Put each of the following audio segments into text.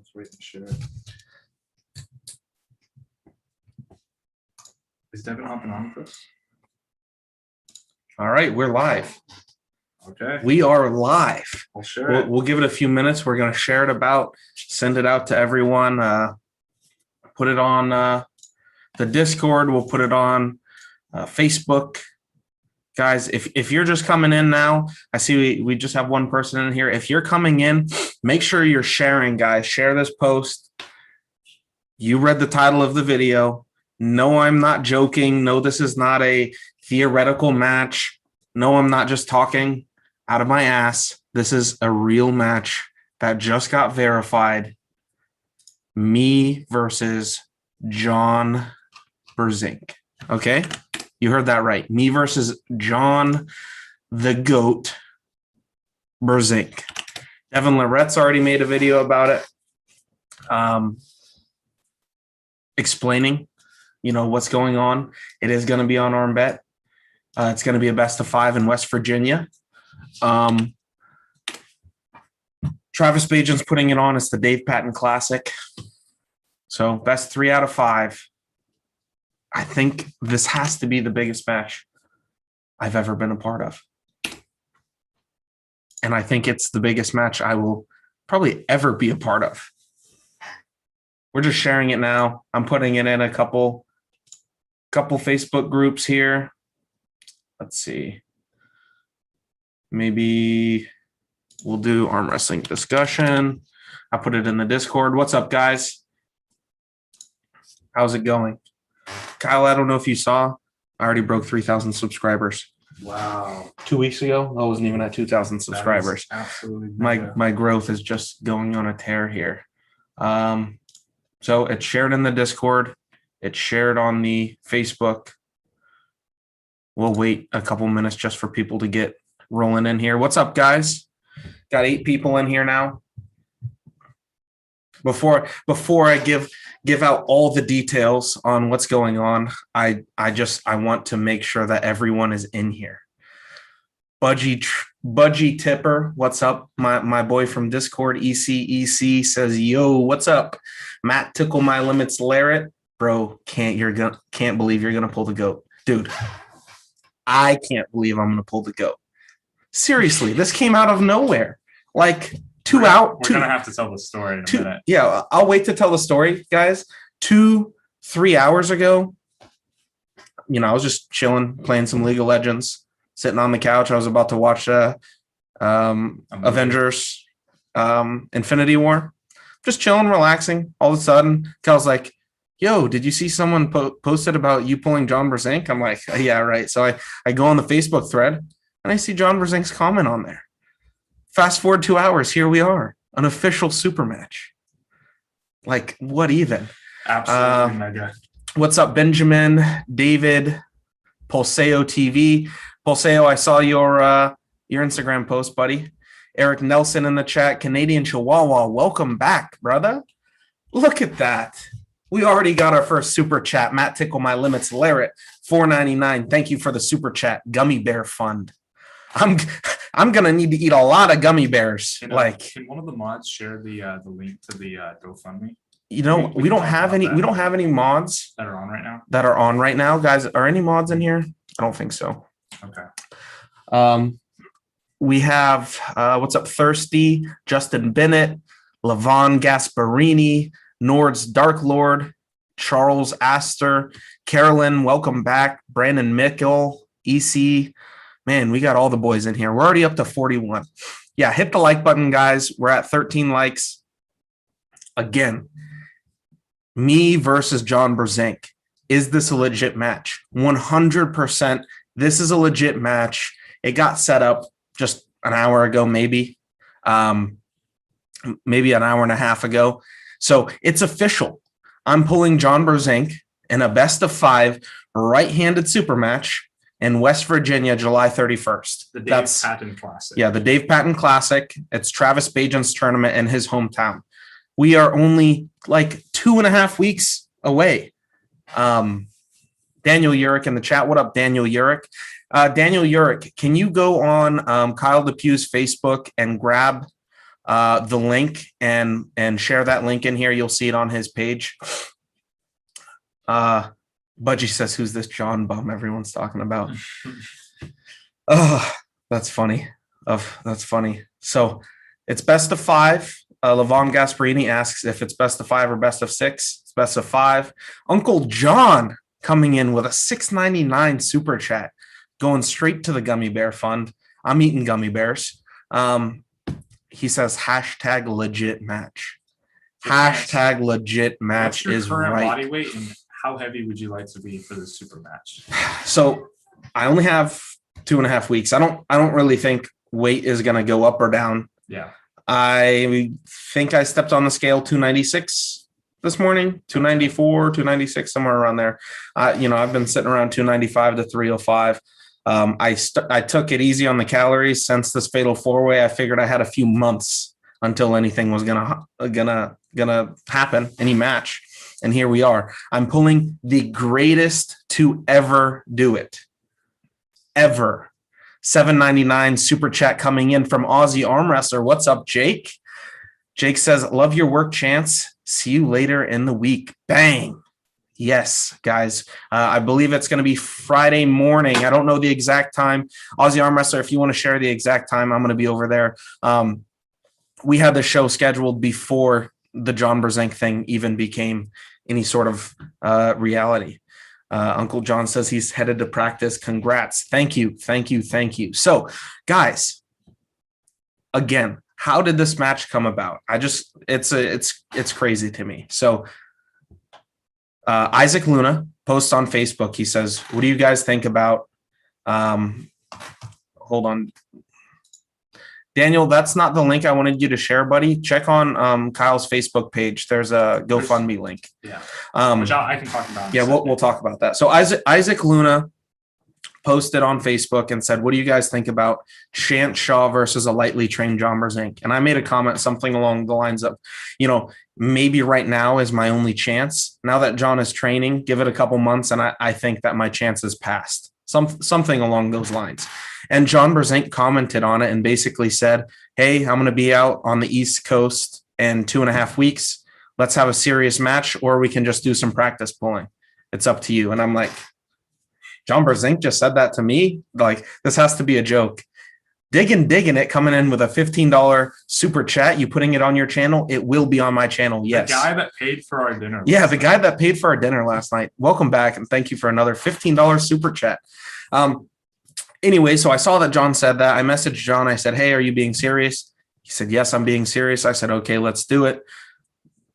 Let's wait and share. Is Devin hopping on with us? All right, we're live. Okay. We are live. I'll share it. We'll give it a few minutes. We're going to share it about, send it out to everyone, put it on the Discord. We'll put it on Facebook. Guys, if you're just coming in now, I see we just have one person in here. If you're coming in, make sure you're sharing, guys. Share this post. You read the title of the video. No, I'm not joking. No, this is not a theoretical match. No, I'm not just talking out of my ass. This is a real match that just got verified. Me versus John Brzenk. Okay? You heard that right. Me versus John the GOAT Brzenk. Devin Lorette's already made a video about it. Explaining, what's going on. It is going to be on Arm Bet. It's going to be a best of 5 in West Virginia. Travis Bajan's putting it on. It's the Dave Patton Classic. So best 3 out of 5. I think this has to be the biggest match I've ever been a part of. And I think it's the biggest match I will probably ever be a part of. We're just sharing it now. I'm putting it in a couple Facebook groups here. Let's see. Maybe we'll do arm wrestling discussion. I put it in the Discord. What's up, guys? How's it going? Kyle, I don't know if you saw, I already broke 3,000 subscribers. Wow. 2 weeks ago, I wasn't even at 2,000 subscribers. Absolutely. My growth is just going on a tear here. So it's shared in the Discord. It's shared on the Facebook. We'll wait a couple minutes just for people to get rolling in here. What's up, guys? Got 8 people in here now. Before I give out all the details on what's going on, I want to make sure that everyone is in here. Budgie Tipper, what's up? My boy from Discord, EC says, yo, what's up? Matt Tickle My Limits Larrett, bro, can't believe you're gonna pull the GOAT. Dude, I can't believe I'm gonna pull the GOAT. Seriously, this came out of nowhere. Like We're gonna have to tell the story in a minute. Yeah, I'll wait to tell the story, guys. 2-3 hours ago, I was just chilling, playing some League of Legends, sitting on the couch. I was about to watch Avengers Infinity War. Just chilling, relaxing. All of a sudden, Cal's like, yo, did you see someone posted about you pulling John Brzenk? I'm like, yeah, right. So I go on the Facebook thread, and I see John Brzenk's comment on there. Fast forward 2 hours, here we are, an official super match. Like, what even? Absolutely mega. What's up, Benjamin, David, Pulseo TV? Pulseo, I saw your Instagram post, buddy. Eric Nelson in the chat. Canadian Chihuahua, welcome back, brother. Look at that. We already got our first super chat. Matt Tickle My Limits Larrett, $4.99. Thank you for the super chat. Gummy Bear Fund. I'm gonna need to eat a lot of gummy bears. Can one of the mods share the link to the GoFundMe? We don't have any. We don't have any mods that are on right now. Guys. Are any mods in here? I don't think so. Okay. We have what's up, Thirsty, Justin Bennett, Levon Gasparini, Nord's Dark Lord, Charles Astor, Carolyn, welcome back, Brandon Mickle, EC. Man, we got all the boys in here. We're already up to 41. Yeah, hit the like button, guys. We're at 13 likes. Again, me versus John Brzenk. Is this a legit match? 100%. This is a legit match. It got set up just an hour ago, maybe an hour and a half ago. So it's official. I'm pulling John Brzenk in a best of 5 right-handed super match in West Virginia, July 31st. The Dave Patton Classic. Yeah, the Dave Patton Classic. It's Travis Bajan's tournament in his hometown. We are only like 2.5 weeks away. Daniel Urick in the chat. What up, Daniel Urick? Daniel Urick, can you go on Kyle DePue's Facebook and grab the link and share that link in here. You'll see it on his page. Budgie says, "Who's this John bum everyone's talking about?" Oh, that's funny. That's funny. So it's best of 5. Levon Gasparini asks if it's best of 5 or best of 6. It's best of 5. Uncle John coming in with a $6.99 super chat, going straight to the Gummy Bear Fund. I'm eating gummy bears. He says hashtag legit match. Hashtag legit match What's your is current right. body weight, and how heavy would you like to be for the super match? So I only have 2.5 weeks. I don't really think weight is going to go up or down. Yeah. I think I stepped on the scale 296 this morning, 294, 296, somewhere around there. I've been sitting around 295 to 305. I took it easy on the calories since this fatal 4-way. I figured I had a few months until anything was gonna happen, any match. And here we are. I'm pulling the greatest to ever do it. Ever. $7.99 super chat coming in from Aussie Arm Wrestler. What's up, Jake? Jake says, "Love your work, Chance. See you later in the week." Bang. Yes, guys. I believe it's going to be Friday morning. I don't know the exact time. Aussie Arm Wrestler, if you want to share the exact time, I'm going to be over there. We had the show scheduled before the John Brzenk thing even became any sort of reality. Uncle John says he's headed to practice. Congrats. Thank you. So, guys, again, how did this match come about? It's crazy to me. So, Isaac Luna posts on Facebook. He says, "What do you guys think about?" Hold on. Daniel, that's not the link I wanted you to share, buddy. Check on Kyle's Facebook page. There's a GoFundMe link. Yeah. Which I can talk about. Yeah, we'll talk about that. So Isaac Luna posted on Facebook and said, "What do you guys think about Chance Shaw versus a lightly trained John Brzenk?" And I made a comment something along the lines of, maybe right now is my only chance. Now that John is training, give it a couple months, and I think that my chance is passed. Something along those lines. And John Brzenk commented on it and basically said, "Hey, I'm going to be out on the East Coast in 2.5 weeks. Let's have a serious match, or we can just do some practice pulling. It's up to you." And I'm like, John Brzenk just said that to me? Like, this has to be a joke. Digging it, coming in with a $15 super chat. You putting it on your channel? It will be on my channel, yes. The guy that paid for our dinner. Yeah, the guy that paid for our dinner last night. Welcome back, and thank you for another $15 super chat. Anyway, so I saw that John said that. I messaged John. I said, "Hey, are you being serious?" He said, "Yes, I'm being serious." I said, "Okay, let's do it."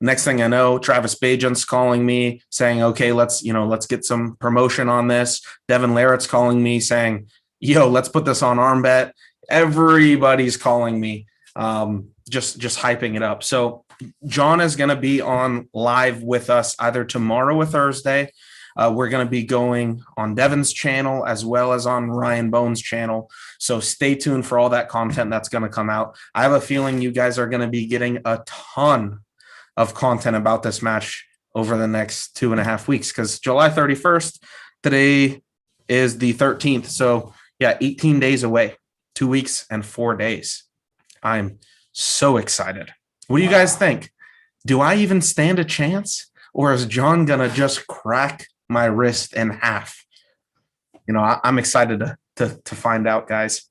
Next thing I know, Travis Bajent's calling me saying, "Okay, let's get some promotion on this." Devin Larrett's calling me saying, "Yo, let's put this on Arm Bet." Everybody's calling me, just hyping it up. So John is going to be on live with us either tomorrow or Thursday. We're going to be going on Devin's channel as well as on Ryan Bone's channel. So stay tuned for all that content that's going to come out. I have a feeling you guys are going to be getting a ton of content about this match over the next 2.5 weeks, because July 31st, today is the 13th. So yeah, 18 days away, 2 weeks and 4 days. I'm so excited. What do you guys think? Do I even stand a chance, or is John going to just crack my wrist in half? I'm excited to find out, guys.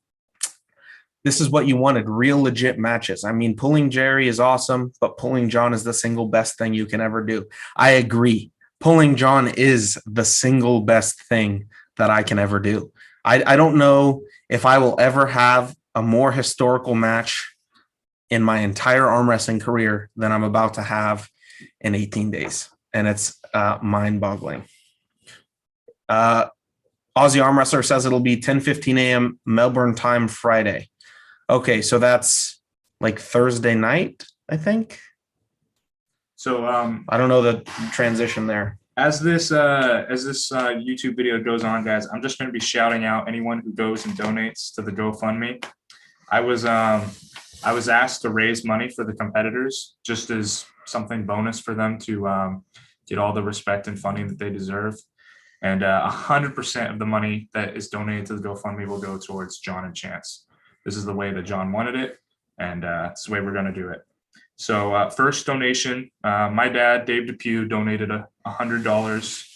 This is what you wanted, real legit matches. I mean, pulling Jerry is awesome, but pulling John is the single best thing you can ever do. I agree. Pulling John is the single best thing that I can ever do. I don't know if I will ever have a more historical match in my entire arm wrestling career than I'm about to have in 18 days. And it's mind-boggling. Aussie Arm Wrestler says it'll be 10:15 a.m. Melbourne time Friday. Okay, so that's like Thursday night, I think. So I don't know the transition there. As this YouTube video goes on, guys, I'm just going to be shouting out anyone who goes and donates to the GoFundMe. I was asked to raise money for the competitors, just as something bonus for them to get all the respect and funding that they deserve. And 100% of the money that is donated to the GoFundMe will go towards John and Chance. This is the way that John wanted it. and that's the way we're going to do it. So first donation, my dad, Dave Depew, donated $100.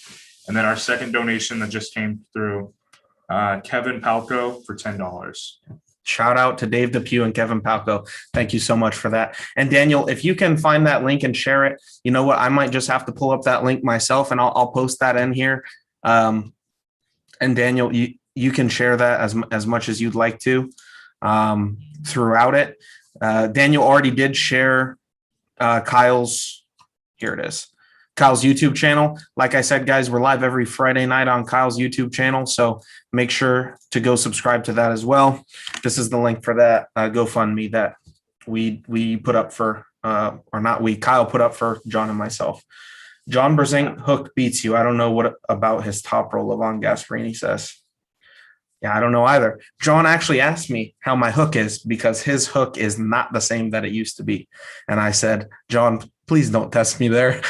And then our second donation that just came through, Kevin Palco for $10. Shout out to Dave Depew and Kevin Palco. Thank you so much for that. And Daniel, if you can find that link and share it, you know what? I might just have to pull up that link myself, and I'll post that in here. And Daniel, you can share that as much as you'd like to throughout it. Daniel already did share Kyle's. Here it is. Kyle's YouTube channel. Like I said, guys, we're live every Friday night on Kyle's YouTube channel. So make sure to go subscribe to that as well. This is the link for that GoFundMe that we put up for, or not we, Kyle put up for John and myself. John Brzenk hook beats you. I don't know what about his top roll. Levon Gasparini says. Yeah, I don't know either. John actually asked me how my hook is because his hook is not the same that it used to be. And I said, John, please don't test me there.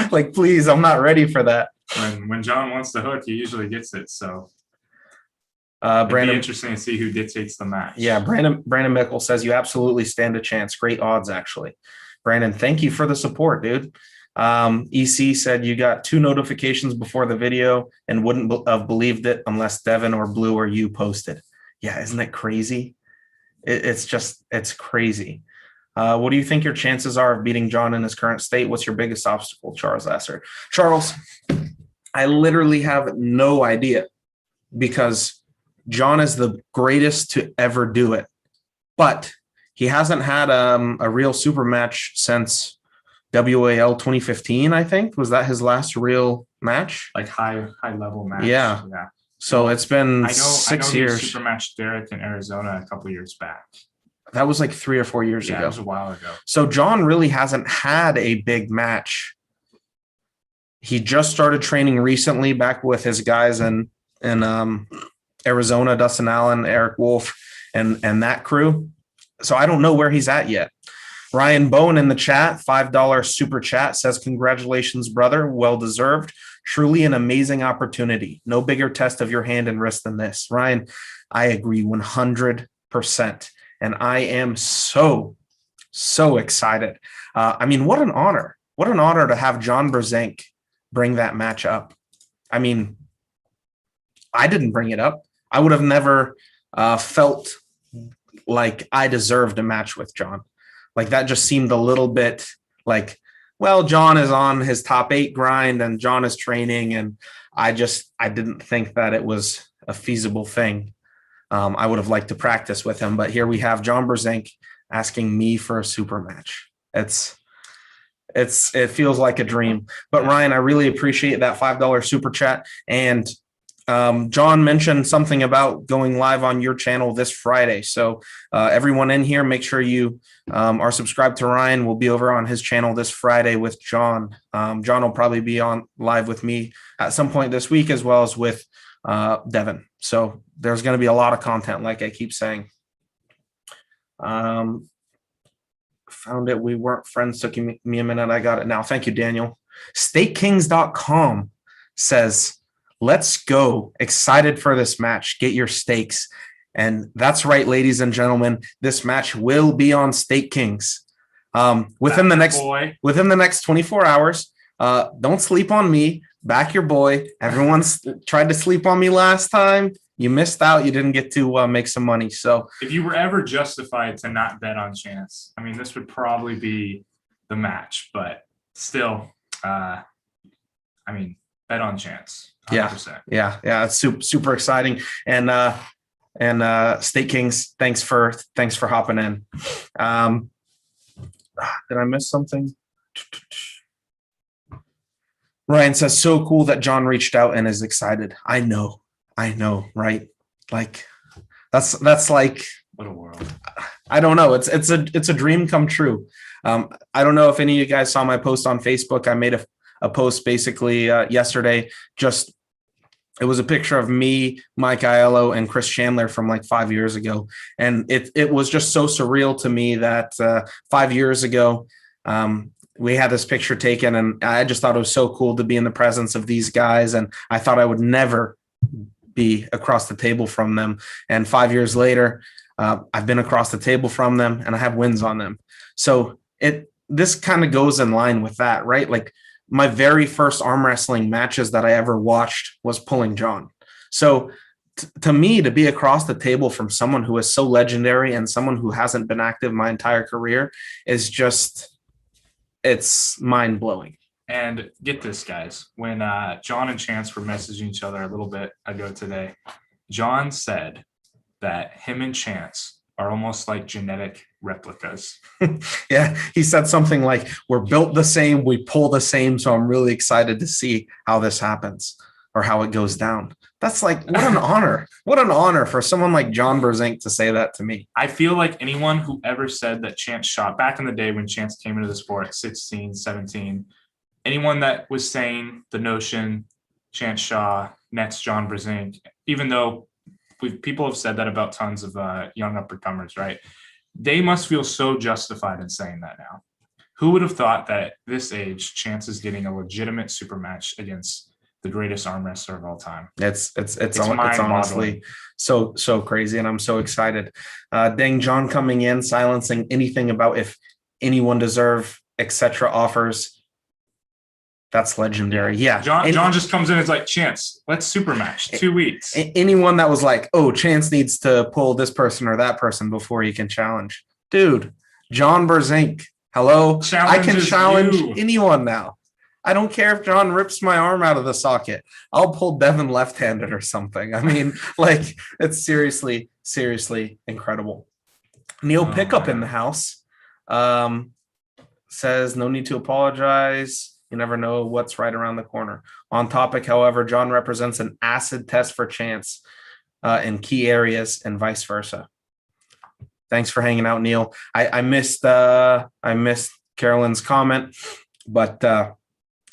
like, please, I'm not ready for that. When John wants the hook, he usually gets it. So Brandon, it'd be interesting to see who dictates the match. Yeah, Brandon Mickle says you absolutely stand a chance. Great odds, actually. Brandon, thank you for the support, dude. EC said you got 2 notifications before the video and wouldn't have believed it unless Devin or Blue or you posted. Yeah, isn't it crazy? It's crazy. What do you think your chances are of beating John in his current state? What's your biggest obstacle, Charles Lasser? Charles, I literally have no idea because John is the greatest to ever do it, but he hasn't had a real super match since WAL 2015, I think. Was that his last real match? Like high level match. Yeah. So it's been I know 6 years. He super matched Derek in Arizona a couple years back. That was like 3 or 4 years ago. It was a while ago. So John really hasn't had a big match. He just started training recently back with his guys in Arizona, Dustin Allen, Eric Wolf, and that crew. So I don't know where he's at yet. Ryan Bowen in the chat, $5 super chat, says, congratulations, brother. Well deserved. Truly an amazing opportunity. No bigger test of your hand and wrist than this. Ryan, I agree 100%. And I am so excited. I mean, what an honor. What an honor to have John Brzenk bring that match up. I mean, I didn't bring it up. I would have never felt like I deserved a match with John. Like that just seemed a little bit like, well, John is on his top 8 grind and John is training. And I didn't think that it was a feasible thing. I would have liked to practice with him, but here we have John Brzenk asking me for a super match. It feels like a dream. But Ryan, I really appreciate that $5 super chat. And John mentioned something about going live on your channel this Friday. So everyone in here, make sure you are subscribed to Ryan. We'll be over on his channel this Friday with John. John will probably be on live with me at some point this week, as well as with Devin. So there's going to be a lot of content, like I keep saying. Found it. We weren't friends. Took me a minute. I got it now. Thank you, Daniel. StakeKings.com says, let's go. Excited for this match. Get your stakes. And that's right, ladies and gentlemen. This match will be on Stake Kings within the next 24 hours. Don't sleep on me. Back your boy. Everyone's tried to sleep on me last time. You missed out. You didn't get to make some money. So if you were ever justified to not bet on chance, I mean, this would probably be the match. But still, I mean, bet on chance. 100%. Yeah. It's super exciting. And State Kings, thanks for hopping in. Did I miss something? Ryan says, so cool that John reached out and is excited. I know, right? Like that's like, what a world. I don't know. It's a dream come true. I don't know if any of you guys saw my post on Facebook. I made a post basically yesterday. It was a picture of me, Mike Aiello, and Chris Chandler from like 5 years ago. And it was just so surreal to me that 5 years ago, we had this picture taken, and I just thought it was so cool to be in the presence of these guys. And I thought I would never be across the table from them. And 5 years later, I've been across the table from them, and I have wins on them. So this kind of goes in line with that, right? Like my very first arm wrestling matches that I ever watched was Pulling John. So to me, to be across the table from someone who is so legendary and someone who hasn't been active my entire career is just, it's mind blowing. And get this, guys, when John and Chance were messaging each other a little bit ago today, John said that him and Chance are almost like genetic replicas. Yeah, he said something like, we're built the same, we pull the same, so I'm really excited to see how this happens or how it goes down. That's like, what an honor. What an honor for someone like John Brzenk to say that to me. I feel like anyone who ever said that Chance shot back in the day when Chance came into the sport at 16, 17, anyone that was saying the notion Chance Shaw, next John Brzenk, even though people have said that about tons of young up-and-comers, right? They must feel so justified in saying that now. Who would have thought that at this age, Chance is getting a legitimate super match against the greatest arm wrestler of all time? It's honestly so crazy, and I'm so excited. Dang John coming in, silencing anything about if anyone deserve, etc. offers. That's legendary. Yeah. John just comes in and is like, Chance, let's super match 2 weeks. Anyone that was like, oh, Chance needs to pull this person or that person before he can challenge. Dude, John Brzenk, hello. I can challenge anyone now. I don't care if John rips my arm out of the socket. I'll pull Devin left-handed or something. I mean, like, it's seriously incredible. Neil Pickup in the house says, no need to apologize. You never know what's right around the corner. On topic, however, John represents an acid test for Chance in key areas and vice versa. Thanks for hanging out, Neil. I missed Carolyn's comment, but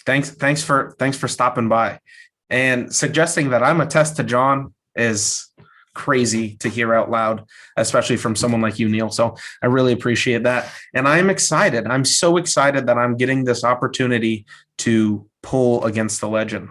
thanks for stopping by and suggesting that I'm a test to John is crazy to hear out loud, especially from someone like you, Neil. So I really appreciate that. And I'm excited. I'm so excited that I'm getting this opportunity to pull against the legend.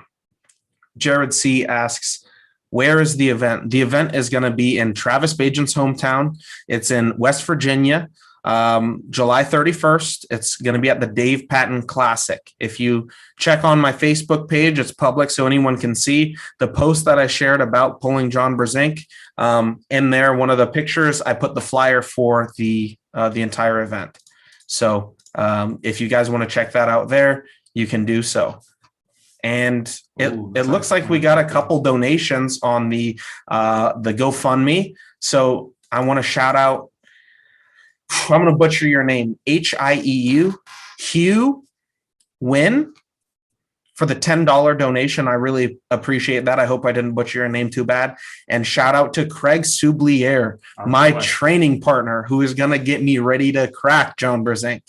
Jared C asks, where is the event? The event is going to be in Travis Bajan's hometown. It's in West Virginia, July 31st. It's going to be at the Dave Patton Classic. If you check on my Facebook page, it's public so anyone can see the post that I shared about pulling John Brzenk. In there, one of the pictures, I put the flyer for the entire event. So if you guys want to check that out there, you can do so. And it looks like we got a couple donations on the GoFundMe. So I want to shout out, I'm going to butcher your name, Hieu, Hugh Win, for the $10 donation. I really appreciate that. I hope I didn't butcher your name too bad. And shout out to Craig Sublier, my training partner, who is going to get me ready to crack John Brzenk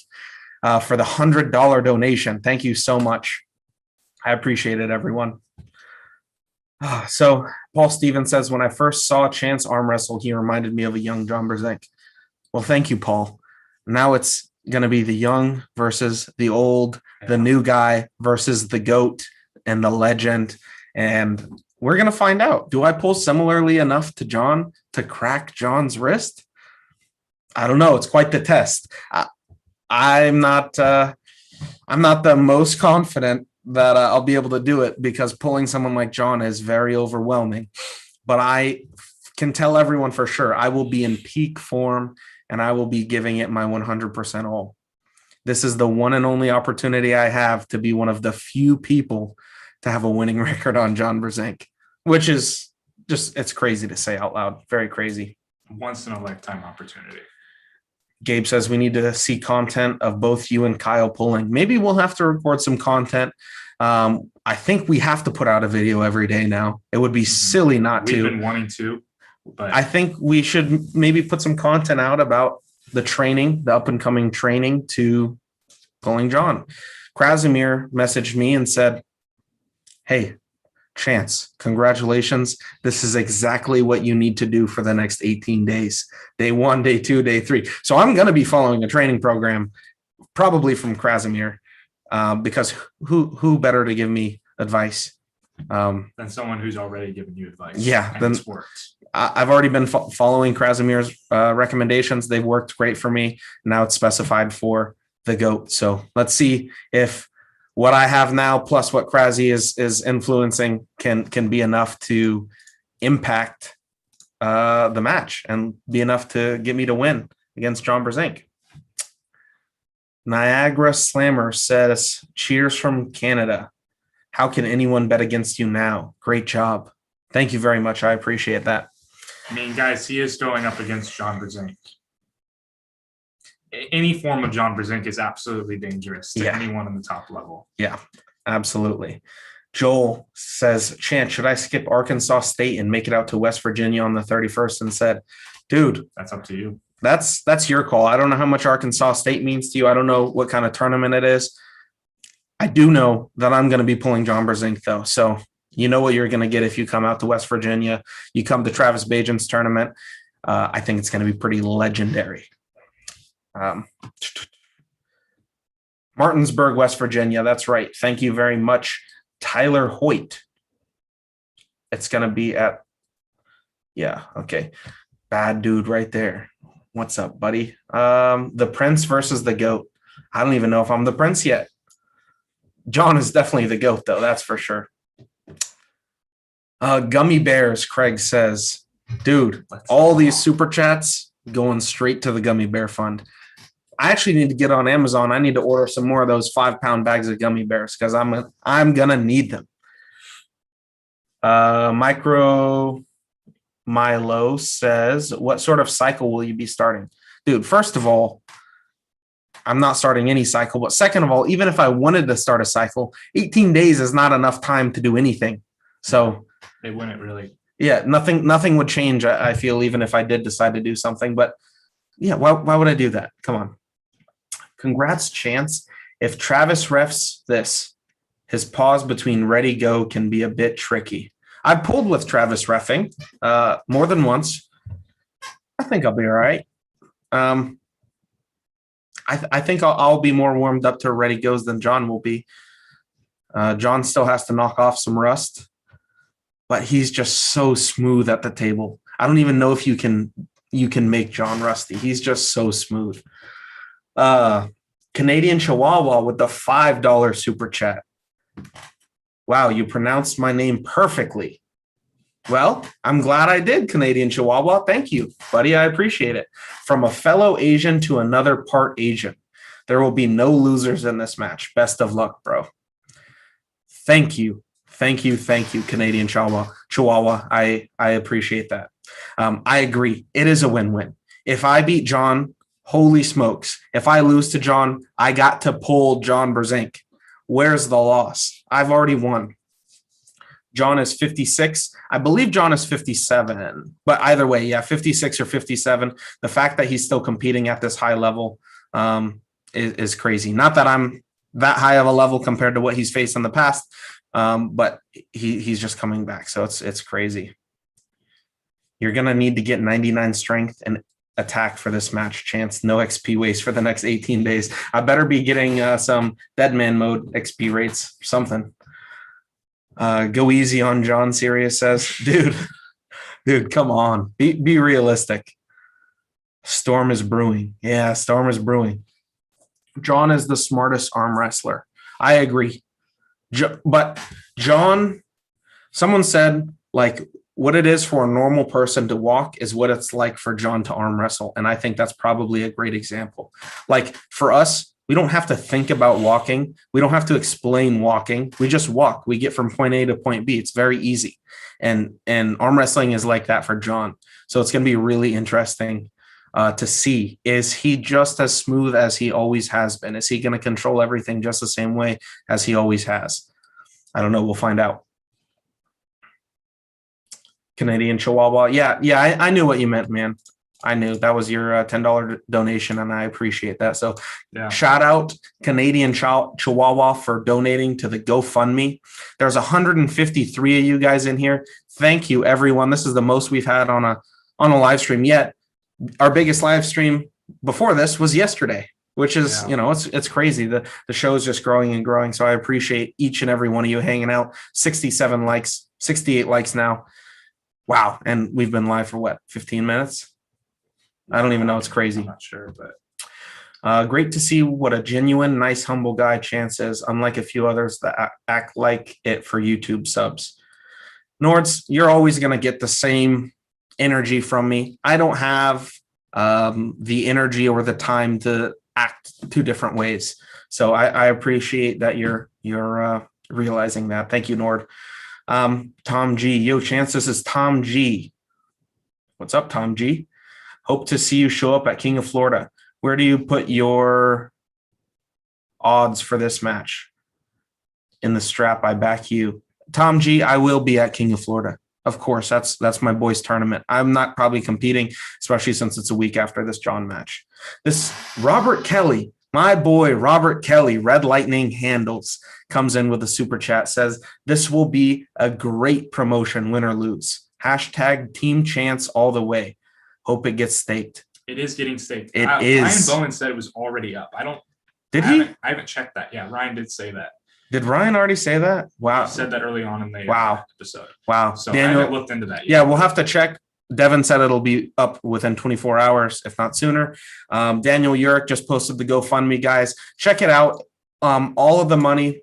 for the $100 donation. Thank you so much. I appreciate it, everyone. So Paul Stevens says, when I first saw Chance arm wrestle, he reminded me of a young John Brzenk. Well, thank you, Paul. Now it's going to be the young versus the old, the new guy versus the GOAT and the legend. And we're going to find out. Do I pull similarly enough to John to crack John's wrist? I don't know. It's quite the test. I'm not the most confident that I'll be able to do it because pulling someone like John is very overwhelming. But I can tell everyone for sure I will be in peak form and I will be giving it my 100% all. This is the one and only opportunity I have to be one of the few people to have a winning record on John Brzenk, which is just, it's crazy to say out loud. Very crazy. Once in a lifetime opportunity. Gabe says we need to see content of both you and Kyle pulling. Maybe we'll have to record some content. I think we have to put out a video every day now. It would be silly not to. We've been wanting to. But I think we should maybe put some content out about the training, the up and coming training to pulling John. Krasimir messaged me and said, hey, Chance, congratulations. This is exactly what you need to do for the next 18 days. Day 1, day 2, day 3. So I'm going to be following a training program, probably from Krasimir, because who better to give me advice than someone who's already given you advice? Yeah, then sports. I've already been following Krasimir's recommendations. They've worked great for me. Now it's specified for the GOAT. So let's see if what I have now plus what Krasi is influencing can be enough to impact the match and be enough to get me to win against John Brzenk. Niagara Slammer says, cheers from Canada. How can anyone bet against you now? Great job. Thank you very much. I appreciate that. I mean, guys, he is going up against John Brzenk. Any form of John Brzenk is absolutely dangerous to anyone in the top level. Yeah, absolutely. Joel says, Chant, should I skip Arkansas State and make it out to West Virginia on the 31st? And said, dude, that's up to you. That's your call. I don't know how much Arkansas State means to you. I don't know what kind of tournament it is. I do know that I'm going to be pulling John Brzenk, though. So you know what you're going to get if you come out to West Virginia. You come to Travis Bajan's tournament. I think it's going to be pretty legendary. Martinsburg, West Virginia. That's right. Thank you very much, Tyler Hoyt. It's going to be at, okay. Bad dude right there. What's up, buddy? The Prince versus the GOAT. I don't even know if I'm the Prince yet. John is definitely the GOAT, though. That's for sure. Gummy Bears, Craig says, dude, all these super chats going straight to the Gummy Bear Fund. I actually need to get on Amazon. I need to order some more of those 5-pound bags of gummy bears because I'm gonna need them. Micro Milo says, what sort of cycle will you be starting? Dude, first of all, I'm not starting any cycle. But second of all, even if I wanted to start a cycle, 18 days is not enough time to do anything. So they wouldn't really. Yeah, nothing would change, I feel, even if I did decide to do something. But yeah, why would I do that? Come on. Congrats, Chance. If Travis refs this, his pause between ready go can be a bit tricky. I pulled with Travis reffing more than once. I think I'll be all right. I think I'll be more warmed up to ready goes than John will be. John still has to knock off some rust, but he's just so smooth at the table. I don't even know if you can make John rusty. He's just so smooth. Canadian Chihuahua with the $5 super chat. Wow, you pronounced my name perfectly. Well, I'm glad I did, Canadian Chihuahua. Thank you, buddy. I appreciate it. From a fellow Asian to another part Asian. There will be no losers in this match. Best of luck, bro. Thank you. Thank you, Canadian Chihuahua. I appreciate that. I agree. It is a win-win. If I beat John, holy smokes. If I lose to John, I got to pull John Brzenk. Where's the loss? I've already won. John is 56. I believe John is 57. But either way, 56 or 57. The fact that he's still competing at this high level is crazy. Not that I'm that high of a level compared to what he's faced in the past, but he's just coming back. So it's crazy. You're going to need to get 99 strength and attack for this match, Chance. No XP waste for the next 18 days. I better be getting some Deadman mode XP rates, something. Go easy on John, Sirius says. Dude, come on. Be realistic. Storm is brewing. Yeah, storm is brewing. John is the smartest arm wrestler. I agree. But John, someone said, like, what it is for a normal person to walk is what it's like for John to arm wrestle. And I think that's probably a great example. Like, for us, we don't have to think about walking. We don't have to explain walking. We just walk. We get from point A to point B. It's very easy. And arm wrestling is like that for John. So it's going to be really interesting to see. Is he just as smooth as he always has been? Is he going to control everything just the same way as he always has? I don't know. We'll find out. Canadian Chihuahua. Yeah, I knew what you meant, man. I knew that was your $10 donation, and I appreciate that. So shout out Canadian Chihuahua for donating to the GoFundMe. There's 153 of you guys in here. Thank you, everyone. This is the most we've had on a live stream yet. Our biggest live stream before this was yesterday, which is, it's crazy. The show is just growing and growing. So I appreciate each and every one of you hanging out. 67 likes, 68 likes now. Wow. And we've been live for what, 15 minutes? I don't even know. It's crazy. I'm not sure, but great to see what a genuine, nice, humble guy Chance is, unlike a few others that act like it for YouTube subs. Nords, you're always going to get the same energy from me. I don't have the energy or the time to act two different ways. So I appreciate that you're realizing that. Thank you, Nord. Tom G. Yo, Chance, this is Tom G. What's up, Tom G? Hope to see you show up at King of Florida. Where do you put your odds for this match? In the strap, I back you. Tom G, I will be at King of Florida. Of course, that's my boys' tournament. I'm not probably competing, especially since it's a week after this John match. This Robert Kelly, my boy Robert Kelly, Red Lightning Handles, comes in with a super chat, says, this will be a great promotion, win or lose. Hashtag Team Chance all the way. Hope it gets staked. it is getting staked. It Ryan is. Bowen said it was already up. Did he? I haven't checked that. Yeah, Ryan did say that. Did Ryan already say that? Wow. He said that early on in the episode. Wow. So Daniel, I haven't looked into that yet. Yeah, we'll have to check. Devin said it'll be up within 24 hours, if not sooner. Daniel Urick just posted the GoFundMe, guys. Check it out. All of the money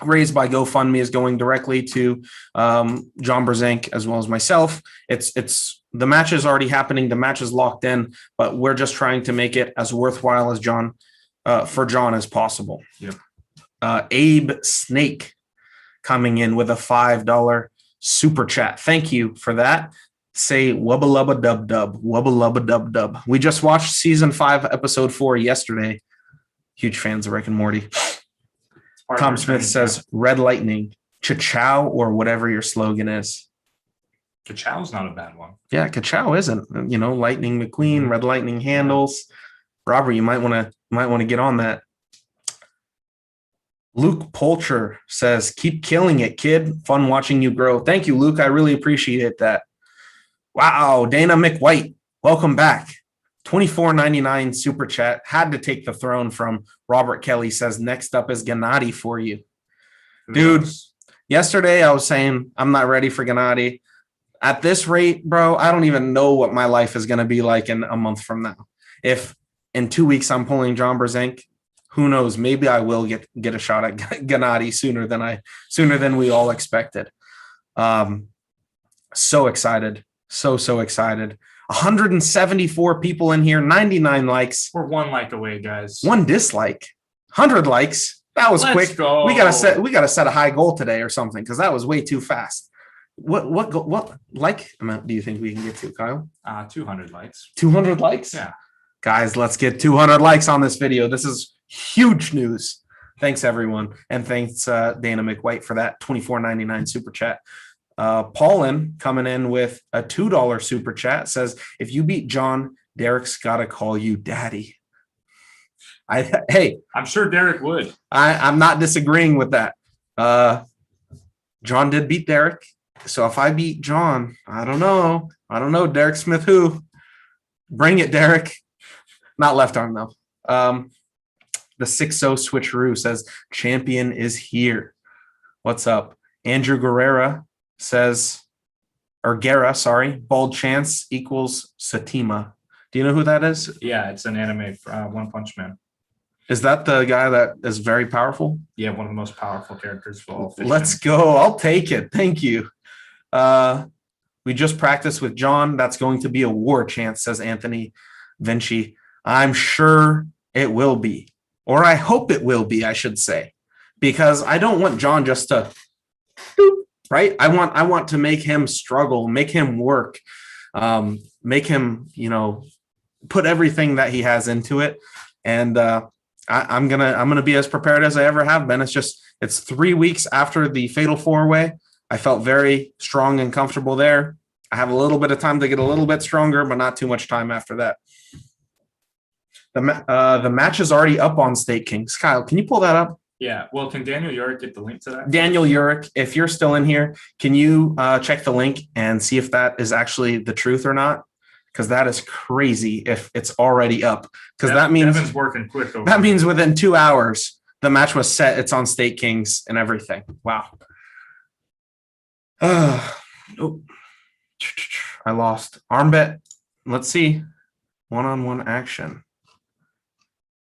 raised by GoFundMe is going directly to John Brzenk as well as myself. It's the match is already happening. The match is locked in, but we're just trying to make it as worthwhile as for John as possible. Yep. Abe Snake coming in with a $5 super chat. Thank you for that. Say wubba lubba dub dub, wubba lubba dub dub. We just watched season 5, episode 4 yesterday. Huge fans of Rick and Morty. Tom Smith says Red Lightning, cha-chow, or whatever your slogan is. Ka-chow's not a bad one. Yeah, ka-chow isn't. Lightning McQueen, Red Lightning Handles. Robert, you might want to get on that. Luke Polcher says, keep killing it, kid. Fun watching you grow. Thank you, Luke. I really appreciate that. Wow, Dana McWhite, welcome back. $24.99 super chat. Had to take the throne from Robert Kelly. Says, next up is Gennady for you. Dude, yesterday I was saying I'm not ready for Gennady. At this rate, bro, I don't even know what my life is going to be like in a month from now. If in 2 weeks I'm pulling John Brzenk, who knows? Maybe I will get a shot at Gennady sooner than we all expected. So excited. So excited. 174 people in here, 99 likes. We're 1 like away, guys. 1 dislike. 100 likes. That was quick. Go. We gotta set a high goal today or something, because that was way too fast. What like amount do you think we can get to, Kyle? 200 likes. 200 likes? Yeah. Guys, let's get 200 likes on this video. This is huge news. Thanks, everyone. And thanks, Dana McWhite, for that $24.99 super chat. Paulin coming in with a $2 super chat says, if you beat John, Derek's got to call you daddy. Hey, I'm sure Derek would. I'm not disagreeing with that. John did beat Derek. So if I beat John, I don't know. Derek Smith who? Bring it, Derek. Not left arm, though. The 6-0 switcheroo says, champion is here. What's up? Andrew Guerra says, bald chance equals Satima. Do you know who that is? Yeah, it's an anime, One Punch Man. Is that the guy that is very powerful? Yeah, one of the most powerful characters for all fiction. Let's go. I'll take it. Thank you. We just practiced with John. That's going to be a war chance, says Anthony Vinci. I'm sure it will be. Or I hope it will be, I should say. Because I don't want John just to right? I want to make him struggle, make him work, make him, put everything that he has into it. And I'm gonna be as prepared as I ever have been. It's 3 weeks after the Fatal 4-Way. I felt very strong and comfortable there. I have a little bit of time to get a little bit stronger, but not too much time after that. The match is already up on State Kings. Kyle, can you pull that up? Yeah. Well, can Daniel Urick get the link to that? Daniel Urick, if you're still in here, can you check the link and see if that is actually the truth or not? Because that is crazy if it's already up. Because that means Devin's working quick. That means within 2 hours, the match was set. It's on State Kings and everything. Wow. I lost. Arm bet. Let's see. One-on-one action.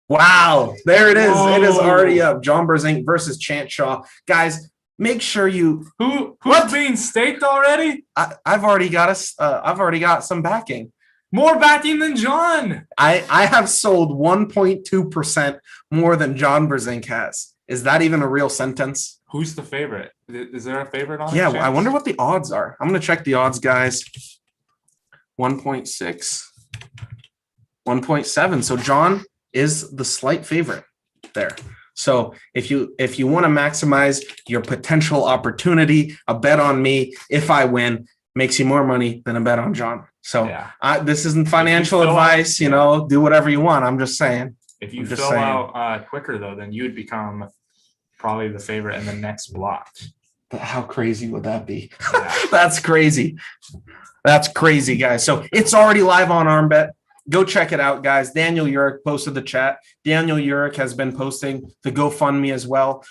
Wow, there it is. It is already up. John Brzenk versus Chant Shaw. Guys, make sure you. Who's being staked already? I've already got I've already got some backing. More backing than John. I have sold 1.2% more than John Brzenk has. Is that even a real sentence? Who's the favorite? Is there a favorite on it? Yeah, I wonder what the odds are. I'm going to check the odds, guys. 1.6, 1.7. So John is the slight favorite there. So if you want to maximize your potential opportunity, a bet on me, if I win, makes you more money than a bet on John. So yeah. This isn't financial advice, you know, do whatever you want. I'm just saying. If you fill out quicker, though, then you would become probably the favorite in the next block. But how crazy would that be? Yeah. That's crazy. That's crazy, guys. So it's already live on ArmBet. Go check it out, guys. Daniel Urick posted the chat. Daniel Urick has been posting the GoFundMe as well.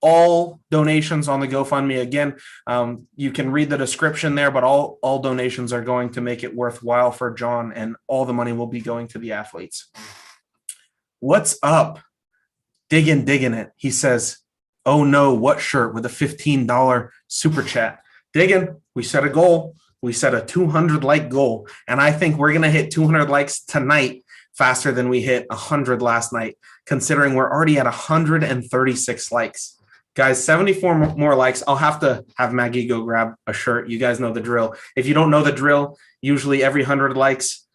All donations on the GoFundMe. Again, you can read the description there, but all donations are going to make it worthwhile for John, and all the money will be going to the athletes. What's up? Digging it. He says, oh no, what shirt, with a $15 super chat. Digging, we set a goal. We set a 200 like goal, and I think we're going to hit 200 likes tonight faster than we hit 100 last night, considering we're already at 136 likes. Guys, 74 more likes. I'll have to have Maggie go grab a shirt. You guys know the drill. If you don't know the drill, usually every 100 likes,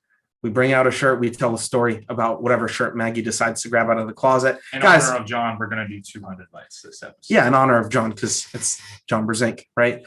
we bring out a shirt. We tell a story about whatever shirt Maggie decides to grab out of the closet. In honor of John, we're going to do 200 likes this episode. Yeah, in honor of John, because it's John Brzenk, right?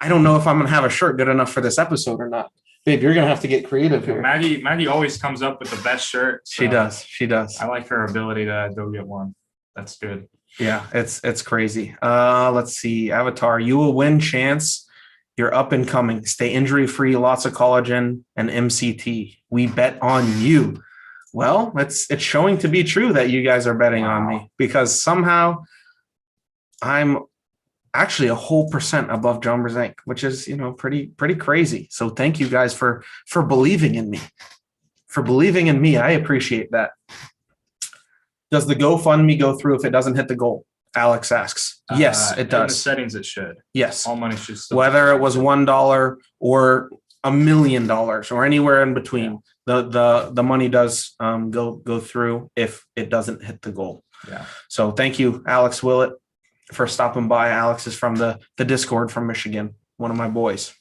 I don't know if I'm going to have a shirt good enough for this episode or not. Babe, you're going to have to get creative here. Maggie always comes up with the best shirt. So she does. I like her ability to go get one. That's good. Yeah, it's crazy. Let's see. Avatar, you will win, Chance. You're up and coming. Stay injury-free, lots of collagen and MCT. We bet on you. Well, it's showing to be true that you guys are betting on me, because somehow I'm actually a whole % above John Brzenk, which is, pretty crazy. So thank you guys for believing in me. For believing in me. I appreciate that. Does the GoFundMe go through if it doesn't hit the goal? Alex asks. Yes, it does. In the settings, it should. Yes. All money should still. Whether it was $1 or $1 million or anywhere in between, the money does go through if it doesn't hit the goal. Yeah. So thank you, Alex Willett, for stopping by. Alex is from the Discord from Michigan, one of my boys.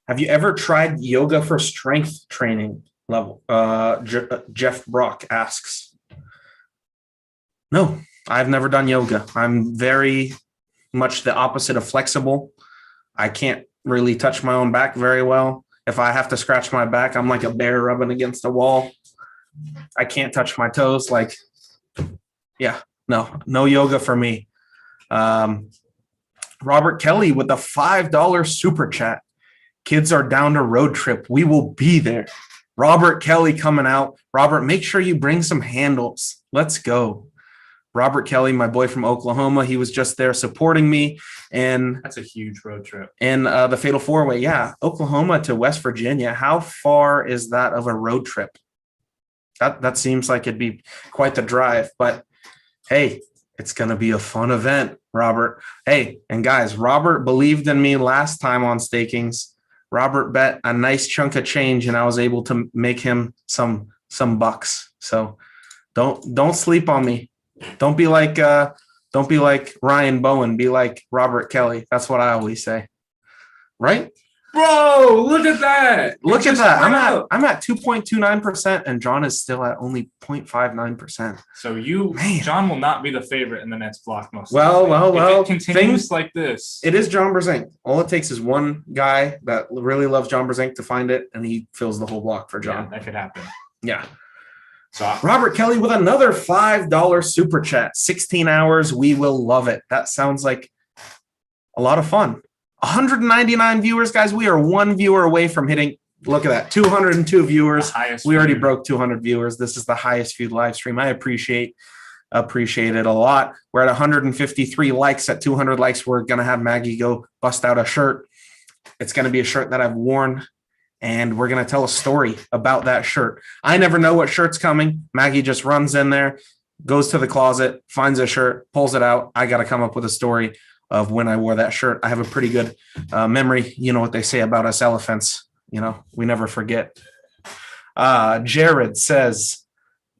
Have you ever tried yoga for strength training level? Jeff Brock asks. No, I've never done yoga. I'm very much the opposite of flexible. I can't really touch my own back very well. If I have to scratch my back, I'm like a bear rubbing against a wall. I can't touch my toes. No yoga for me. Robert Kelly with a $5 super chat. Kids are down to road trip. We will be there. Robert Kelly coming out. Robert, make sure you bring some handles. Let's go. Robert Kelly, my boy from Oklahoma, he was just there supporting me. And that's a huge road trip. And the Fatal Four-Way, yeah. Oklahoma to West Virginia. How far is that of a road trip? That seems like it'd be quite the drive. But, hey, it's going to be a fun event, Robert. Hey, and guys, Robert believed in me last time on Stakings. Robert bet a nice chunk of change, and I was able to make him some bucks. So don't sleep on me. Don't be like Ryan Bowen. Be like Robert Kelly. That's what I always say. Right? Bro, look at that. Look at that. I'm at 2.29%, and John is still at only 0.59%. So John will not be the favorite in the next block most. Well. If it continues like this. It is John Brzenk. All it takes is one guy that really loves John Brzenk to find it, and he fills the whole block for John. Yeah, that could happen. Yeah. So Robert Kelly with another $5 super chat. 16 hours. We will love it. That sounds like a lot of fun. 199 viewers, guys. We are one viewer away from hitting. Look at that. 202 viewers. We already broke 200 viewers. This is the highest viewed live stream. I appreciate it a lot. We're at 153 likes. At 200 likes, we're going to have Maggie go bust out a shirt. It's going to be a shirt that I've worn, and we're going to tell a story about that shirt. I never know what shirt's coming. Maggie just runs in there, goes to the closet, finds a shirt, pulls it out. I got to come up with a story of when I wore that shirt. I have a pretty good memory. You know what they say about us elephants. You know, we never forget. Jared says,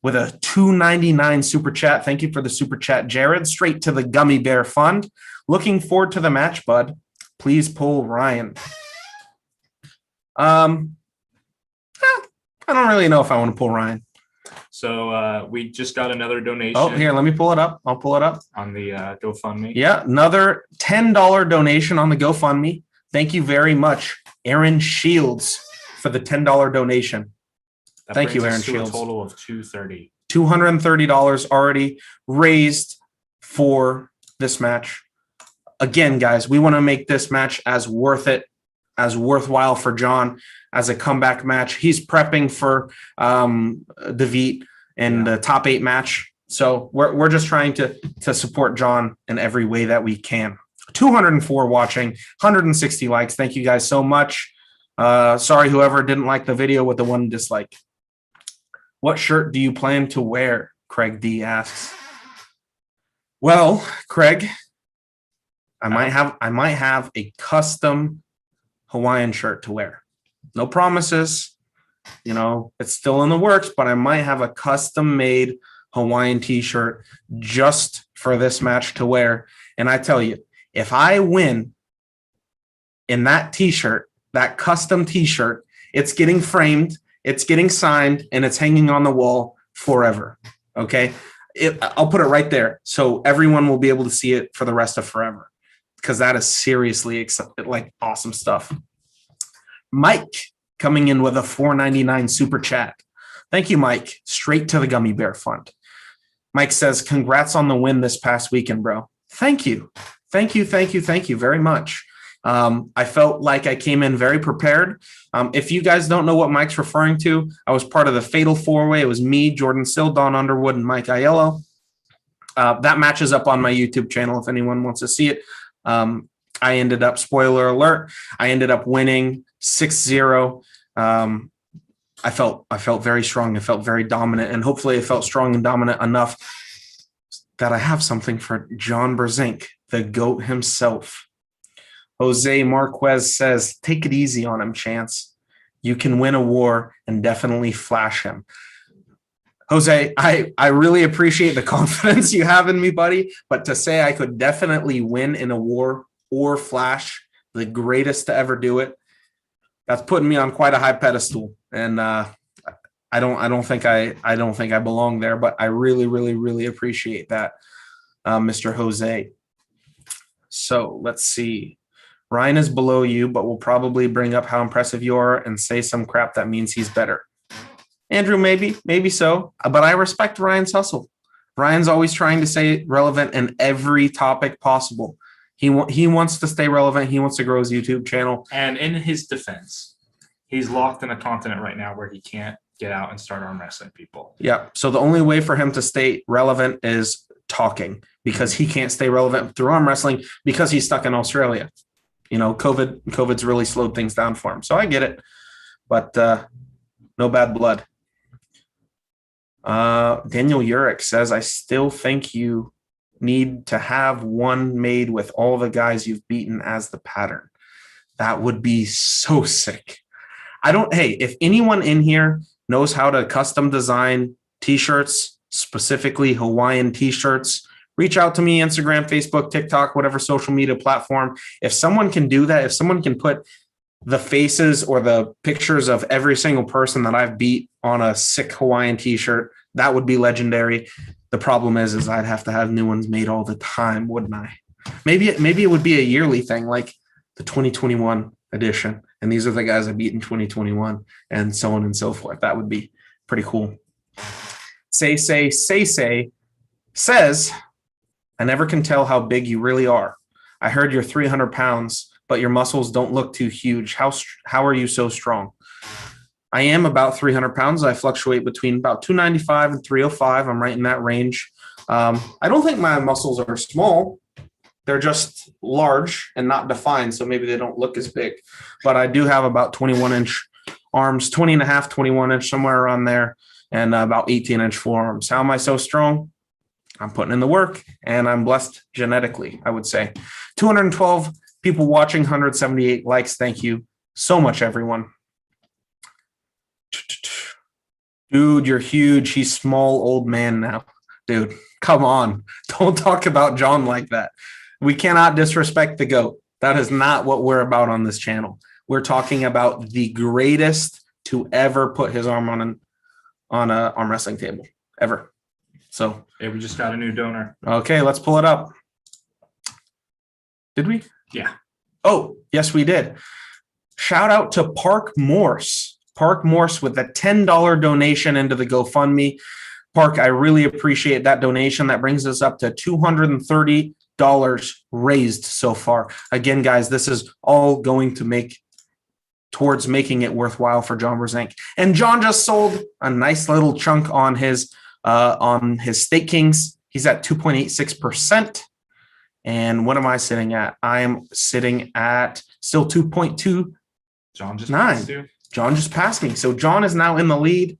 with a $2.99 super chat. Thank you for the super chat, Jared. Straight to the Gummy Bear Fund. Looking forward to the match, bud. Please pull Ryan. I don't really know if I want to pull Ryan. So we just got another donation. Oh, here, let me pull it up. I'll pull it up. On the GoFundMe. Yeah, another $10 donation on the GoFundMe. Thank you very much, Aaron Shields, for the $10 donation. Thank you, Aaron Shields. A total of $230. $230 already raised for this match. Again, guys, we want to make this match as worthwhile for John as a comeback match. He's prepping for David in the top 8 match. So we're just trying to support John in every way that we can. 204 watching, 160 likes. Thank you guys so much. Sorry, whoever didn't like the video with the 1 dislike. What shirt do you plan to wear? Craig D asks. Well, Craig, I might have a custom Hawaiian shirt to wear. No promises. You know, it's still in the works, but I might have a custom made Hawaiian t-shirt just for this match to wear. And I tell you, if I win in that t-shirt, that custom t-shirt, it's getting framed, it's getting signed, and it's hanging on the wall forever. Okay. I'll put it right there so everyone will be able to see it for the rest of forever, because that is seriously like awesome stuff. Mike coming in with a $4.99 super chat. Thank you, Mike. Straight to the Gummy Bear Fund. Mike says, congrats on the win this past weekend, bro. Thank you. Thank you very much. I felt like I came in very prepared. If you guys don't know what Mike's referring to, I was part of the Fatal 4-Way. It was me, Jordan Sill, Don Underwood, and Mike Aiello. That match is up on my YouTube channel if anyone wants to see it. I ended up, spoiler alert, I ended up winning 6-0. I felt very strong. I felt very dominant, and hopefully I felt strong and dominant enough that I have something for John Brzenk, the GOAT himself. Jose Marquez says, take it easy on him, Chance. You can win a war and definitely flash him. Jose, I really appreciate the confidence you have in me, buddy, but to say I could definitely win in a war or flash the greatest to ever do it, that's putting me on quite a high pedestal. And I don't think I belong there, but I really appreciate that, Mr. Jose. So let's see. Ryan is below you, but will probably bring up how impressive you are and say some crap that means he's better. Andrew, maybe so, but I respect Ryan's hustle. Ryan's always trying to stay relevant in every topic possible. He wants to stay relevant. He wants to grow his YouTube channel. And in his defense, he's locked in a continent right now where he can't get out and start arm wrestling people. Yeah. So the only way for him to stay relevant is talking, because he can't stay relevant through arm wrestling because he's stuck in Australia. You know, COVID's really slowed things down for him. So I get it, but no bad blood. Daniel Urich says, I still think you need to have one made with all the guys you've beaten as the pattern. That would be so sick. Hey, if anyone in here knows how to custom design t-shirts, specifically Hawaiian t-shirts, reach out to me, Instagram, Facebook, TikTok, whatever social media platform. If someone can do that, if someone can put the faces or the pictures of every single person that I've beat on a sick Hawaiian t-shirt, that would be legendary. The problem is I'd have to have new ones made all the time, wouldn't I? Maybe it would be a yearly thing, like the 2021 edition. And these are the guys I beat in 2021 and so on and so forth. That would be pretty cool. Say says, I never can tell how big you really are. I heard you're 300 pounds, but your muscles don't look too huge. How are you so strong? I am about 300 pounds. I fluctuate between about 295 and 305. I'm right in that range. I don't think my muscles are small. They're just large and not defined, so maybe they don't look as big. But I do have about 21-inch arms, 20 and a half, 21-inch, somewhere around there, and about 18-inch forearms. How am I so strong? I'm putting in the work, and I'm blessed genetically, I would say. 212 people watching, 178 likes. Thank you so much, everyone. Dude, you're huge. He's small old man now. Dude, come on. Don't talk about John like that. We cannot disrespect the GOAT. That is not what we're about on this channel. We're talking about the greatest to ever put his arm on an arm wrestling table, ever. So yeah, we just got a new donor. Okay, let's pull it up. Did we? Yeah. Oh, yes, we did. Shout out to Park Morse. Park Morse with a $10 donation into the GoFundMe. Park, I really appreciate that donation. That brings us up to $230 raised so far. Again, guys, this is all going to make towards making it worthwhile for John Brzenk. And John just sold a nice little chunk on his Stake Kings. He's at 2.86%. And what am I sitting at? I'm sitting at still 2.29. John just passed you. John just passed me. So John is now in the lead.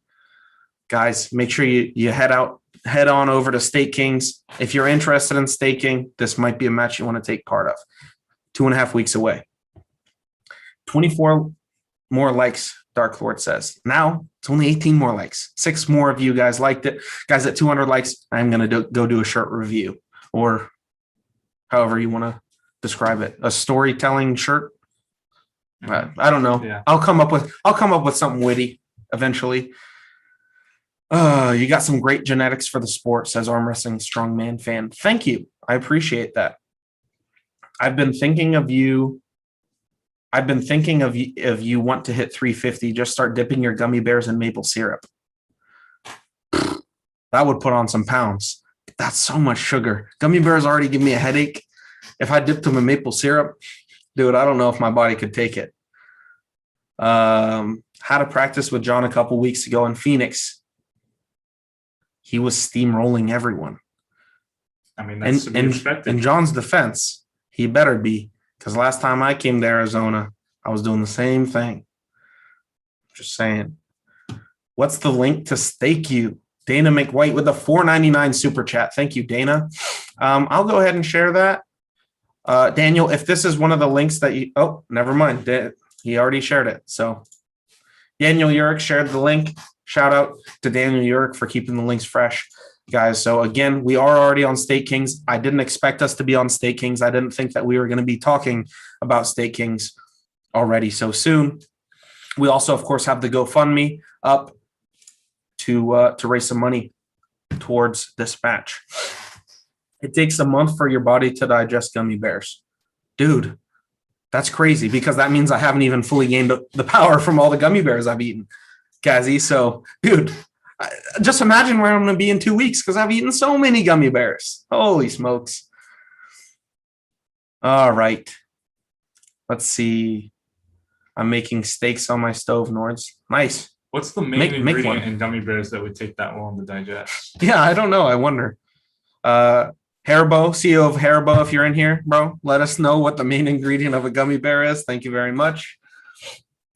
Guys, make sure you head on over to Stake Kings. If you're interested in staking, this might be a match you want to take part of. 2.5 weeks away. 24 more likes, Dark Lord says. Now it's only 18 more likes. 6 more of you guys liked it. Guys, at 200 likes, I'm going to go do a shirt review, or however you want to describe it. A storytelling shirt. I don't know. Yeah. I'll come up with something witty eventually. You got some great genetics for the sport, says Arm Wrestling Strongman Fan. Thank you. I appreciate that. I've been thinking of you if you want to hit 350, just start dipping your gummy bears in maple syrup. That would put on some pounds. That's so much sugar. Gummy bears already give me a headache. If I dipped them in maple syrup, dude, I don't know if my body could take it. Had a practice with John a couple weeks ago in Phoenix. He was steamrolling everyone. I mean, that's to be expected. In John's defense, he better be, because last time I came to Arizona, I was doing the same thing. Just saying. What's the link to stake you? Dana McWhite with a $4.99 super chat. Thank you, Dana. I'll go ahead and share that. Daniel, if this is one of the links that you... Oh, never mind. He already shared it. So Daniel Urick shared the link. Shout out to Daniel Urick for keeping the links fresh, guys. So again, we are already on Stake Kings. I didn't expect us to be on Stake Kings. I didn't think that we were going to be talking about Stake Kings already so soon. We also, of course, have the GoFundMe up to raise some money towards this match. It takes a month for your body to digest gummy bears. Dude, that's crazy, because that means I haven't even fully gained the power from all the gummy bears I've eaten, Gazzy. So, dude, just imagine where I'm going to be in 2 weeks, because I've eaten so many gummy bears. Holy smokes. All right. Let's see. I'm making steaks on my stove, Nords. Nice. What's the main ingredient in gummy bears that would take that long to digest? Yeah, I don't know. I wonder. Haribo, CEO of Haribo, if you're in here, bro, let us know what the main ingredient of a gummy bear is. Thank you very much.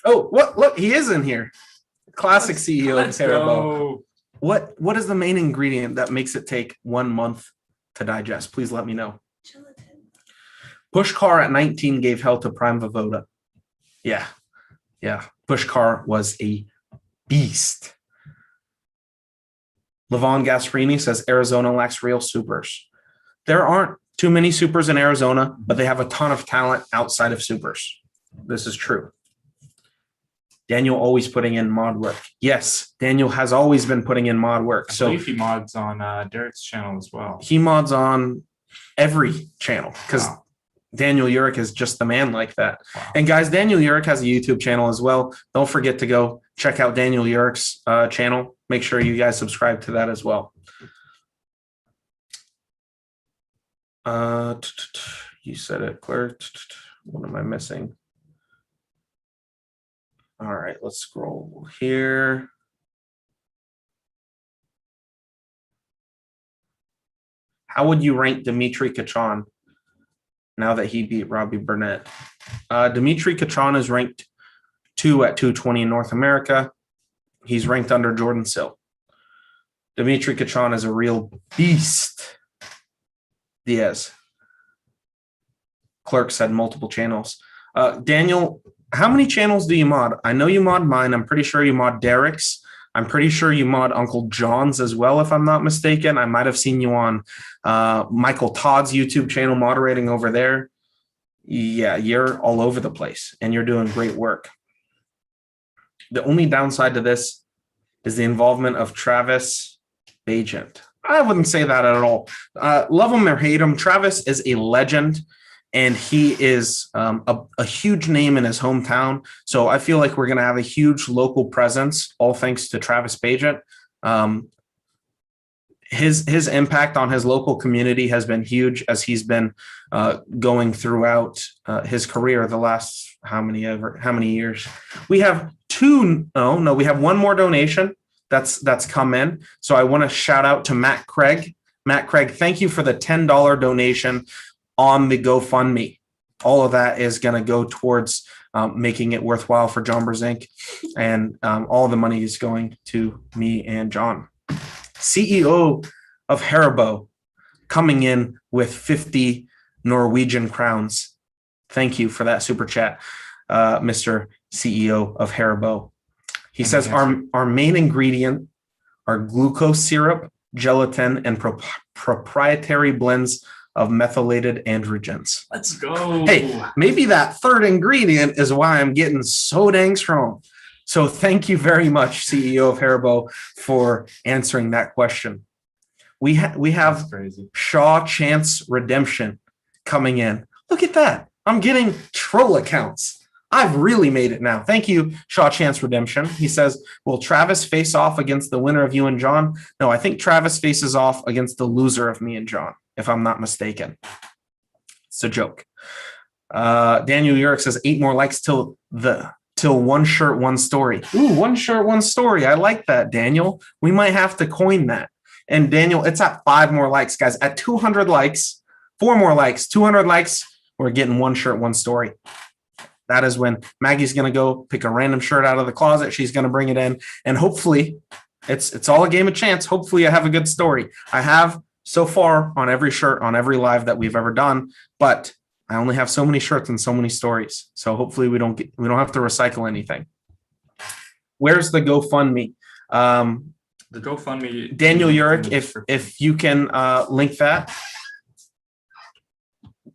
Oh, what? Look, he is in here. Classic CEO of Haribo. What is the main ingredient that makes it take 1 month to digest? Please let me know. Gelatin. Pushkar at 19 gave hell to Prime Vovoda. Yeah. Pushkar was a beast. Levon Gasparini says Arizona lacks real supers. There aren't too many supers in Arizona, but they have a ton of talent outside of supers. This is true. Daniel always putting in mod work. Yes, Daniel has always been putting in mod work. I believe he mods on Derek's channel as well. He mods on every channel, because Daniel Urick is just the man like that. Wow. And guys, Daniel Urick has a YouTube channel as well. Don't forget to go check out Daniel Urick's channel. Make sure you guys subscribe to that as well. You said it, Claire. What am I missing? All right, let's scroll here. How would you rank Dmitry Kachon? now that he beat Robbie Burnett. Dimitri Kachon is ranked 2 at 220 in North America. He's ranked under Jordan Sill. Dimitri Kachon is a real beast. Diaz. Clerk said multiple channels. Daniel, how many channels do you mod? I know you mod mine. I'm pretty sure you mod Derek's. I'm pretty sure you mod Uncle John's as well, if I'm not mistaken. I might have seen you on Michael Todd's YouTube channel moderating over there. Yeah, you're all over the place, and you're doing great work. The only downside to this is the involvement of Travis Bagent. I wouldn't say that at all. Love him or hate him, Travis is a legend, and he is a huge name in his hometown. So I feel like we're going to have a huge local presence, all thanks to Travis Bagent. His impact on his local community has been huge as he's been going throughout his career the last how many years. We have we have one more donation that's come in. So I want to shout out to Matt Craig. Matt Craig, thank you for the $10 donation on the GoFundMe. All of that is going to go towards making it worthwhile for John Brzenk, and all the money is going to me and John. CEO of Haribo coming in with 50 Norwegian crowns. Thank you for that super chat, Mr. CEO of Haribo. He says our main ingredient are glucose syrup, gelatin, and proprietary blends of methylated androgens. Let's go. Hey, maybe that third ingredient is why I'm getting so dang strong. So thank you very much, CEO of Haribo, for answering that question. We have Shaw Chance Redemption coming in. Look at that. I'm getting troll accounts. I've really made it now. Thank you, Shaw Chance Redemption. He says, will Travis face off against the winner of you and John? No, I think Travis faces off against the loser of me and John, if I'm not mistaken. It's a joke. Daniel Urick says 8 more likes till one shirt, one story. Ooh, one shirt, one story. I like that, Daniel. We might have to coin that. And Daniel, it's at 5 more likes, guys. At 200 likes, 4 more likes, 200 likes, we're getting one shirt, one story. That is when Maggie's going to go pick a random shirt out of the closet. She's going to bring it in. And hopefully, it's all a game of chance. Hopefully, I have a good story. I have so far on every shirt, on every live that we've ever done. But I only have so many shirts and so many stories. So hopefully we don't have to recycle anything. Where's the GoFundMe? The GoFundMe. Daniel Urick, if you can link that.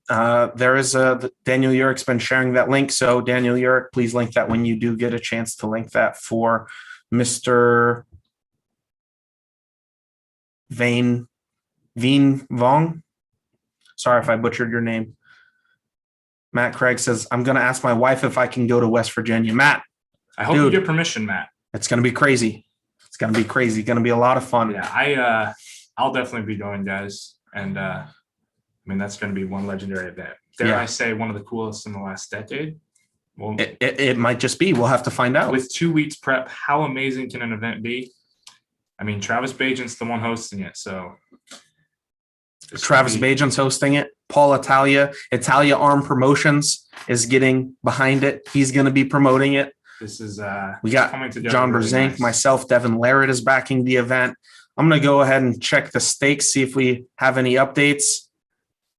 There is Daniel Urick's been sharing that link. So Daniel Urick, please link that when you do get a chance to link that for Mr. Veen Vong. Sorry if I butchered your name. Matt Craig says, I'm going to ask my wife if I can go to West Virginia. Matt. I hope you get permission, Matt. It's going to be crazy. It's going to be crazy. Going to be a lot of fun. Yeah, I'll definitely be going, guys. And I mean, that's going to be one legendary event. Dare I say one of the coolest in the last decade? Well, it might just be. We'll have to find out. With 2 weeks prep, how amazing can an event be? I mean, Travis Bagent's the one hosting it, so. Travis Bagent's hosting it. Paul Italia Arm Promotions is getting behind it. He's going to be promoting it. This is we got John Brzenk, nice. Myself, Devin Larrett is backing the event. I'm going to go ahead and check the stakes, see if we have any updates.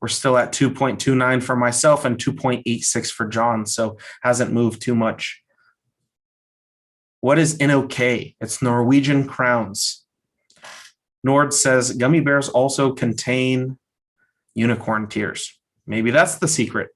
We're still at 2.29 for myself and 2.86 for John, so hasn't moved too much. What is NOK? It's Norwegian crowns. Nord says gummy bears also contain unicorn tears. Maybe that's the secret.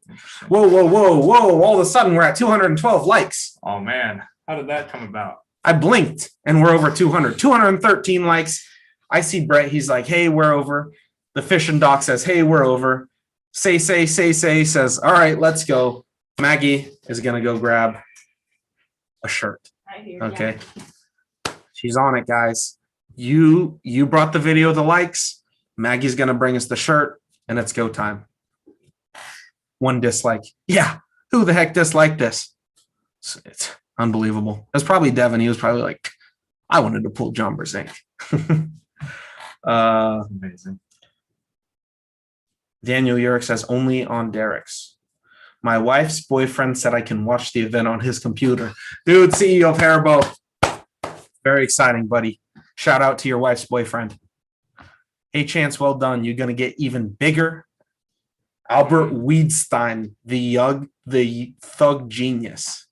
Whoa. All of a sudden, we're at 212 likes. Oh, man. How did that come about? I blinked, and we're over 200. 213 likes. I see Brett. He's like, hey, we're over. The Fish and Doc says, hey, we're over. Say says, all right, let's go. Maggie is going to go grab a shirt. Right here, okay. Yeah. She's on it, guys. You brought the video the likes. Maggie's going to bring us the shirt, and it's go time. 1 dislike. Yeah. Who the heck disliked this? It's unbelievable. It was probably Devin. He was probably like, I wanted to pull John Brzenk. Amazing. Daniel Urick says only on Derek's. My wife's boyfriend said I can watch the event on his computer. Dude, CEO of Haribo. Very exciting, buddy. Shout out to your wife's boyfriend. Hey, Chance, well done. You're going to get even bigger. Albert Weedstein, the thug genius.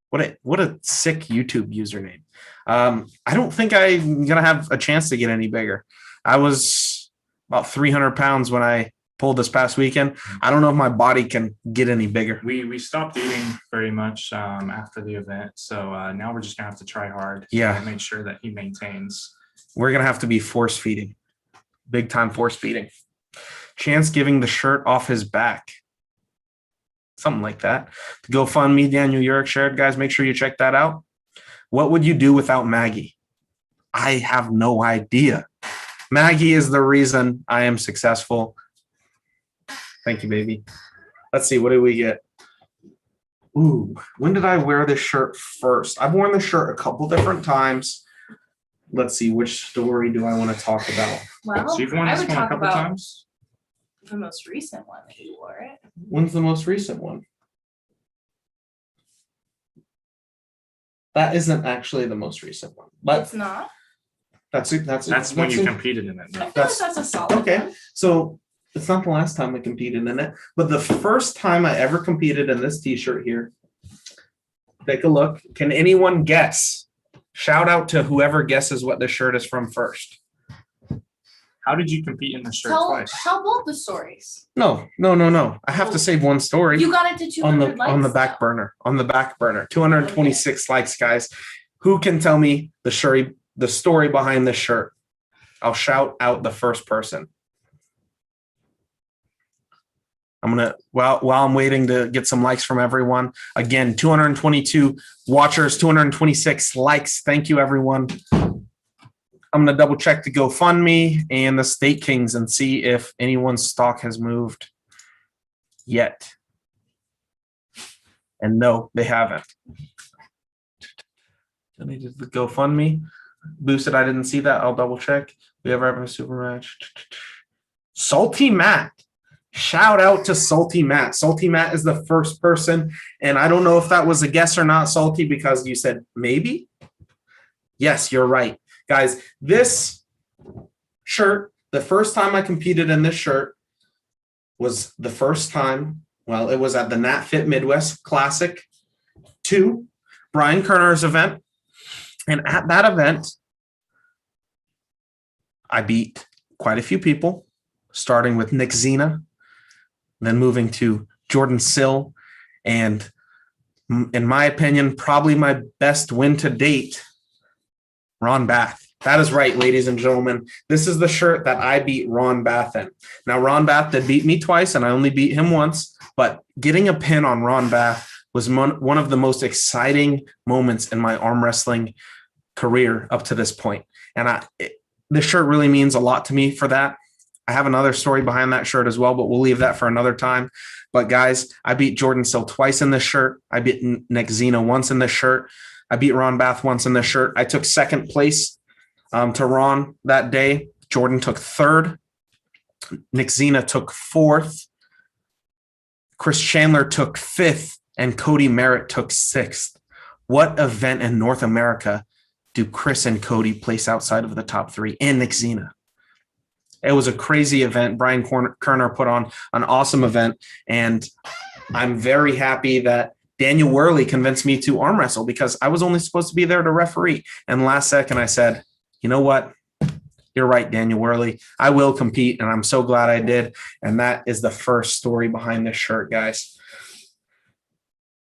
What a sick YouTube username. I don't think I'm going to have a chance to get any bigger. I was about 300 pounds when I pulled this past weekend. I don't know if my body can get any bigger. We stopped eating very much after the event. So now we're just going to have to try hard Yeah. to make sure that he maintains. We're going to have to be force feeding. Big time force feeding. Chance giving the shirt off his back. Something like that. The GoFundMe Daniel Urick shared, guys. Make sure you check that out. What would you do without Maggie? I have no idea. Maggie is the reason I am successful. Thank you, baby. Let's see. What did we get? Ooh, when did I wear this shirt first? I've worn this shirt a couple different times. Let's see. Which story do I want to talk about? Well, So you've worn I this would one a talk couple about times? the most recent one that you wore it. When's the most recent one? That isn't actually the most recent one, but It's not. that's When you competed in it. I feel No. like That's- that's a solid okay. one. So it's not the last time I competed in it, but the first time I ever competed in this T-shirt here. Take a look. Can anyone guess? Shout out to whoever guesses what this shirt is from first. How did you compete in the shirt Tell twice? both the stories. No. I have to save one story. You got it to 200 likes. On the back though. burner. On the back burner. 226 likes, guys. Who can tell me the story behind this shirt? I'll shout out the first person. I'm gonna while I'm waiting to get some likes from everyone. Again, 222 watchers, 226 likes. Thank you, everyone. I'm gonna double check the GoFundMe and the State Kings and see if anyone's stock has moved yet. And no, they haven't. Donated the GoFundMe. Boosted, I didn't see that. I'll double check. We ever have a super match? Salty Matt. Shout out to Salty Matt. Salty Matt is the first person. And I don't know if that was a guess or not, Salty, because you said maybe. Yes, you're right. Guys, this shirt, the first time I competed in this shirt was the first time, well, it was at the Nat Fit Midwest Classic 2, Brian Kerner's event. And at that event, I beat quite a few people, starting with Nick Zena, then moving to Jordan Sill, and in my opinion, probably my best win to date, Ron Bath. That is right, ladies and gentlemen. This is the shirt that I beat Ron Bath in. Now, Ron Bath did beat me twice, and I only beat him once, but getting a pin on Ron Bath was one of the most exciting moments in my arm wrestling career up to this point. And this shirt really means a lot to me for that. I have another story behind that shirt as well, but we'll leave that for another time. But guys, I beat Jordan Sill twice in this shirt. I beat Nick Zena once in this shirt. I beat Ron Bath once in this shirt. I took second place to Ron that day. Jordan took third. Nick Zena took fourth. Chris Chandler took fifth. And Cody Merritt took sixth. What event in North America do Chris and Cody place outside of the top three? And Nick Zena. It was a crazy event. Brian Kerner put on an awesome event. And I'm very happy that Daniel Worley convinced me to arm wrestle because I was only supposed to be there to referee. And last second I said, you know what? You're right, Daniel Worley. I will compete, and I'm so glad I did. And that is the first story behind this shirt, guys.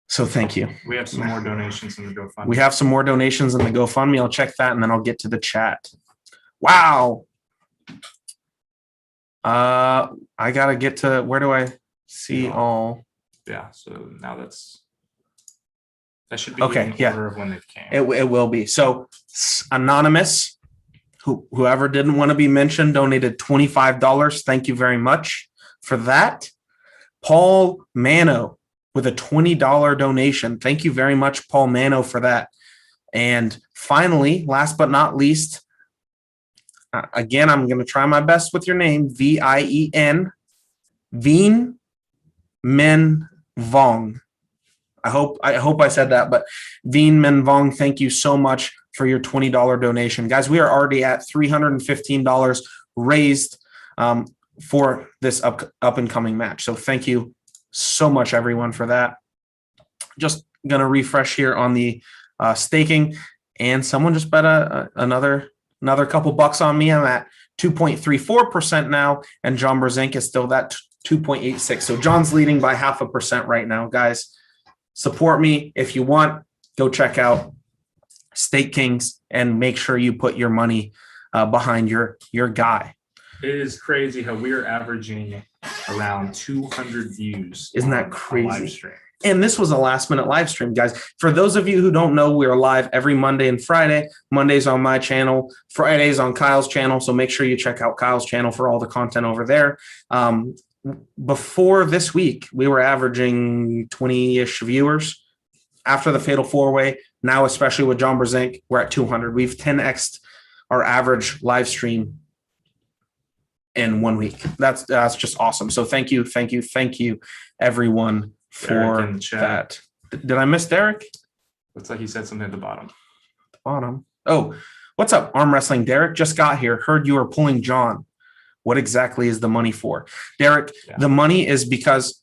So thank you. We have some more donations in the GoFundMe. We have some more donations in the GoFundMe. I'll check that, and then I'll get to the chat. Wow. I got to get to, where do I see all? Yeah, so now that should be Okay, in yeah. order of when they came. It will be. So Anonymous, whoever didn't want to be mentioned, donated $25. Thank you very much for that. Paul Mano with a $20 donation. Thank you very much, Paul Mano, for that. And finally, last but not least, Again, I'm going to try my best with your name, Vien, Vien Min Vong. I hope I said that, but Vien Min Vong, thank you so much for your $20 donation. Guys, we are already at $315 raised for this up and coming match. So thank you so much, everyone, for that. Just going to refresh here on the staking, and someone just bet another couple bucks on me. I'm at 2.34% now, and John Brzenk is still that 2.86. So John's leading by 0.5% right now, guys. Support me if you want. Go check out Stake Kings and make sure you put your money behind your guy. It is crazy how we are averaging around 200 views. Isn't that on crazy? live stream. And this was a last-minute live stream, guys. For those of you who don't know, we're live every Monday and Friday. Mondays on my channel, Fridays on Kyle's channel. So make sure you check out Kyle's channel for all the content over there. Before this week, we were averaging 20-ish viewers. After the Fatal 4-Way, now especially with John Brzenk, we're at 200. We've 10x'd our average live stream in 1 week. That's just awesome. So thank you, everyone, for that. Did I miss Derek? Looks like he said something at the bottom. Oh, what's up, Arm Wrestling? Derek just got here. Heard you are pulling John. What exactly is the money for? Derek, The money is because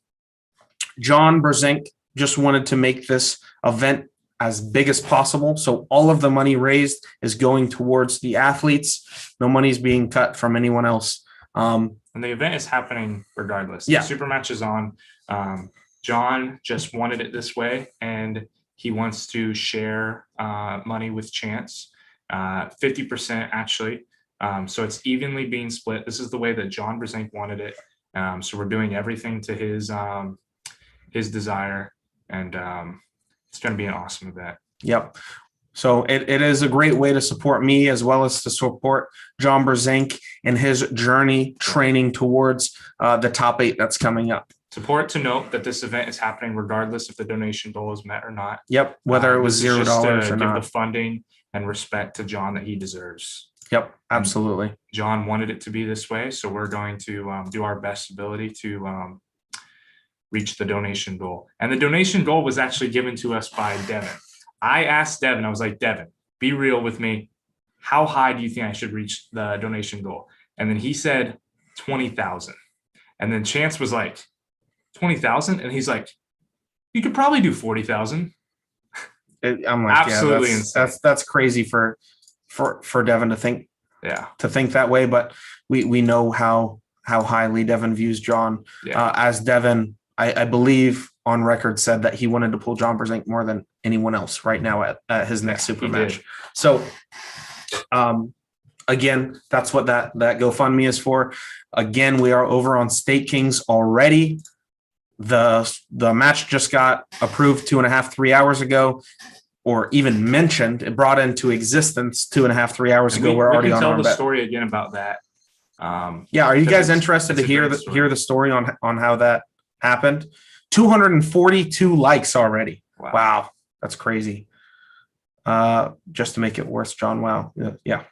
John Brzenk just wanted to make this event as big as possible. So all of the money raised is going towards the athletes. No money is being cut from anyone else. And the event is happening regardless. Yeah. The super match is on. John just wanted it this way, and he wants to share money with Chance, 50% actually. So it's evenly being split. This is the way that John Brzenk wanted it. So we're doing everything to his desire, and it's going to be an awesome event. Yep. So it is a great way to support me as well as to support John Brzenk in his journey training towards the top 8 that's coming up. It's important to note that this event is happening regardless if the donation goal is met or not. Yep. Whether it was $0 or not. Give the funding and respect to John that he deserves. Yep. Absolutely. John wanted it to be this way, so we're going to do our best ability to reach the donation goal. And the donation goal was actually given to us by Devin. I asked Devin, I was like, Devin, be real with me. How high do you think I should reach the donation goal? And then he said 20,000. And then Chance was like, 20,000? And he's like, you could probably do 40,000. I'm like, absolutely insane. That's crazy for Devin to think. Yeah. To think that way, but we know how highly Devin views John. Yeah. As Devin, I believe on record said that he wanted to pull John Brzenk more than anyone else right now at his next super match. Did. So again, that's what that GoFundMe is for. Again, we are over on Stake Kings already. The match just got approved 2.5-3 hours ago, or even mentioned. It brought into existence 2.5-3 hours ago. We're already on our bet. Tell the story again about that. Yeah, are you guys interested to hear the story on how that happened? 242 likes already. Wow, that's crazy. Just to make it worse, John. Wow. Yeah.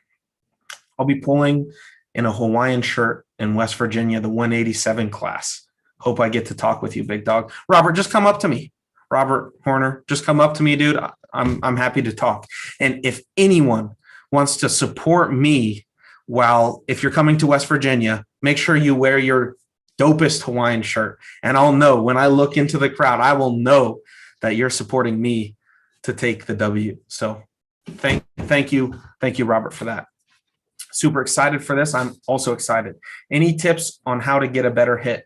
I'll be pulling in a Hawaiian shirt in West Virginia, the 187 class. Hope I get to talk with you, big dog. Robert, just come up to me. Robert Horner, just come up to me, dude. I'm happy to talk. And if anyone wants to support me, if you're coming to West Virginia, make sure you wear your dopest Hawaiian shirt. And I'll know when I look into the crowd, I will know that you're supporting me to take the W. So thank you, Robert, for that. Super excited for this. I'm also excited. Any tips on how to get a better hit?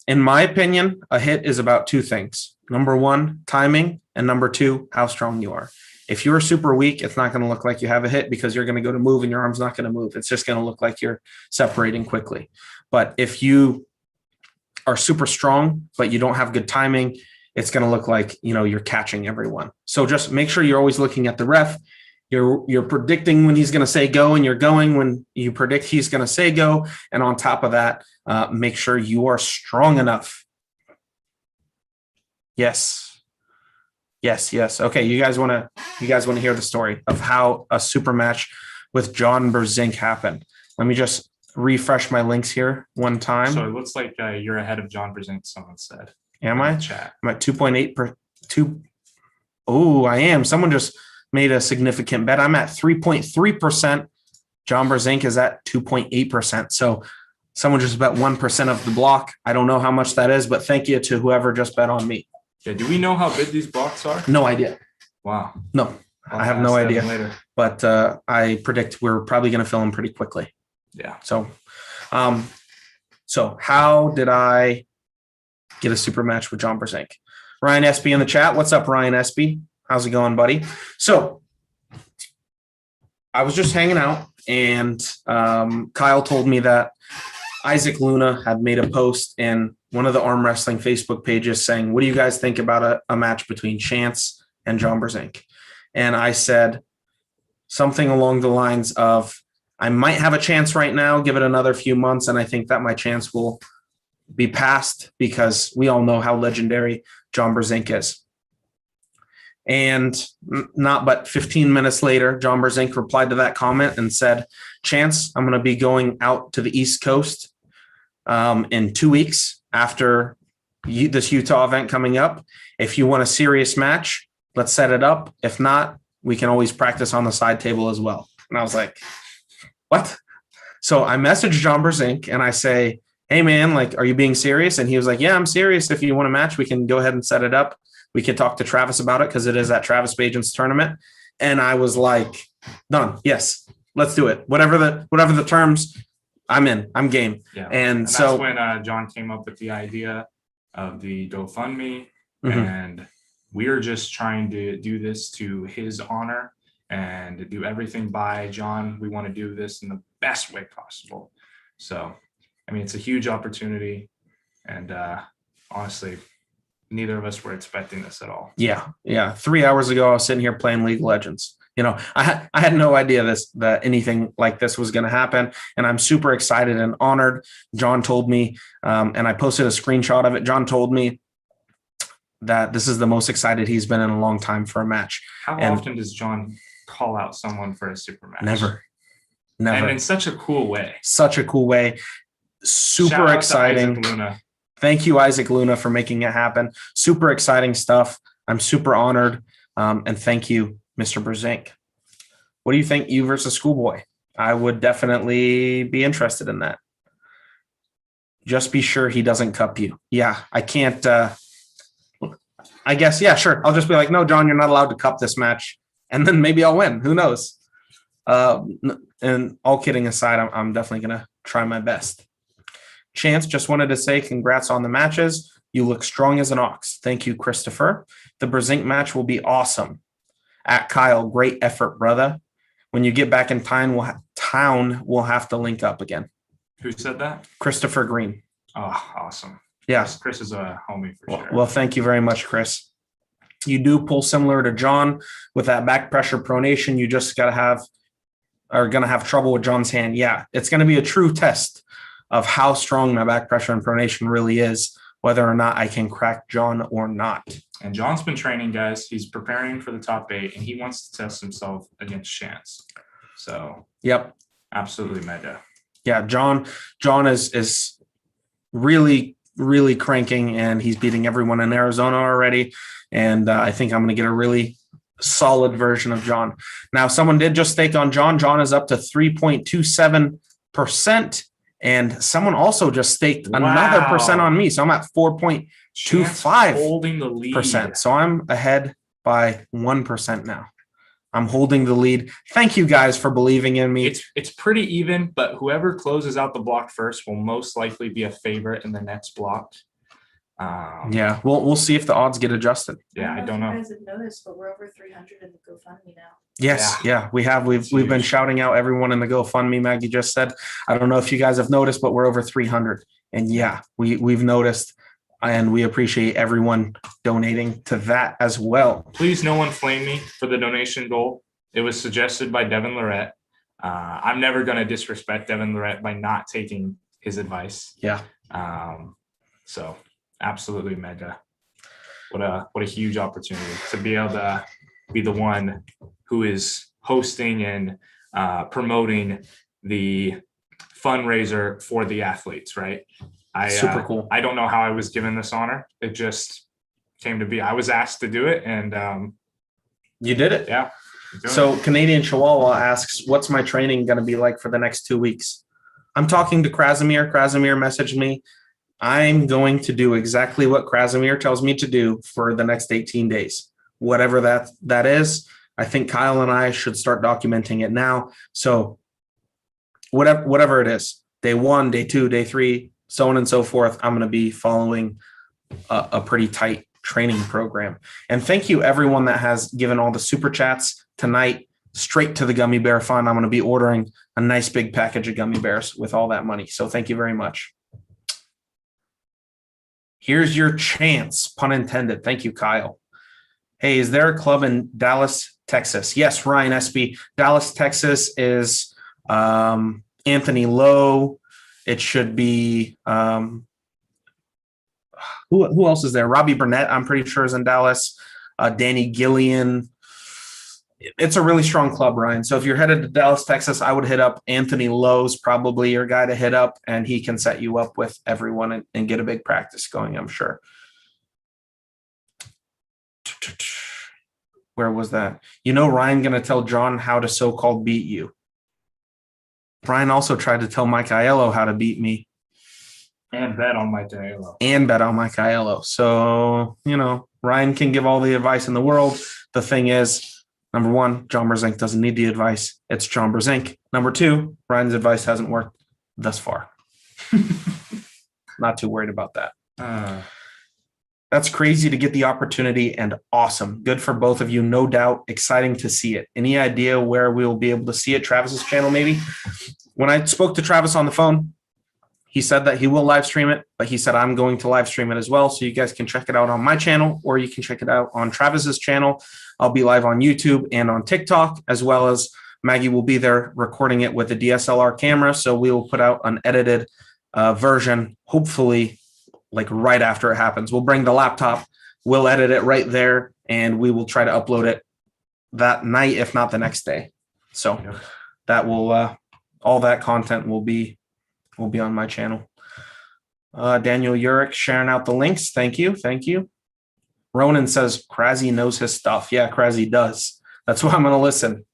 In my opinion, a hit is about 2 things. Number 1, timing, and number 2, how strong you are. If you're super weak, it's not going to look like you have a hit because you're going to go to move and your arm's not going to move. It's just going to look like you're separating quickly. But if you are super strong, but you don't have good timing, it's going to look like, you're catching everyone. So just make sure you're always looking at the ref. You're predicting when he's going to say go, and you're going when you predict he's going to say go. And on top of that, make sure you are strong enough. Yes. Okay, you guys want to hear the story of how a super match with John Brzenk happen. Let me just refresh my links here one time. So it looks like you're ahead of John Brzenk, someone said. Am in I? the chat. I'm at 2.8 per two. Oh, I am. Someone just made a significant bet. I'm at 3.3%. John Brzenk is at 2.8%. So someone just bet 1% of the block. I don't know how much that is, but thank you to whoever just bet on me. Yeah, do we know how big these blocks are? No idea. Wow. No, I'll I have ask no Devin idea. later. But I predict we're probably going to fill them pretty quickly. Yeah. So how did I get a super match with John Brzenk? Ryan Espy in the chat. What's up, Ryan Espy? How's it going, buddy? So I was just hanging out, and Kyle told me that Isaac Luna had made a post in one of the arm wrestling Facebook pages saying, what do you guys think about a match between Chance and John Brzenk? And I said something along the lines of, I might have a chance right now, give it another few months, and I think that my chance will be passed because we all know how legendary John Brzenk is. And not but 15 minutes later, John Brzenk replied to that comment and said, Chance, I'm going to be going out to the East Coast in 2 weeks after this Utah event coming up. If you want a serious match, let's set it up. If not, we can always practice on the side table as well. And I was like, what? So I messaged John Brzenk and I say, hey man, like, are you being serious? And he was like, yeah, I'm serious. If you want a match, we can go ahead and set it up. We could talk to Travis about it because it is at Travis Bajan's tournament. And I was like, done. Yes, let's do it. Whatever the terms, I'm in. I'm game. Yeah. And so that's when John came up with the idea of the GoFundMe, Mhm. and we are just trying to do this to his honor and to do everything by John. We want to do this in the best way possible. So, I mean, it's a huge opportunity, and honestly, neither of us were expecting this at all. Yeah. 3 hours ago, I was sitting here playing League of Legends. You know, I had no idea that anything like this was going to happen, and I'm super excited and honored. John told me, and I posted a screenshot of it. John told me that this is the most excited he's been in a long time for a match. How often does John call out someone for a super match? Never. And in such a cool way. Such a cool way. Super Shout out to exciting. Isaac Luna. Thank you, Isaac Luna, for making it happen. Super exciting stuff. I'm super honored. And thank you, Mr. Brzenk. What do you think, you versus Schoolboy? I would definitely be interested in that. Just be sure he doesn't cup you. Yeah, I can't. I guess, yeah, sure. I'll just be like, no, John, you're not allowed to cup this match. And then maybe I'll win. Who knows? And all kidding aside, I'm definitely going to try my best. Chance, just wanted to say congrats on the matches. You look strong as an ox. Thank you, Christopher. The Brzenk match will be awesome. At Kyle, great effort, brother. When you get back in town, we'll have to link up again. Who said that? Christopher Green. Oh, awesome. Yeah. Chris is a homie for sure. Well, thank you very much, Chris. You do pull similar to John with that back pressure pronation. You just going to have trouble with John's hand. Yeah, it's going to be a true test of how strong my back pressure and pronation really is, whether or not I can crack John or not. And John's been training, guys. He's preparing for the top 8, and he wants to test himself against Chance. So, yep, absolutely mega. Yeah, John is really, really cranking, and he's beating everyone in Arizona already. And I think I'm going to get a really solid version of John. Now, someone did just stake on John. John is up to 3.27%. And someone also just staked another percent on me. So I'm at 4.25%. Holding the lead. So I'm ahead by 1% now. I'm holding the lead. Thank you guys for believing in me. It's pretty even, but whoever closes out the block first will most likely be a favorite in the next block. Yeah, we'll see if the odds get adjusted. Yeah, I don't know. You guys have noticed, but we're over 300 in the GoFundMe now. Yes, yeah, we have. We've been shouting out everyone in the GoFundMe. Maggie just said, I don't know if you guys have noticed, but we're over 300. And yeah, we've noticed, and we appreciate everyone donating to that as well. Please, no one flame me for the donation goal. It was suggested by Devin Lorette. I'm never going to disrespect Devin Lorette by not taking his advice. Yeah. So absolutely mega. What a huge opportunity to be able to be the one who is hosting and promoting the fundraiser for the athletes, right? Super cool. I don't know how I was given this honor. It just came to be. I was asked to do it, and You did it. yeah. So Canadian Chihuahua asks, what's my training going to be like for the next 2 weeks? I'm talking to Krasimir. Krasimir messaged me. I'm going to do exactly what Krasimir tells me to do for the next 18 days. Whatever that is, I think Kyle and I should start documenting it now. So whatever it is, day 1, day 2, day 3, so on and so forth, I'm going to be following a pretty tight training program. And thank you everyone that has given all the super chats tonight straight to the Gummy Bear Fund. I'm going to be ordering a nice big package of gummy bears with all that money. So thank you very much. Here's your chance, pun intended. Thank you, Kyle. Hey, is there a club in Dallas, Texas? Yes, Ryan Espy. Dallas, Texas is Anthony Lowe. It should be who else is there? Robbie Burnett, I'm pretty sure, is in Dallas. Danny Gillian. It's a really strong club, Ryan. So if you're headed to Dallas, Texas, I would hit up Anthony Lowe's, probably your guy to hit up, and he can set you up with everyone and get a big practice going, I'm sure. Where was that? You know, Ryan going to tell John how to so-called beat you. Ryan also tried to tell Mike Aiello how to beat me. And bet on Mike Aiello. So, you know, Ryan can give all the advice in the world. The thing is, number 1, John Brzenk doesn't need the advice. It's John Brzenk. Number 2, Ryan's advice hasn't worked thus far. Not too worried about that. That's crazy to get the opportunity and awesome. Good for both of you, no doubt. Exciting to see it. Any idea where we'll be able to see it? Travis's channel, maybe? When I spoke to Travis on the phone, he said that he will live stream it, but he said I'm going to live stream it as well. So you guys can check it out on my channel, or you can check it out on Travis's channel. I'll be live on YouTube and on TikTok, as well as Maggie will be there recording it with a DSLR camera. So we will put out an edited version, hopefully like right after it happens. We'll bring the laptop, we'll edit it right there, and we will try to upload it that night, if not the next day. So that will, all that content will be on my channel. Daniel Urich sharing out the links. Thank you. Ronan says Krasi knows his stuff. Yeah, Krasi does. That's why I'm going to listen.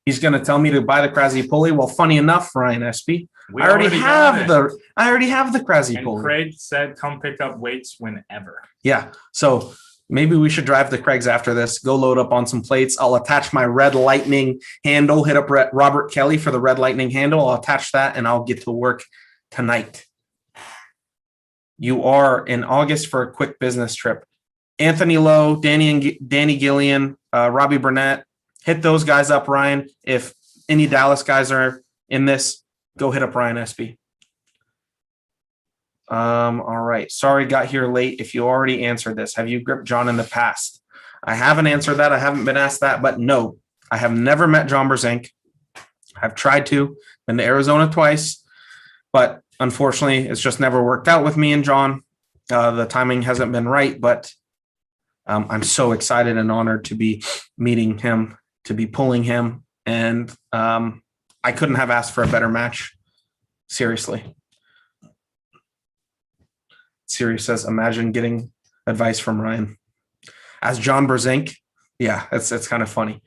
He's going to tell me to buy the Krasi pulley. Well, funny enough, Ryan Espy, I already have the Krasi pulley. Craig said, "Come pick up weights whenever." Yeah. So maybe we should drive to Craig's after this. Go load up on some plates. I'll attach my Red Lightning handle. Hit up Robert Kelly for the Red Lightning handle. I'll attach that, and I'll get to work tonight. You are in August for a quick business trip. Anthony Lowe, Danny Gillian, Robbie Burnett. Hit those guys up, Ryan. If any Dallas guys are in this, go hit up Ryan Espy. All right. Sorry, got here late. If you already answered this, have you gripped John in the past? I haven't answered that. I haven't been asked that, but no, I have never met John Brzenk. I've tried to, been to Arizona twice, but unfortunately, it's just never worked out with me and John. The timing hasn't been right, but I'm so excited and honored to be meeting him, to be pulling him, and I couldn't have asked for a better match. Seriously. Siri says, imagine getting advice from Ryan. As John Brzenk, yeah, it's kind of funny.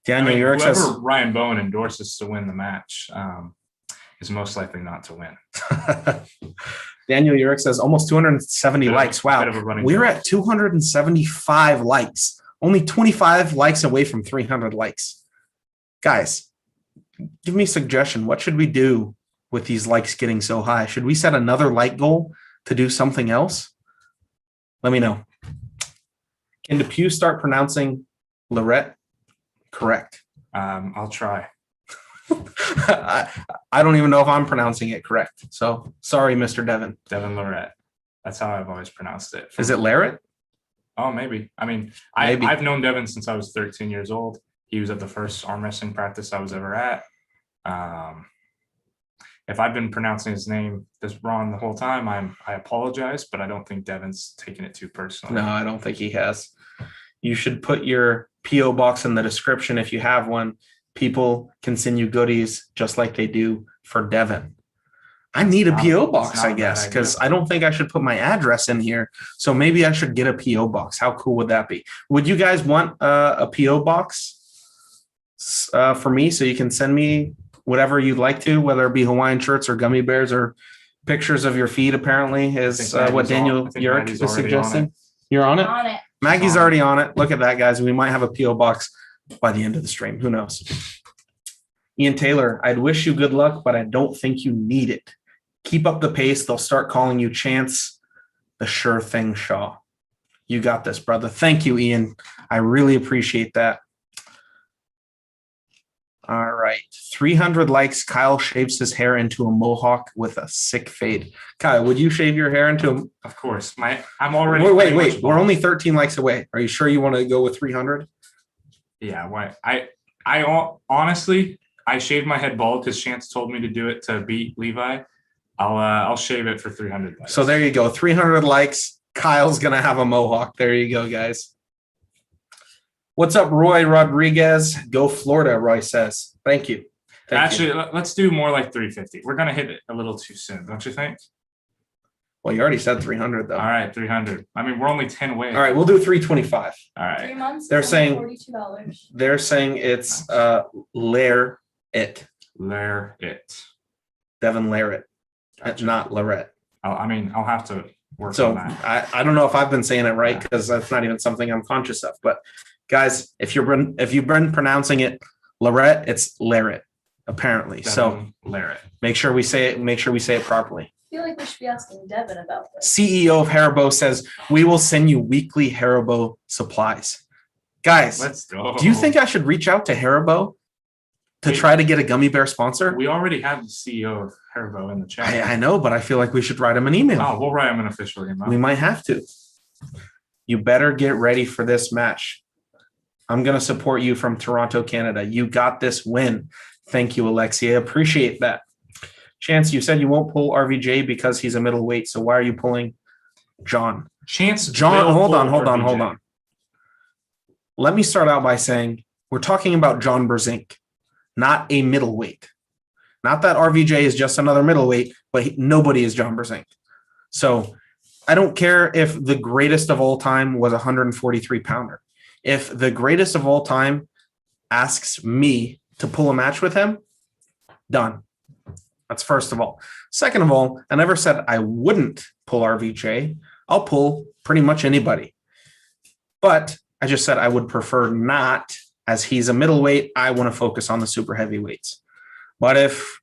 Daniel Urich whoever says, Ryan Bowen endorses to win the match is most likely not to win. Daniel Urich says, almost 270 likes. Wow. We're at 275 likes. Only 25 likes away from 300 likes. Guys, give me a suggestion. What should we do with these likes getting so high? Should we set another like goal to do something else? Let me know. Can Depew start pronouncing Lorette correct? I'll try. I don't even know if I'm pronouncing it correct. So sorry, Mr. Devin. Devin Lorette. That's how I've always pronounced it. Is it Larrett? Oh, maybe. I mean, Maybe. I've known Devin since I was 13 years old. He was at the first arm wrestling practice I was ever at. If I've been pronouncing his name this wrong the whole time, I apologize, but I don't think Devin's taken it too personally. No, I don't think he has. You should put your P.O. box in the description if you have one. people can send you goodies just like they do for Devin. I need a PO box, I guess, because I don't think I should put my address in here. So maybe I should get a PO box. How cool would that be? Would you guys want a PO box for me so you can send me whatever you'd like to, whether it be Hawaiian shirts or gummy bears or pictures of your feet? Apparently, is what Daniel Yurick is suggesting. You're on it. On it. Maggie's already on it. Look at that, guys. We might have a PO box by the end of the stream. Who knows? Ian Taylor, I'd wish you good luck, but I don't think you need it. Keep up the pace. They'll start calling you Chance, the sure thing Shaw. You got this, brother. Thank you, Ian. I really appreciate that. All right. 300 likes. Kyle shaves his hair into a mohawk with a sick fade. Kyle, would you shave your hair into a... Of course. I'm already... Wait. We're only 13 likes away. Are you sure you want to go with 300? Yeah. Why? I honestly, I shaved my head bald because Chance told me to do it to beat Levi. I'll shave it for 300 likes. So there you go. 300 likes. Kyle's going to have a mohawk. There you go, guys. What's up, Roy Rodriguez? Go Florida, Roy says. Thank you. Let's do more like 350. We're going to hit it a little too soon, don't you think? Well, you already said 300, though. All right, 300. I mean, we're only 10 away. All right, we'll do 325. All right. 3 months. They're saying $42. They're saying it's Lair it. Lair it. Devin Larrett. Gotcha. Not Larette. I'll have to work So on that. I don't know if I've been saying it right because that's not even something I'm conscious of. But guys, if you've been pronouncing it Larette, it's Larrett, apparently. Devin so Larrett. make sure we say it properly. I feel like we should be asking Devin about this. CEO of Haribo says we will send you weekly Haribo supplies. Guys, Let's go. do you think I should reach out to Haribo to try to get a gummy bear sponsor? We already have the CEO of Haribo in the chat? I know, but I feel like we should write him an email. Oh, we'll write him an official email. We might have to. You better get ready for this match. I'm going to support you from Toronto, Canada. You got this win. Thank you, Alexia. Appreciate that. Chance, you said you won't pull RVJ because he's a middleweight. So why are you pulling John? John, hold on. Let me start out by saying we're talking about John Brzenk, not a middleweight. Not that RVJ is just another middleweight, but nobody is John Brzenk. So I don't care if the greatest of all time was a 143 pounder. If the greatest of all time asks me to pull a match with him, done. That's first of all. Second of all, I never said I wouldn't pull RVJ. I'll pull pretty much anybody. But I just said I would prefer not, as he's a middleweight. I want to focus on the super heavyweights. But if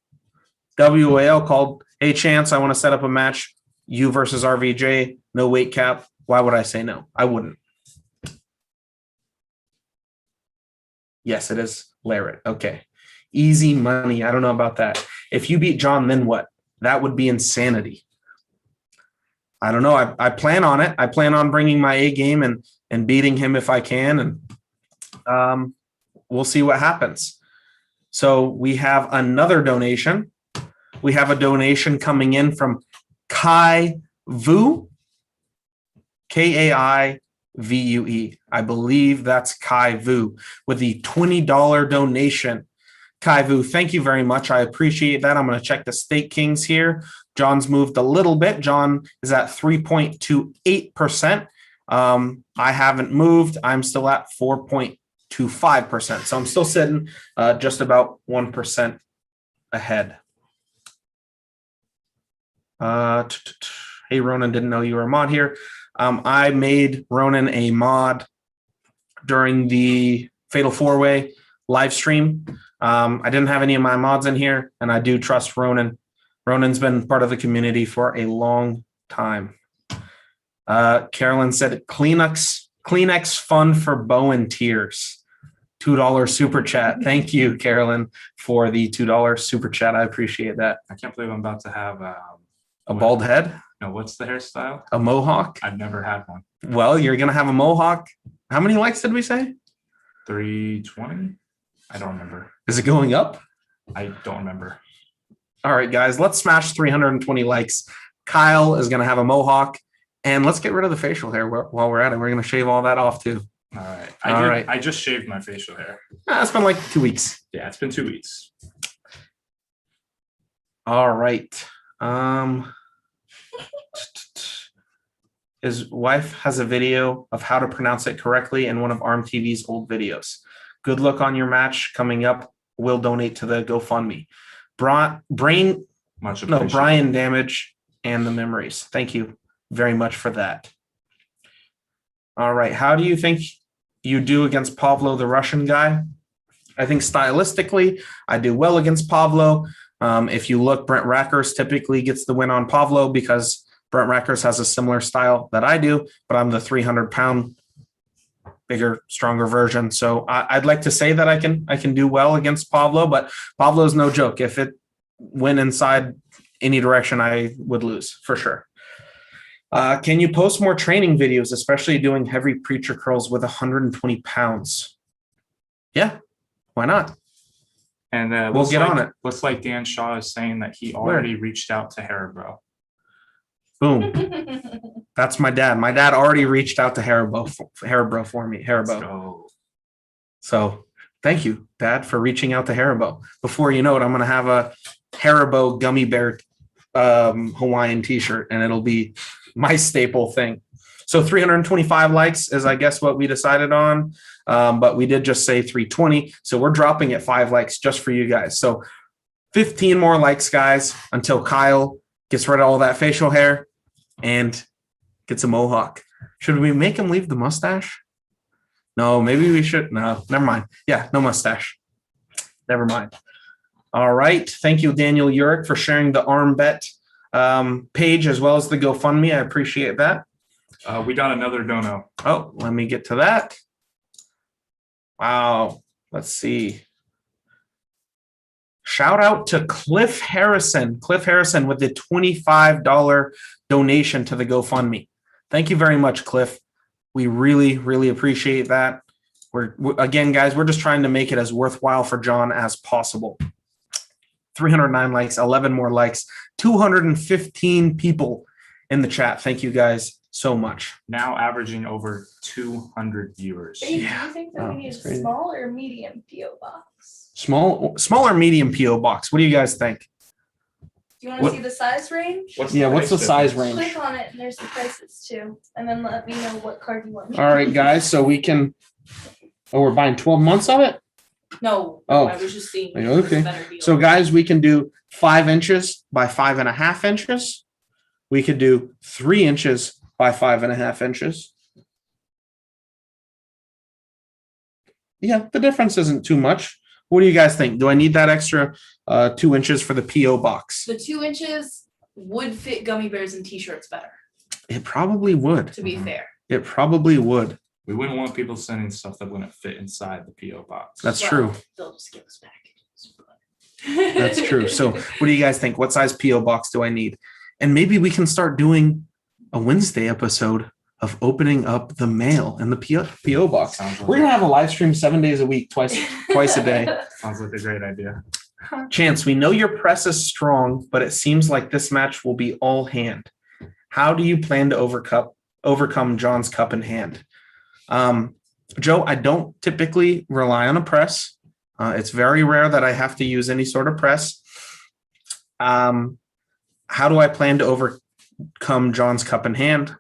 WAL called, hey, Chance, I want to set up a match, you versus RVJ, no weight cap, why would I say no? I wouldn't. Yes, it is Larrett. Okay. Easy money. I don't know about that. If you beat John, then what? That would be insanity. I don't know. I plan on it. I plan on bringing my A game and beating him if I can. And we'll see what happens. So we have another donation. We have a donation coming in from Kai Vu, Kaivue. I believe that's Kai Vu with the $20 donation. Kai Vu, thank you very much. I appreciate that. I'm going to check the Stake Kings here. John's moved a little bit. John is at 3.28%. I haven't moved. I'm still at 4.25%. So I'm still sitting just about 1% ahead. Hey, Ronan, didn't know you were a mod here. I made Ronan a mod during the Fatal 4-Way live stream. I didn't have any of my mods in here, and I do trust Ronan. Ronan's been part of the community for a long time. Carolyn said, Kleenex fund for Bowen Tears. $2 super chat. Thank you, Carolyn, for the $2 super chat. I appreciate that. I can't believe I'm about to have a bald head? No, what's the hairstyle? A mohawk? I've never had one. Well, you're going to have a mohawk. How many likes did we say? 320? I don't remember. Is it going up? I don't remember. All right, guys, let's smash 320 likes. Kyle is going to have a mohawk. And let's get rid of the facial hair while we're at it. We're going to shave all that off too. All right. All right. I just shaved my facial hair. It's been like 2 weeks. Yeah, it's been 2 weeks. All right. His wife has a video of how to pronounce it correctly in one of ARM TV's old videos. Good luck on your match coming up. We'll donate to the GoFundMe. Much appreciated. Brian damage and the memories. Thank you very much for that. All right. How do you think you do against Pavlo, the Russian guy? I think stylistically, I do well against Pavlo. If you look, Brent Rackers typically gets the win on Pavlo because Brent Rackers has a similar style that I do, but I'm the 300-pound, bigger, stronger version. So I'd like to say that I can do well against Pavlo, but Pavlo's no joke. If it went inside any direction, I would lose for sure. Can you post more training videos, especially doing heavy preacher curls with 120 pounds? Yeah, why not? And we'll get on it. Looks like Dan Shaw is saying that he already reached out to Haribo. Boom. That's my dad. My dad already reached out to Haribo for me. Haribo. So thank you, Dad, for reaching out to Haribo. Before you know it, I'm going to have a Haribo gummy bear Hawaiian t-shirt, and it'll be my staple thing. So 325 likes is, I guess, what we decided on. But we did just say 320. So we're dropping at 5 likes just for you guys. So 15 more likes, guys, until Kyle gets rid of all that facial hair and gets a mohawk. Should we make him leave the mustache? No, maybe we should. No, never mind. Yeah, no mustache. Never mind. All right. Thank you, Daniel Urick, for sharing the ARM bet page as well as the GoFundMe. I appreciate that. We got another dono. Oh, let me get to that. Wow. Let's see. Shout out to Cliff Harrison. Cliff Harrison with the $25 donation to the GoFundMe. Thank you very much, Cliff. We really, really appreciate that. Again, guys, we're just trying to make it as worthwhile for John as possible. 309 likes, 11 more likes, 215 people in the chat. Thank you guys so much. Now averaging over 200 viewers. Do you think that we need a small or medium PO box? Small or medium PO box. What do you guys think? Do you want to see the size range? What's the size range? Click on it and there's the prices too. And then let me know what card you want. All right, guys. So we can. Oh, we're buying 12 months of it? No. Oh, I was just seeing. Okay. So, guys, we can do 5 inches by 5.5 inches. We could do 3 inches by 5.5 inches. Yeah, the difference isn't too much. What do you guys think? Do I need that extra 2 inches for the PO box? The 2 inches would fit gummy bears and t-shirts better. It probably would. To be fair. It probably would. We wouldn't want people sending stuff that wouldn't fit inside the PO box. That's true. They'll just give us packages. That's true. So what do you guys think? What size PO box do I need? And maybe we can start doing a Wednesday episode of opening up the mail and the PO box. We're going to have a live stream 7 days a week, twice a day. Sounds like a great idea. Chance, we know your press is strong, but it seems like this match will be all hand. How do you plan to overcome John's cup in hand? Joe, I don't typically rely on a press. It's very rare that I have to use any sort of press. How do I plan to overcome John's cup in hand?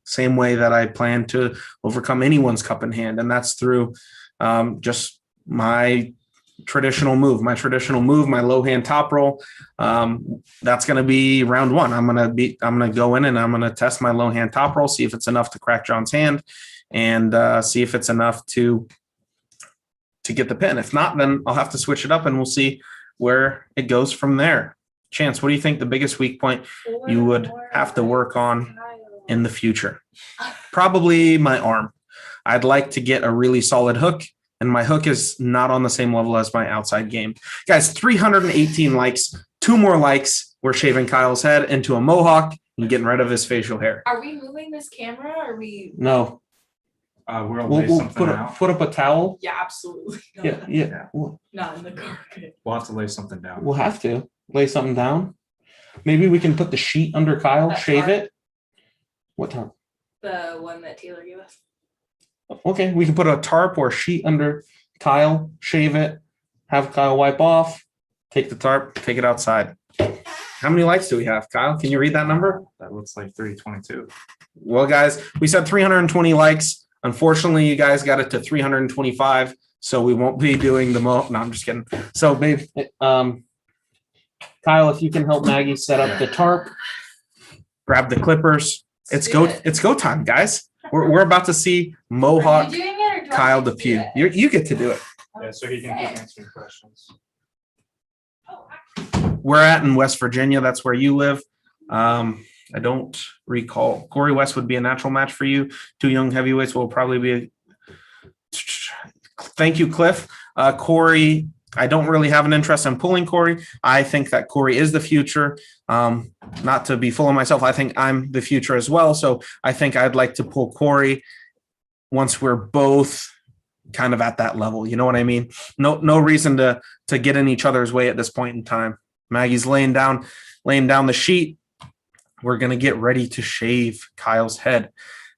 Same way that I plan to overcome anyone's cup in hand, and that's through just my traditional move, my low hand top roll. That's going to be round 1. I'm going to go in and I'm going to test my low hand top roll, see if it's enough to crack John's hand, and see if it's enough to get the pin. If not, then I'll have to switch it up and we'll see where it goes from there. Chance, what do you think the biggest weak point you would have to work on in the future? Probably my arm. I'd like to get a really solid hook, and my hook is not on the same level as my outside game. Guys, 318 likes, 2 more likes. We're shaving Kyle's head into a mohawk and getting rid of his facial hair. Are we moving this camera? Or are we? No. We'll put up a towel. Yeah, absolutely. Yeah. Not in the carpet. We'll have to lay something down. We'll have to lay something down. Maybe we can put the sheet under Kyle, shave it. What time? The one that Taylor gave us. Okay, we can put a tarp or sheet under Kyle, shave it, have Kyle wipe off, take the tarp, take it outside. How many likes do we have, Kyle? Can you read that number? That looks like 322. Well, guys, we said 320 likes. Unfortunately, you guys got it to 325, so we won't be doing the No, I'm just kidding. So, babe, Kyle, if you can help Maggie set up the tarp, grab the clippers. It's go time, guys. We're about to see Mohawk Kyle Depew. You get to do it. Yeah, so he can keep answering questions. We're in West Virginia. That's where you live. I don't recall. Corey West would be a natural match for you. Two young heavyweights will probably be. Thank you, Cliff. Corey, I don't really have an interest in pulling Corey. I think that Corey is the future. Not to be full of myself, I think I'm the future as well. So I think I'd like to pull Corey once we're both kind of at that level. You know what I mean? No reason to get in each other's way at this point in time. Maggie's laying down the sheet. We're going to get ready to shave Kyle's head.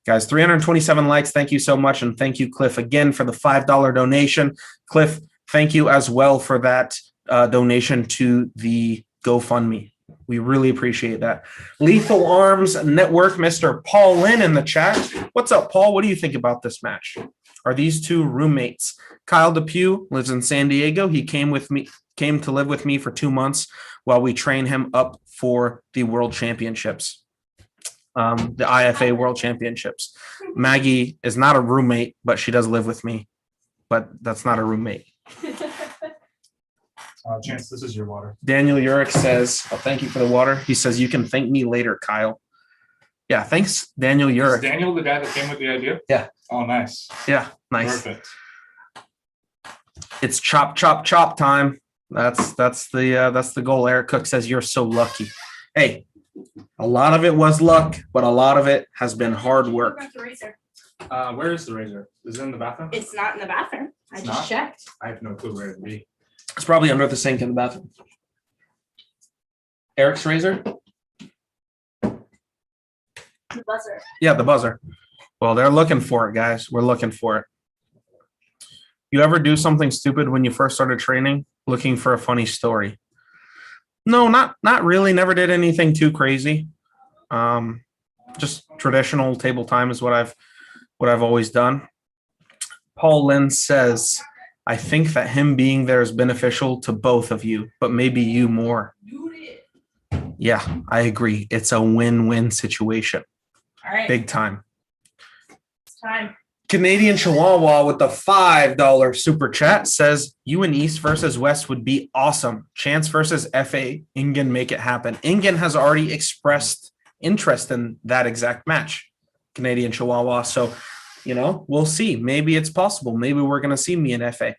Guys, 327 likes. Thank you so much. And thank you, Cliff, again for the $5 donation. Cliff, thank you as well for that donation to the GoFundMe. We really appreciate that. Lethal Arms Network, Mr. Paul Lynn in the chat. What's up, Paul? What do you think about this match? Are these two roommates? Kyle Depew lives in San Diego. He came to live with me for 2 months while we train him up for the World Championships, the IFA World Championships. Maggie is not a roommate, but she does live with me. But that's not a roommate. Chance, this is your water. Daniel Urich says, thank you for the water. He says, you can thank me later, Kyle. Yeah, thanks, Daniel Urich. Is Daniel the guy that came with the idea? Yeah. Oh, nice. Yeah, nice. Perfect. It's chop, chop, chop time. That's the goal. Eric Cook says, you're so lucky. Hey, a lot of it was luck, but a lot of it has been hard work. Where is the razor? Is it in the bathroom? It's not in the bathroom. I just checked. I have no clue where it'd be. It's probably under the sink in the bathroom. Eric's razor? The buzzer. Yeah, the buzzer. Well, they're looking for it, guys. We're looking for it. You ever do something stupid when you first started training, looking for a funny story? No, not really. Never did anything too crazy. Just traditional table time is what I've always done. Paul Lynn says, I think that him being there is beneficial to both of you, but maybe you more. Yeah, I agree. It's a win-win situation. All right. Big time. It's time. Canadian Chihuahua with the $5 super chat says, you and East versus West would be awesome. Chance versus FA. Ingen, make it happen. Ingen has already expressed interest in that exact match. Canadian Chihuahua. So, we'll see. Maybe it's possible. Maybe we're going to see me in FA.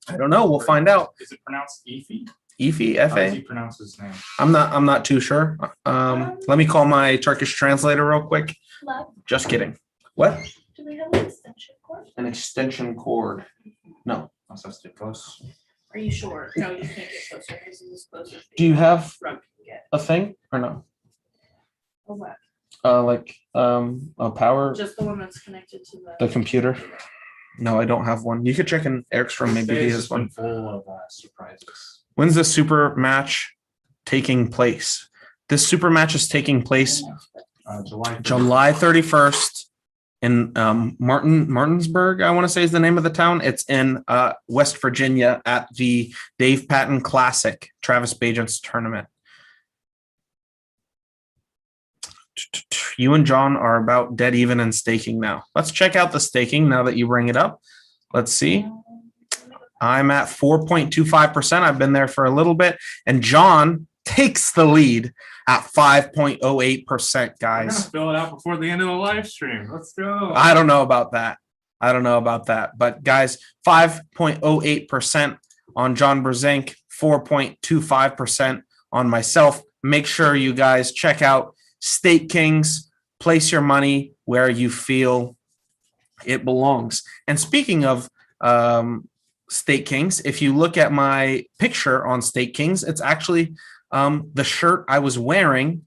I don't know. We'll find out. Is it pronounced Efi? Efi, How does FA? he pronounce his name? I'm not too sure. Let me call my Turkish translator real quick. Love, Just kidding. What? do we have an extension cord? An extension cord. No. Must have to get close. Are you sure? No, you can't get closer. This is as close as Do you have rug can get. a thing or no? Oh, what? A power, Just the one that's connected to the computer? No, I don't have one. You could check in Eric's room. Maybe he Today's has been one. full of surprises. When's the super match taking place? This super match is taking place July 31st in Martinsburg, I want to say is the name of the town. It's in West Virginia at the Dave Patton Classic, Travis Bajent's tournament. You and John are about dead even in staking now. Let's check out the staking now that you bring it up. Let's see. I'm at 4.25%. I've been there for a little bit. And John takes the lead at 5.08%, guys. Fill it out before the end of the live stream. Let's go. I don't know about that. But guys, 5.08% on John Brzenk, 4.25% on myself. Make sure you guys check out Stake Kings. Place your money where you feel it belongs. And speaking of Stake Kings, if you look at my picture on Stake Kings, it's actually the shirt I was wearing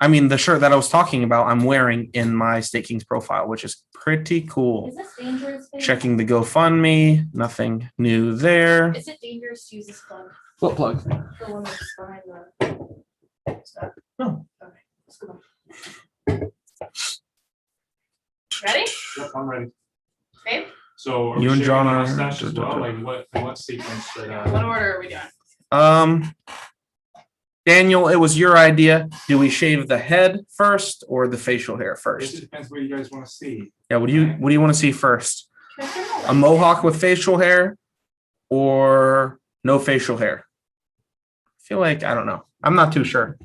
I mean, the shirt that I was talking about, I'm wearing in my State Kings profile, which is pretty cool. Is this dangerous? Babe? Checking the GoFundMe, nothing new there. Is it dangerous to use this plug? What plug? The one that's behind the stuff. No. Okay, let's go. Ready? Yep, I'm ready. Babe? So You and John are- mustache as well? Like what sequence should What order are we doing? Daniel, it was your idea. Do we shave the head first or the facial hair It first? depends what you guys want to see. Yeah, what do you want to see first? Can I turn the A light mohawk down? with facial hair or no facial hair? I feel like I don't know. I'm not too sure.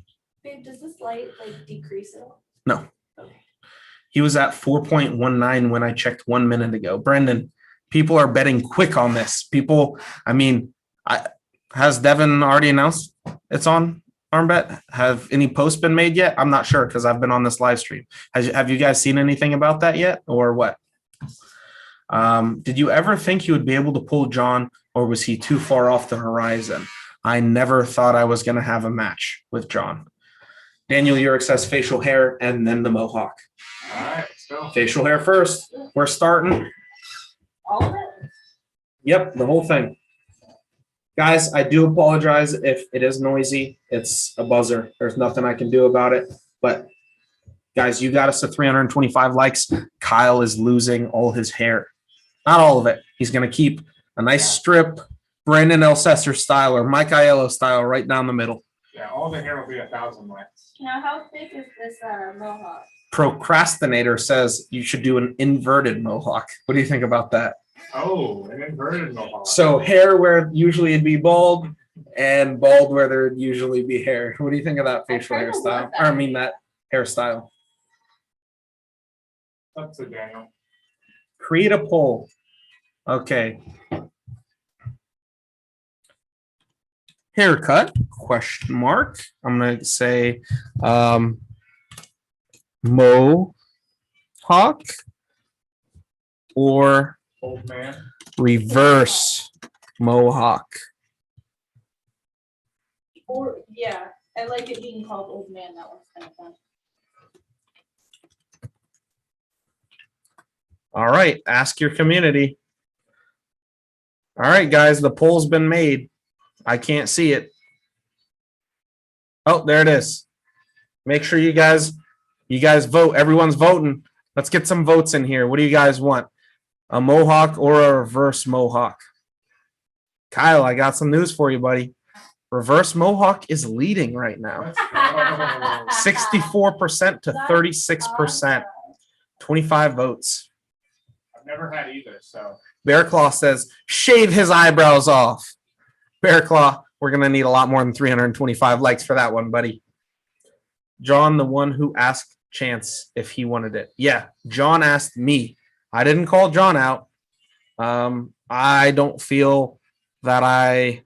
Babe, does this light like decrease at all? No. Okay. He was at 4.19 when I checked 1 minute ago. Brendan, people are betting quick on this. People, I mean, has Devin already announced it's on arm bet? Have any posts been made yet? I'm not sure because I've been on this live stream. Have you guys seen anything about that yet or what? Did you ever think you would be able to pull John or was he too far off the horizon? I never thought I was going to have a match with John. Daniel Urick says facial hair and then the mohawk. All right, let's go. Facial hair first. We're starting. All of it? Yep, the whole thing. Guys, I do apologize if it is noisy. It's a buzzer. There's nothing I can do about it. But guys, you got us to 325 likes. Kyle is losing all his hair. Not all of it. He's going to keep a nice strip, Brandon Elsesser style or Mike Aiello style right down the middle. Yeah, all the hair will be 1,000 likes. Now, how thick is this mohawk? Procrastinator says you should do an inverted mohawk. What do you think about that? Oh, an inverted mohawk. So hair where usually it'd be bald and bald where there'd usually be hair. What do you think of that facial kinda hairstyle? love that Or I mean that hairstyle. Up to Daniel. Create a poll. Okay. Haircut? Question mark. I'm gonna say mohawk or Old man. reverse mohawk. Or, yeah, I like it being called old man. That one's kind of fun. All right, ask your community. All right, guys, the poll's been made. I can't see it. Oh, there it is. Make sure you guys vote. Everyone's voting. Let's get some votes in here. What do you guys want? A mohawk or a reverse mohawk? Kyle, I got some news for you, buddy. Reverse mohawk is leading right now. Let's go. 64% to 36%. 25 votes. I've never had either, so. Bear Claw says, shave his eyebrows off. Bear Claw, we're going to need a lot more than 325 likes for that one, buddy. John, the one who asked Chance if he wanted it. Yeah, John asked me. I didn't call John out. I don't feel that I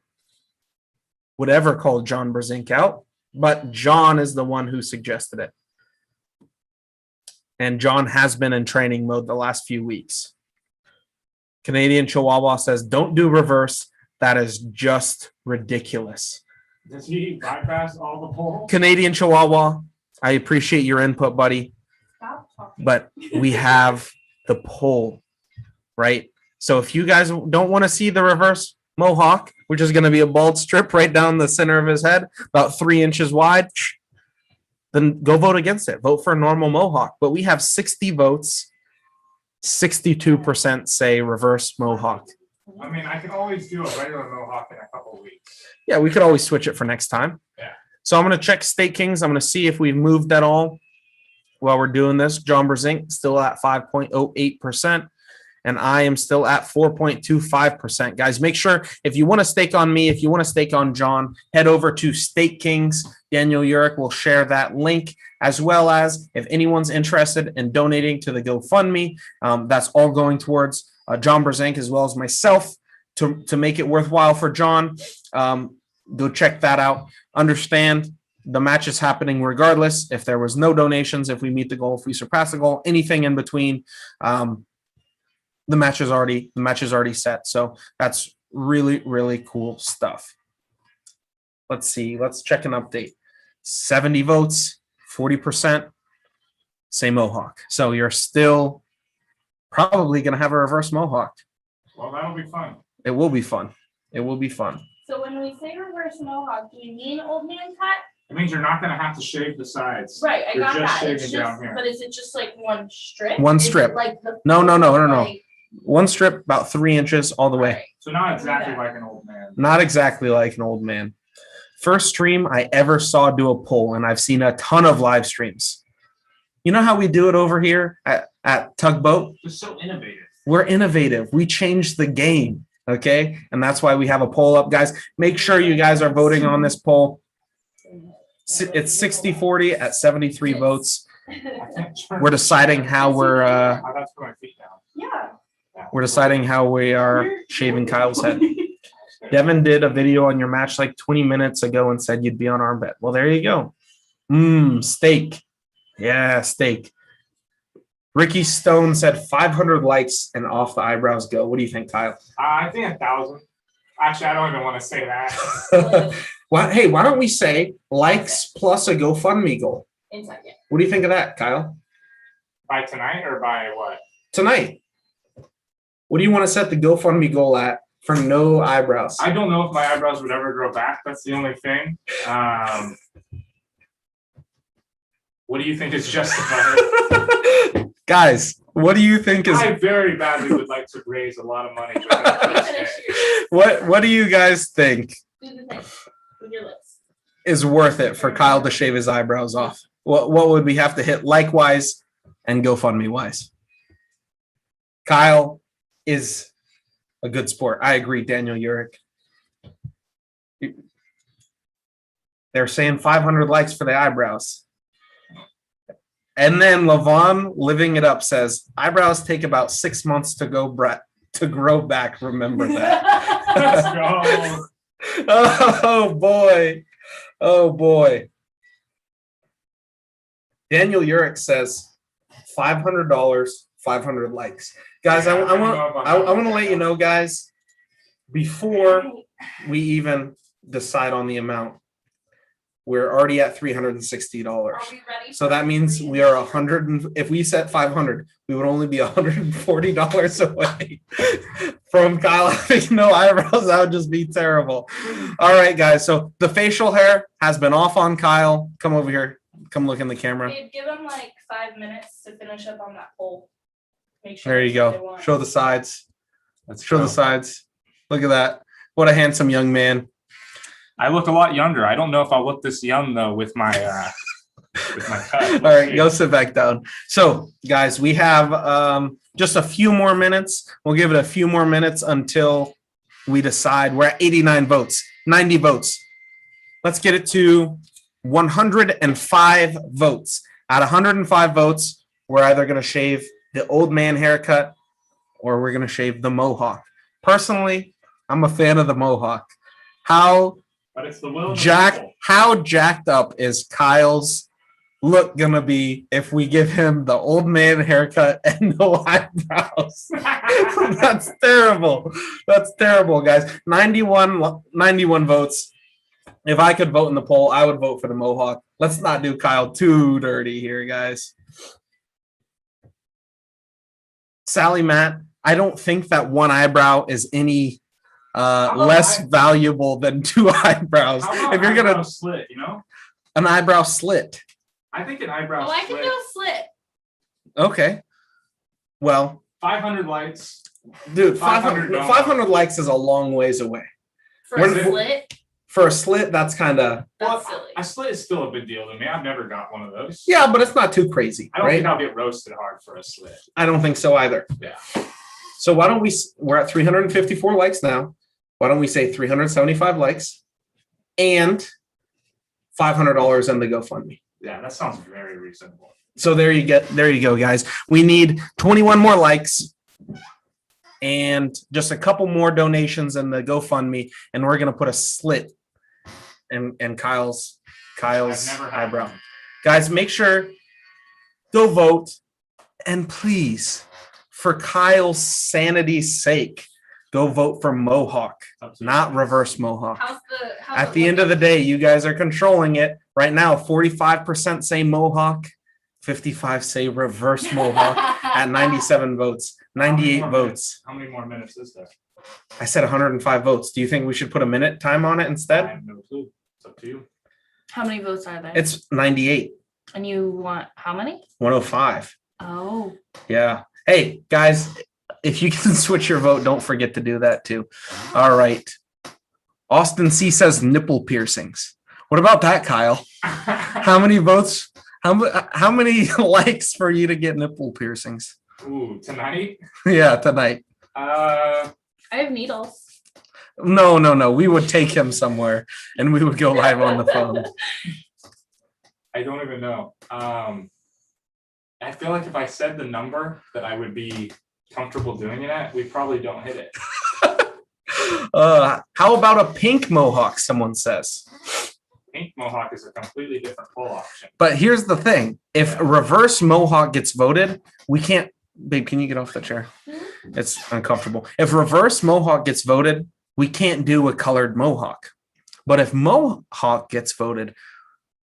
would ever call John Brzenk out, but John is the one who suggested it. And John has been in training mode the last few weeks. Canadian Chihuahua says, don't do reverse. That is just ridiculous. Does he bypass all the polls? Canadian Chihuahua, I appreciate your input, buddy, Stop talking. but we have the poll, right? So if you guys don't want to see the reverse mohawk, which is going to be a bald strip right down the center of his head, about 3 inches wide, then go vote against it. Vote for a normal mohawk. But we have 60 votes. 62% say reverse mohawk. I mean, I can always do a regular mohawk in a couple of weeks. Yeah, we could always switch it for next time. Yeah. So I'm going to check State Kings. I'm going to see if we've moved at all while we're doing this. John Brzenk still at 5.08%. And I am still at 4.25%. Guys, make sure if you want to stake on me, if you want to stake on John, head over to State Kings. Daniel Urick will share that link, as well as if anyone's interested in donating to the GoFundMe, that's all going towards John Brzenk as well as myself to make it worthwhile for John. Go check that out. Understand the match is happening regardless. If there was no donations, if we meet the goal, if we surpass the goal, anything in between, the match is already set. So that's really, really cool stuff. Let's see. Let's check an update. 70 votes, 40% say mohawk. So you're still probably going to have a reverse mohawk. Well, that'll be fun. It will be fun. It will be fun. So when we say reverse mohawk, do you mean old man cut? It means you're not gonna have to shave the sides. Right, I You're got just that. It's shaving down just, here. but is it just like one strip? One Is it strip. like the No. like- One strip, about 3 inches all the way. Right. So not exactly Yeah. like an old man. Not exactly like an old man. First stream I ever saw do a poll, and I've seen a ton of live streams. You know how we do it over here at Tugboat? Just so innovative. We're innovative. We changed the game. Okay. And that's why we have a poll up, guys. Make sure you guys are voting on this poll. It's 60-40 at 73 votes. We're deciding how we're I have to put my feet down. Yeah. we're deciding how we are shaving Kyle's head. Devin did a video on your match like 20 minutes ago and said you'd be on arm bet. Well, there you go. Steak. Yeah, steak. Ricky Stone said 500 likes and off the eyebrows go. What do you think, Kyle? I think 1,000. Actually, I don't even want to say that. Hey, why don't we say likes plus a GoFundMe goal? Inside, yeah. What do you think of that, Kyle? By tonight or by what? Tonight. What do you want to set the GoFundMe goal at for no eyebrows? I don't know if my eyebrows would ever grow back. That's the only thing. What do you think is justified? Guys, what do you think is I very badly would like to raise a lot of money. During the first day. what do you guys think Do the thing with your lips. is worth it for Kyle to shave his eyebrows off? What would we have to hit likewise and GoFundMe wise? Kyle is a good sport. I agree, Daniel Urich. They're saying 500 likes for the eyebrows. And then Levon living it up says eyebrows take about 6 months to grow back. Remember that. Let's go. Oh boy. Oh boy. Daniel Urich says $500, 500 likes. Guys, I want to let you know, guys, before we even decide on the amount, we're already at $360. Are we ready? So that means we are if we set 500, we would only be $140 away from Kyle having no eyebrows. That would just be terrible. All right, guys. So the facial hair has been off on Kyle. Come over here. Come look in the camera. Babe, give them like 5 minutes to finish up on that poll. Make sure There you that's what they go. want. Show the sides. Let's Show go. the sides. Look at that. What a handsome young man. I look a lot younger. I don't know if I'll look this young though with my cut. All right, go sit back down. So, guys, we have just a few more minutes. We'll give it a few more minutes until we decide. We're at 89 votes, 90 votes. Let's get it to 105 votes. At 105 votes, we're either going to shave the old man haircut or we're going to shave the mohawk. Personally, I'm a fan of the mohawk. But it's the will of the Jack, people. how jacked up is Kyle's look gonna be if we give him the old man haircut and no eyebrows? That's terrible. That's terrible, guys. 91 votes. If I could vote in the poll, I would vote for the mohawk. Let's not do Kyle too dirty here, guys. Sally Matt, I don't think that one eyebrow is any less valuable than two eyebrows. How about If you're eyebrow gonna slit, you know? an eyebrow slit. I think an eyebrow Oh, I can slit. do a slit. Okay. Well, 500 likes. dude, 500 500 likes is a long ways away. For When- a slit, For a slit, that's kind of, that's Well, silly. a slit is still a big deal to me. I've never got one of those. yeah, but it's not too crazy, I don't right? think I'll get roasted hard for a slit. I don't think so either. Yeah. So why don't we're at 354 likes now. Why don't we say 375 likes and $500 in the GoFundMe? Yeah, that sounds very reasonable. So there you go, guys. We need 21 more likes and just a couple more donations in the GoFundMe, and we're gonna put a slit in Kyle's I've never had eyebrow. one. Guys, make sure go vote, and please, for Kyle's sanity's sake, go vote for Mohawk, Up to not you. reverse Mohawk. How's At the end of the day, you guys are controlling it. Right now, 45% say mohawk, 55 say reverse mohawk at 97 votes, 98 votes. How many more minutes is there? I said 105 votes. Do you think we should put a minute time on it I instead? have no clue. It's up to you. How many votes are there? It's 98, And you want how many? 105. Oh, Yeah. Hey, guys, if you can switch your vote, don't forget to do that too. All right. Austin C says nipple piercings. What about that, Kyle? How many votes? How many likes for you to get nipple piercings? Ooh, tonight? Yeah, tonight. I have needles. No. We would take him somewhere and we would go live on the phone. I don't even know. I feel like if I said the number that I would be comfortable doing it at, we probably don't hit it. How about a pink mohawk? Someone says. Pink mohawk is a completely different poll option. But here's the thing: if reverse mohawk gets voted, we can't. Babe, can you get off the chair? It's uncomfortable. If reverse mohawk gets voted, we can't do a colored mohawk. But if mohawk gets voted,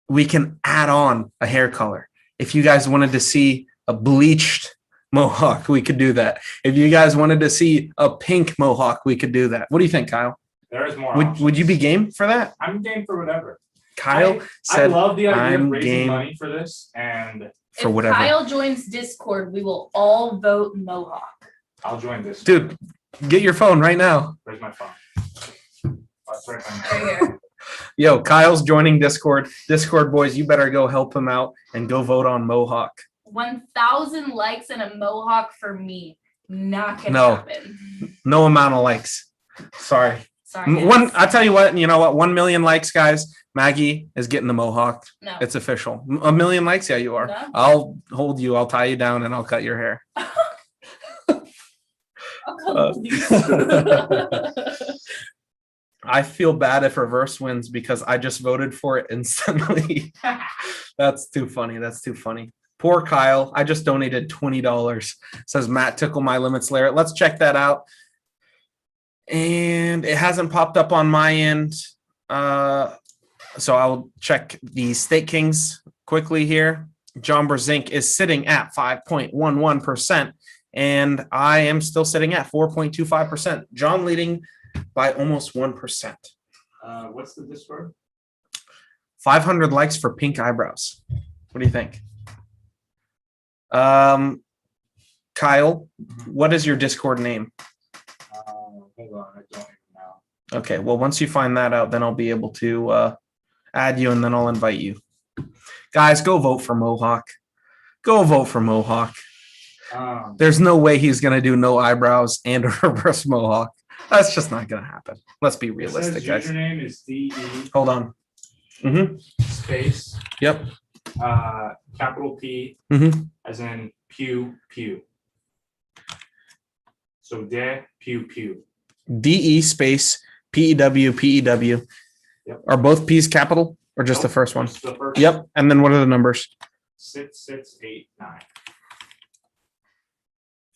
we can add on a hair color. If you guys wanted to see a bleached mohawk, we could do that. If you guys wanted to see a pink mohawk, we could do that. What do you think, Kyle? There is more. Would you be game for that? I'm game for whatever. Kyle I said, love the idea I'm of raising game money for this, and for If whatever. Kyle joins Discord, we will all vote mohawk. I'll join this. Dude, get your phone right now. Where's my phone? Oh, it's right Right there. here. Yo, Kyle's joining Discord. Discord boys, you better go help him out and go vote on mohawk. 1,000 likes and a mohawk for me. Not gonna No. happen. No amount of likes. Sorry. Sorry. One, guys. I tell you what, you know what? 1 million likes, guys. Maggie is getting the mohawk. No. It's official. A million likes, yeah, you are. No. I'll hold you. I'll tie you down and I'll cut your hair. I'll come with you. I feel bad if reverse wins because I just voted for it instantly. That's too funny. That's too funny. Poor Kyle. I just donated $20. Says Matt Tickle My Limits Lair. Let's check that out. And it hasn't popped up on my end. So I'll check the State Kings quickly here. John Brzenk is sitting at 5.11%. And I am still sitting at 4.25%. John leading by almost 1%. What's the Discord? 500 likes for pink eyebrows. What do you think? Kyle, what is your Discord name? Hold on, I don't even know. Okay, well, once you find that out, then I'll be able to add you and then I'll invite you. Guys, go vote for Mohawk. Go vote for Mohawk. There's no way he's going to do no eyebrows and a reverse Mohawk. That's just not going to happen. Let's be realistic, guys. Username is DE Hold on. space Yep. capital P as in pew. So de pew. DE space PEW. Yep. Are both P's capital or just the Nope, first one? just the first Yep. And then what are the numbers? 6689.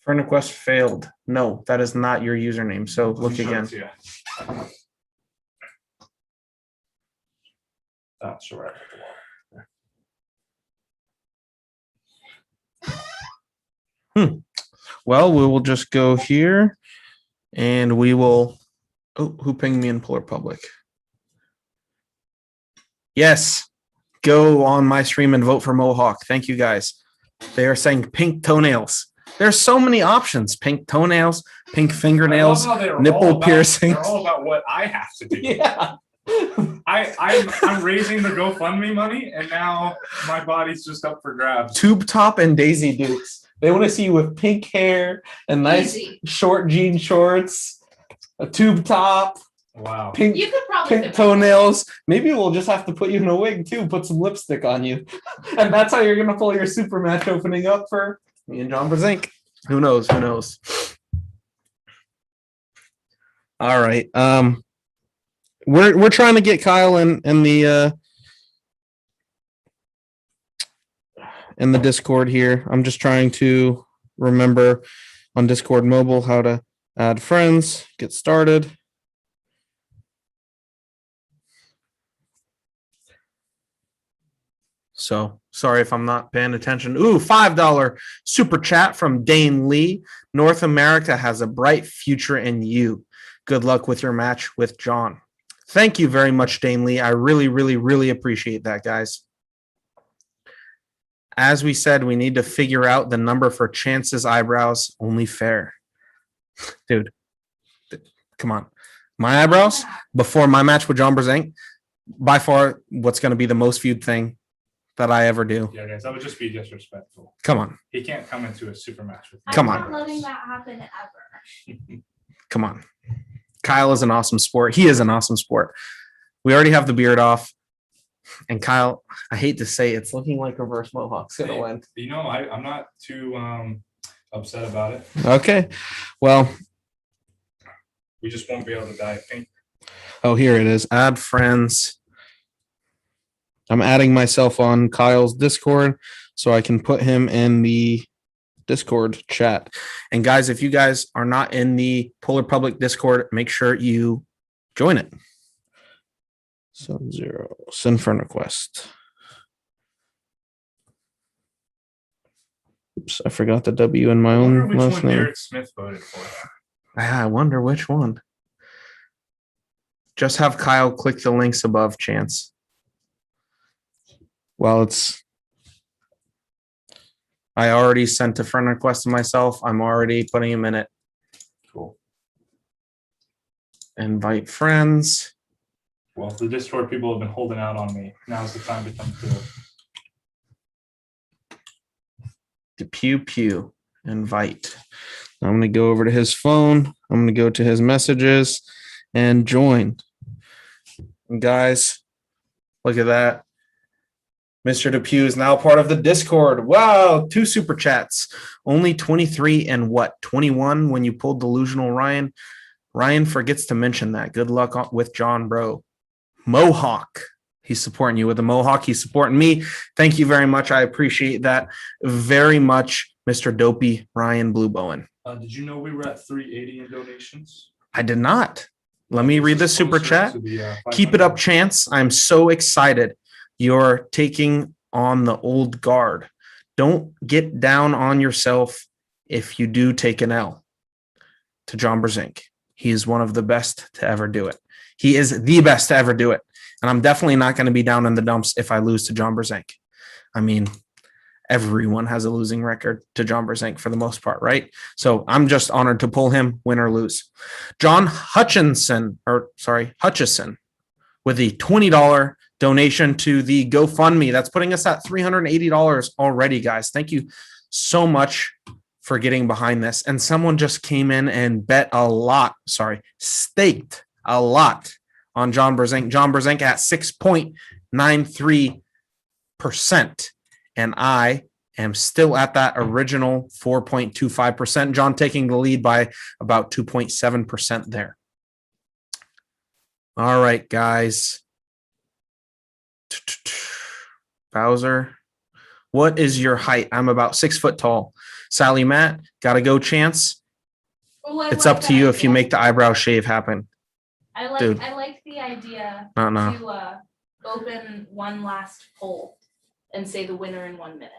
Friend request failed. No, that is not your username. So look again. That's right. Well, we will just go here and we will. Oh, who pinged me in Polar Public? Yes. Go on my stream and vote for Mohawk. Thank you, guys. They are saying pink toenails. There's so many options. Pink toenails, pink fingernails, nipple piercings. They're all about what I have to do. Yeah. I'm raising the GoFundMe money, and now my body's just up for grabs. Tube top and Daisy Dukes. They want to see you with pink hair and nice Easy. short jean shorts, a tube top, Wow. pink You could probably pink fit toenails. Maybe we'll just have to put you in a wig too. Put some lipstick on you, and that's how you're gonna pull your super match opening up for me and John Brzenk. Who knows? Who knows? All right. We're trying to get Kyle in the Discord here. I'm just trying to remember on Discord mobile how to add friends, get started. So sorry if I'm not paying attention. Ooh, $5 super chat from Dane Lee. North America has a bright future in you. Good luck with your match with John. Thank you very much, Dane Lee. I really, really, really appreciate that, guys. As we said, we need to figure out the number for Chance's eyebrows. Only fair. Dude, come on. My eyebrows before my match with John Brzenk, by far what's going to be the most viewed thing that I ever do. Yeah, guys, that would just be disrespectful. Come on. He can't come into a super match with me. Come I'm on. not letting that happen ever. Come on. Kyle is an awesome sport. He is an awesome sport. We already have the beard off. And Kyle, I hate to say it's looking like reverse mohawk's going to win. You know, I'm not too upset about it. Okay. Well, We just won't be able to dye it pink. oh, here it is. Add friends. I'm adding myself on Kyle's Discord so I can put him in the Discord chat. And guys, if you guys are not in the Polar Public Discord, make sure you join it. Sub-Zero, send friend request. Oops, I forgot the W in my I wonder own which last one name. Derek Smith voted for. I wonder which one. Just have Kyle click the links above, Chance. Well, I already sent a friend request to myself. I'm already putting him in it. Cool. Invite friends. Well, the Discord people have been holding out on me. Now's the time to come through. To pew pew. Invite. I'm going to go over to his phone. I'm going to go to his messages and join. And guys, look at that. Mr. Depew is now part of the Discord. Wow, 2 super chats. Only 23 and what? 21 when you pulled Delusional Ryan. Ryan forgets to mention that. Good luck with John, bro. Mohawk. He's supporting you with the Mohawk. He's supporting me. Thank you very much. I appreciate that very much, Mr. Dopey Ryan Blue Bowen. Did you know we were at 380 in donations? I did not. Let me read the This is super closer chat. to the, Keep it up, Chance. I'm so excited. You're taking on the old guard. Don't get down on yourself if you do take an L to John Brzenk. He is one of the best to ever do it. He is the best to ever do it. And I'm definitely not going to be down in the dumps if I lose to John Brzenk. I mean, everyone has a losing record to John Brzenk for the most part, right? So I'm just honored to pull him, win or lose. John Hutchison with the $20 donation to the GoFundMe. That's putting us at $380 already, guys. Thank you so much for getting behind this. And someone just came in and staked a lot on John Brzenk. John Brzenk at 6.93%. And I am still at that original 4.25%. John taking the lead by about 2.7% there. All right, guys. Bowser, what is your height? I'm about 6 foot tall. Sally Matt, gotta go, Chance. Oh, It's up to you if you make the eyebrow shave happen. Dude. I like the idea No. to open one last poll and say the winner in 1 minute.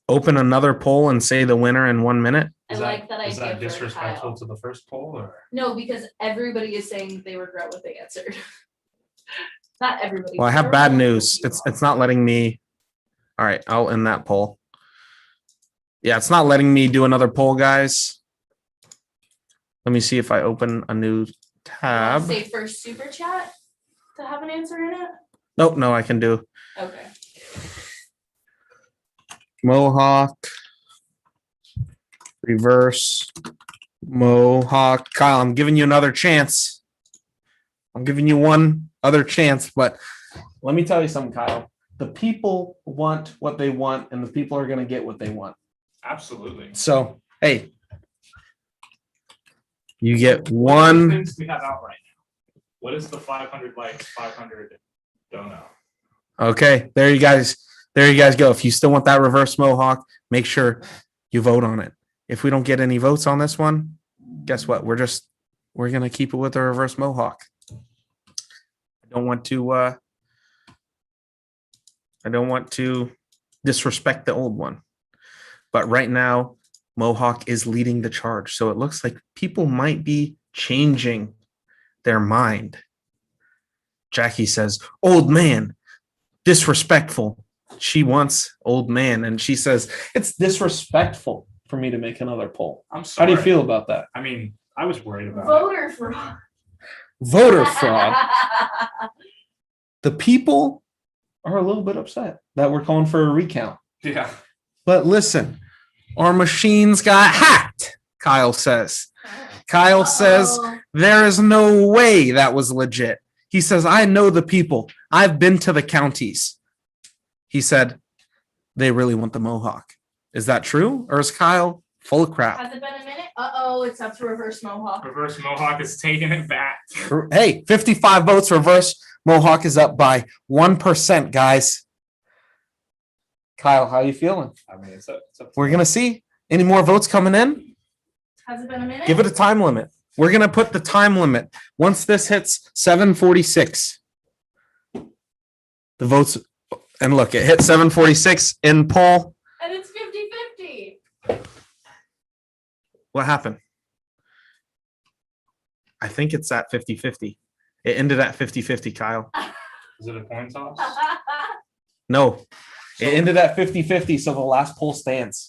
Open another poll and say the winner in 1 minute. I like that idea. Is that for disrespectful Kyle. to the first poll, or? No, because everybody is saying they regret what they answered. Not everybody. Well, I have There bad were news. people. It's not letting me. All right, I'll end that poll. Yeah, it's not letting me do another poll, guys. Let me see if I open a new You wanna tab. say first super chat to have an answer in it? Nope, no, I can do Okay. Mohawk, reverse, Mohawk. Kyle, I'm giving you another chance. I'm giving you one other chance, but let me tell you something, Kyle. The people want what they want, and the people are going to get what they want. Absolutely. So, hey, you get What are the one. things we have out right now? What is the 500 likes, 500 dono? Okay, there you guys go. If you still want that reverse Mohawk, make sure you vote on it. If we don't get any votes on this one, guess what? We're going to keep it with the reverse Mohawk. I don't want to disrespect the old one. But right now, Mohawk is leading the charge. So it looks like people might be changing their mind. Jackie says, old man, disrespectful. She wants old man. And she says, it's disrespectful for me to make another poll. I'm How sorry. do you feel about that? I mean, I was worried about it. Voter fraud. Voter fraud. The people are a little bit upset that we're calling for a recount. Yeah. But listen, our machines got hacked, Kyle says. Kyle says Uh-oh. there is no way that was legit. He says, I know the people. I've been to the counties. He said, they really want the Mohawk. Is that true? Or is Kyle full of crap? Has it been a minute? Uh-oh, it's up to reverse Mohawk. Reverse Mohawk is taking it back. Hey, 55 votes reverse. Mohawk is up by 1%, guys. Kyle, how you feeling? I mean, it's up to We're going to see. Any more votes coming in? Has it been a minute? Give it a time limit. We're going to put the time limit. Once this hits 7:46, the votes, and look, it hit 7:46 in poll. And it's 50-50. What happened? I think it's at 50-50. It ended at 50-50, Kyle. Is it a coin toss? No, it ended at 50-50, so the last poll stands.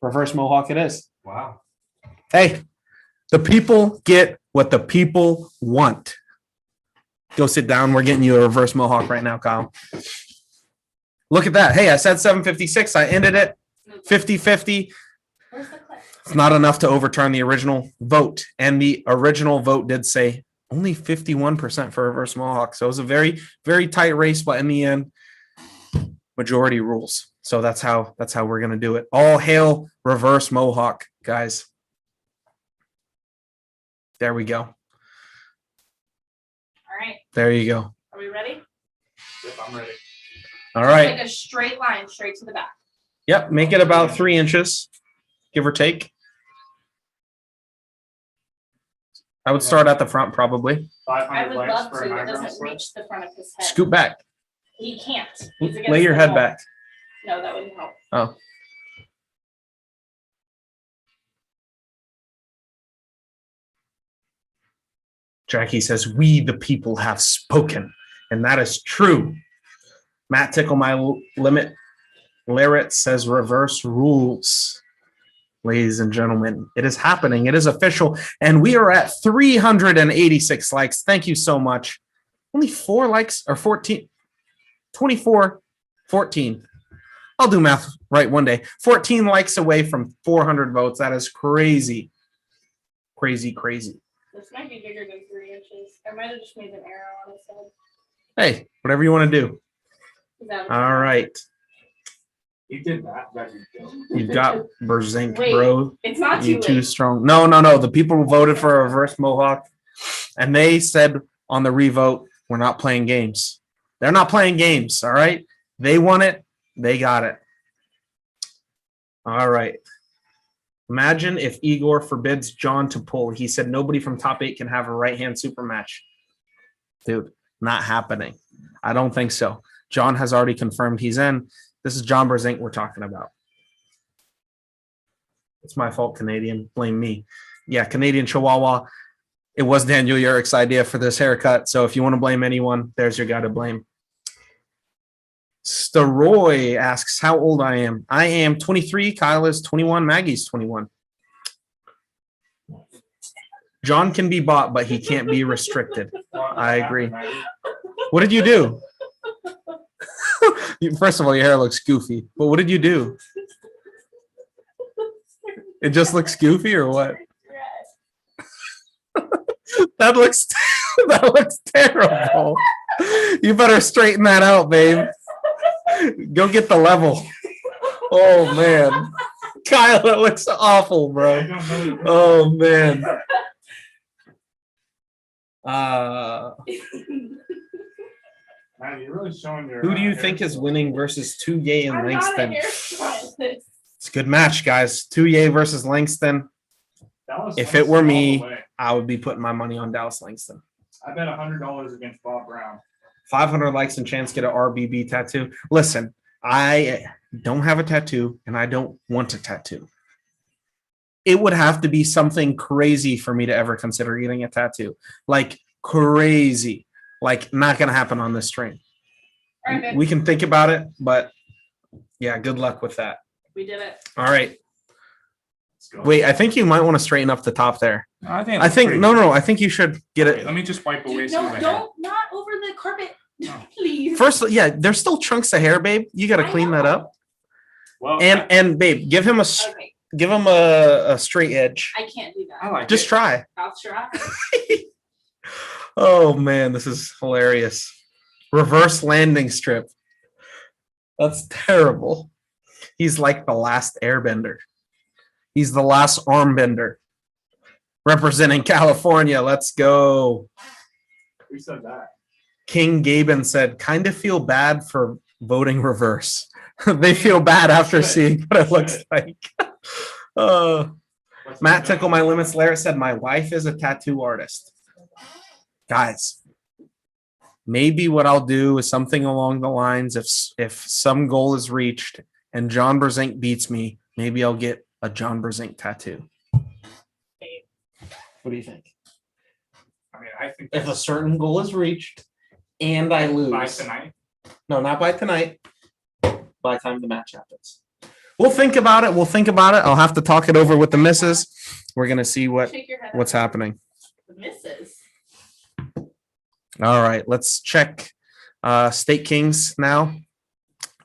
Reverse Mohawk it is. Wow. Hey, the people get what the people want. Go sit down. We're getting you a reverse Mohawk right now, Kyle. Look at that. Hey, I said 7:56. I ended it 50-50. Where's the clip? It's not enough to overturn the original vote. And the original vote did say only 51% for reverse Mohawk. So it was a very, very tight race, but in the end, majority rules. So that's how we're gonna do it. All hail reverse Mohawk, guys. There we go. All right, There you go. are we ready? Yep, I'm ready. All right. Like a straight line straight to the back. Yep. Make it about 3 inches, give or take. I would start at the front, probably. I 500 would likes love for to. an It eyebrow doesn't slit. reach the front of his head. Scoot back. He can't. He's against Lay your the head wall. back. No, that wouldn't help. Oh. Jackie says, we the people have spoken. And that is true. Matt Tickle My Limit. Larrett says reverse rules. Ladies and gentlemen, it is happening. It is official. And we are at 386 likes. Thank you so much. Only 4 likes or 14, 24, 14. I'll do math right one day. 14 likes away from 400 votes. That is crazy. Crazy, crazy. This might be bigger than 3 inches. I might have just made an arrow on his head. Hey, whatever you want to do. Is that what All right. You did that. That'd be good. You've got Brzenk, Wait, bro. It's not You too too late. strong. No. The people voted for a reverse Mohawk. And they said on the revote, we're not playing games. They're not playing games. All right. They want it. They got it. All right. Imagine if Igor forbids John to pull. He said nobody from top 8 can have a right-hand super match. Dude, not happening. I don't think so. John has already confirmed he's in. This is John Brzenk we're talking about. It's my fault, Canadian. Blame me. Yeah, Canadian Chihuahua. It was Daniel Urich's idea for this haircut. So if you want to blame anyone, there's your guy to blame. Staroy asks how old I am. I am 23. Kyle is 21. Maggie's 21. John can be bought, but he can't be restricted. I agree. What did you do? First of all, your hair looks goofy, but what did you do? It just looks goofy or what? That looks terrible. You better straighten that out, babe. Go get the level. Oh man. Kyle, that looks awful, bro. Oh man. Man, you're really showing your. Who do you think is winning versus Touye and I'm not a Langston? hairstylist. It's a good match, guys. Touye versus Langston. If it were me, I would be putting my money on Dallas Langston. I bet $100 against Bob Brown. 500 likes and chance get an RBB tattoo. Listen, I don't have a tattoo and I don't want a tattoo. It would have to be something crazy for me to ever consider getting a tattoo. Like crazy. Like not going to happen on this stream. All right, babe. We can think about it, but yeah, good luck with that. We did it. All right. Let's go. Wait, I think you might want to straighten up the top there. I think. No. I think you should get Wait, it. let me just wipe away Dude, some no, of the hair. don't, not over the carpet, No. please. First, yeah, there's still chunks of hair, babe. You got to I clean that know. up. Well, And babe, give him Okay, a straight edge. I can't do that. I like Just it. try. I'll try. Oh man, this is hilarious. Reverse landing strip. That's terrible. He's like the last airbender. He's the last arm bender. Representing California. Let's go. Who said that? King Gaben said, kind of feel bad for voting reverse. They feel bad after Should. seeing what it looks Should. like. What's Matt the- Tickle My Limits Larry said, my wife is a tattoo artist. Guys, maybe what I'll do is something along the lines if some goal is reached and John Brzenk beats me, maybe I'll get a John Brzenk tattoo. What do you think? I mean, I think If a that's certain goal is reached and I lose. by tonight. No, not by tonight. By the time the match happens. We'll think about it. I'll have to talk it over with the missus. We're gonna see Shake your head. what's happening. The misses. All right, let's check State Kings now.